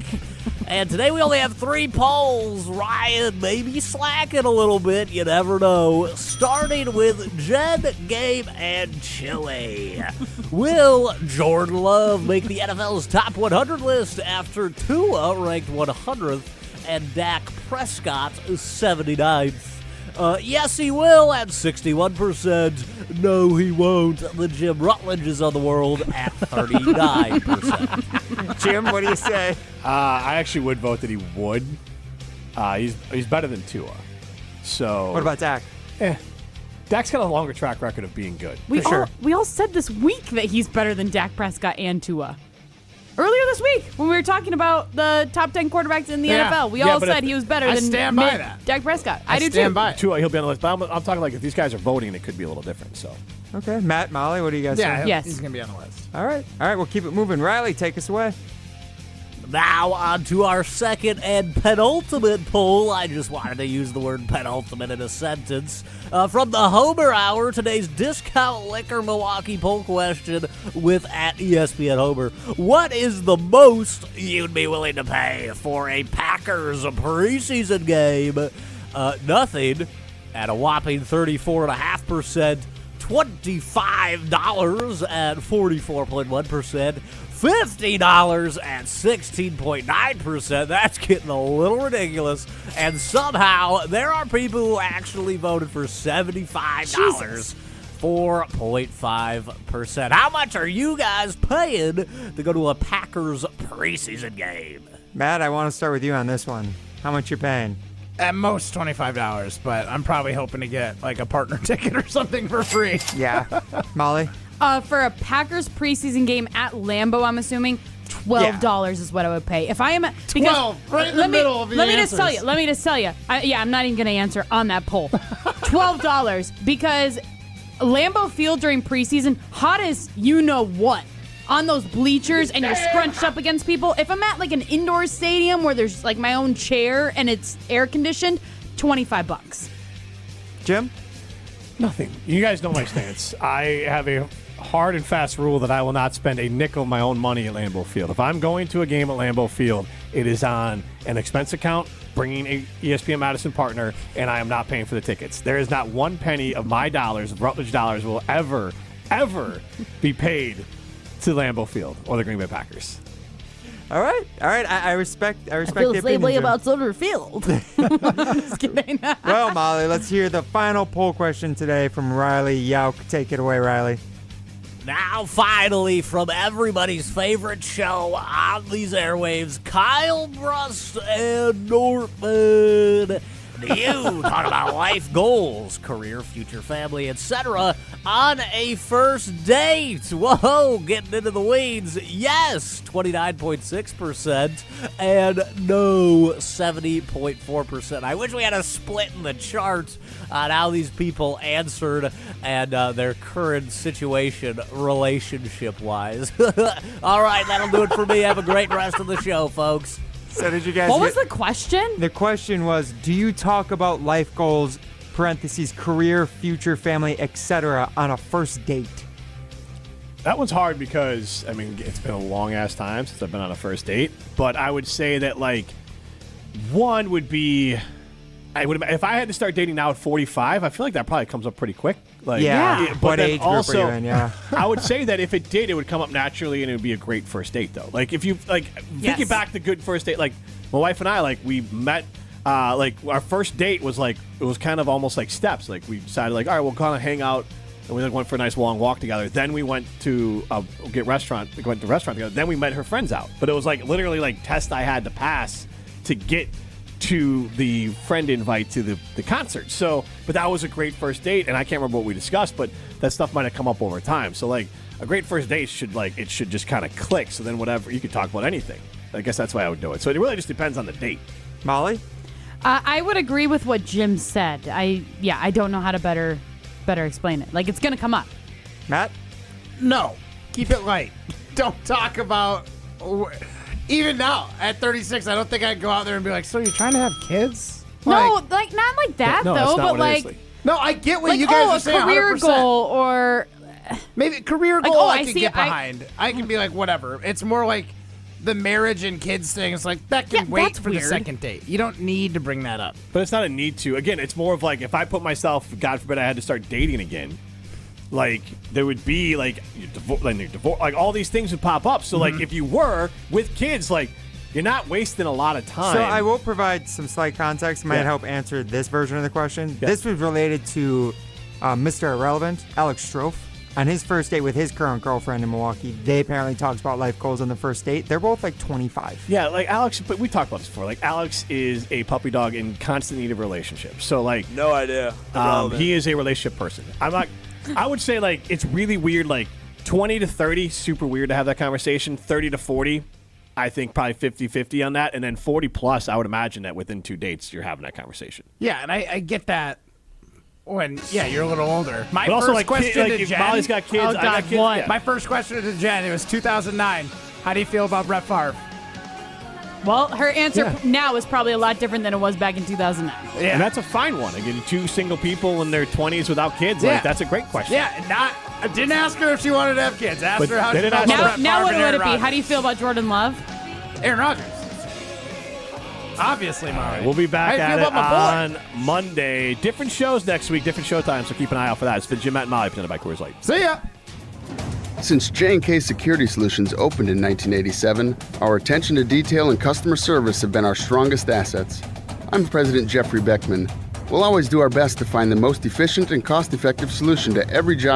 And today we only have 3 polls. Ryan may be slacking a little bit, you never know. Starting with Jen, Gabe, and Chili. Will Jordan Love make the NFL's top 100 list after Tua ranked 100th and Dak Prescott 79th? Yes, he will at 61%. No, he won't. The Jim Rutledge is on the world at 39%. Jim, what do you say? I actually would vote that he would. He's better than Tua. So What about Dak? Dak's got a longer track record of being good. we all said this week that he's better than Dak Prescott and Tua. Earlier this week, when we were talking about the top 10 quarterbacks in the NFL, we all said he was better than stand by that. Dak Prescott. I do stand too. by it. Tua, he'll be on the list. But I'm talking like if these guys are voting, it could be a little different. So Okay, Matt, Molly, what do you guys Yeah, say? Yes. he's going to be on the list. All right, we'll keep it moving. Riley, take us away. Now on to our second and penultimate poll. I just wanted to use the word penultimate in a sentence. From the Homer Hour, today's discount liquor Milwaukee poll question with at ESPN Homer. What is the most you'd be willing to pay for a Packers preseason game? Nothing at a whopping 34.5%. $25 at 44.1%, $50 at 16.9%. That's getting a little ridiculous. And somehow there are people who actually voted for $75. 4.5%. How much are you guys paying to go to a Packers preseason game? Matt, I want to start with you on this one. How much you paying? At most $25, but I'm probably hoping to get like a partner ticket or something for free. Yeah. Molly? For a Packers preseason game at Lambeau, I'm assuming $12 is what I would pay. If I am because 12, right in the middle of the Let me answers. just tell you. I'm not even going to answer on that poll. $12 because Lambeau Field during preseason, hot as you know what. On those bleachers and you're scrunched up against people. If I'm at like an indoor stadium where there's like my own chair and it's air conditioned, $25. Jim? nothing. You guys know my stance. I have a hard and fast rule that I will not spend a nickel of my own money at Lambeau Field. If I'm going to a game at Lambeau Field, it is on an expense account, bringing a ESPN Madison partner, and I am not paying for the tickets. There is not one penny of my dollars, of Rutledge dollars, will ever be paid to Lambeau Field or the Green Bay Packers. All right. I respect I the feel the same way opinion, Jim. about Silver Field. Just kidding. Well, Molly, let's hear the final poll question today from Riley Yauk. Take it away, Riley. Now, finally, from everybody's favorite show on these airwaves, Kyle Brust and Norman. You talk about life goals, career, future, family, etc. on a first date. Whoa, getting into the weeds. Yes, 29.6% and no, 70.4%. I wish we had a split in the charts on how these people answered and their current situation relationship-wise. All right, that'll do it for me. Have a great rest of the show, folks. So did you guys What was the question? The question was, do you talk about life goals, parentheses, career, future, family, etc. on a first date? That one's hard because, I mean, it's been a long-ass time since I've been on a first date. But I would say that, like, one would be, if I had to start dating now at 45, I feel like that probably comes up pretty quick. Like, But what age group are you in? Yeah. I would say that if it did, it would come up naturally, and it would be a great first date, though. Like, if you, like, thinking back to good first date, like, my wife and I, like, we met, like, our first date was, like, it was kind of almost like steps. Like, we decided, like, all right, we'll kind of hang out, and we, like, went for a nice long walk together. Then we went to went to restaurant together. Then we met her friends out. But it was, like, literally, like, test I had to pass to get to the friend invite to the concert. So, but that was a great first date, and I can't remember what we discussed, but that stuff might have come up over time. So, like, a great first date should just kind of click. So then whatever, you could talk about anything. I guess that's why I would do it. So it really just depends on the date. Molly? I would agree with what Jim said. I don't know how to better explain it. Like, it's going to come up. Matt? No. Keep it light. Don't talk about... Even now, at 36, I don't think I'd go out there and be like, so you're trying to have kids? No, like not like that, No, though, that's not but what it is, like... No, I get what like, you guys are saying, a career 100%. goal or... Maybe career Like, goal oh, I I can see- get behind. I can be like, whatever. It's more like the marriage and kids thing. It's like, that can wait that's for the weird. second date. You don't need to bring that up. But it's not a need to. Again, it's more of like if I put myself, God forbid, I had to start dating again. Like there would be like divorce, like all these things would pop up. So like if you were with kids, like you're not wasting a lot of time. So I will provide some slight context. It might help answer this version of the question. Yeah. This was related to Mr. Irrelevant, Alex Strofe. On his first date with his current girlfriend in Milwaukee, they apparently talked about life goals on the first date. They're both like 25. Yeah, like Alex, but we talked about this before. Like Alex is a puppy dog in constant need of relationships. So like, no idea. He is a relationship person. I'm not. I would say like it's really weird. Like 20 to 30, super weird to have that conversation. 30 to 40, I think probably 50-50 on that. And then 40 plus, I would imagine that within 2 dates you're having that conversation. Yeah, and I get that when, you're a little older. My But also, first like, question like, to if Jen. Molly's got kids, Oh, I got God, kids, what? yeah. My first question to Jen, it was 2009. How do you feel about Brett Favre? Well, her answer now is probably a lot different than it was back in 2009. Yeah. And that's a fine one. Again, 2 single people in their 20s without kids, Yeah. like that's a great question. Yeah, I didn't ask her if she wanted to have kids. Asked But her how they she didn't felt ask about her. Brett Now Favre what and would Aaron it be? Rodgers. How do you feel about Jordan Love? Aaron Rodgers. Obviously, Molly. We'll be back How do you at feel it about my boy? on Monday. Different shows next week, different show times, so keep an eye out for that. It's the Jim, Matt, and Molly presented by Coors Light. See ya. Since J&K Security Solutions opened in 1987, our attention to detail and customer service have been our strongest assets. I'm President Jeffrey Beckman. We'll always do our best to find the most efficient and cost-effective solution to every job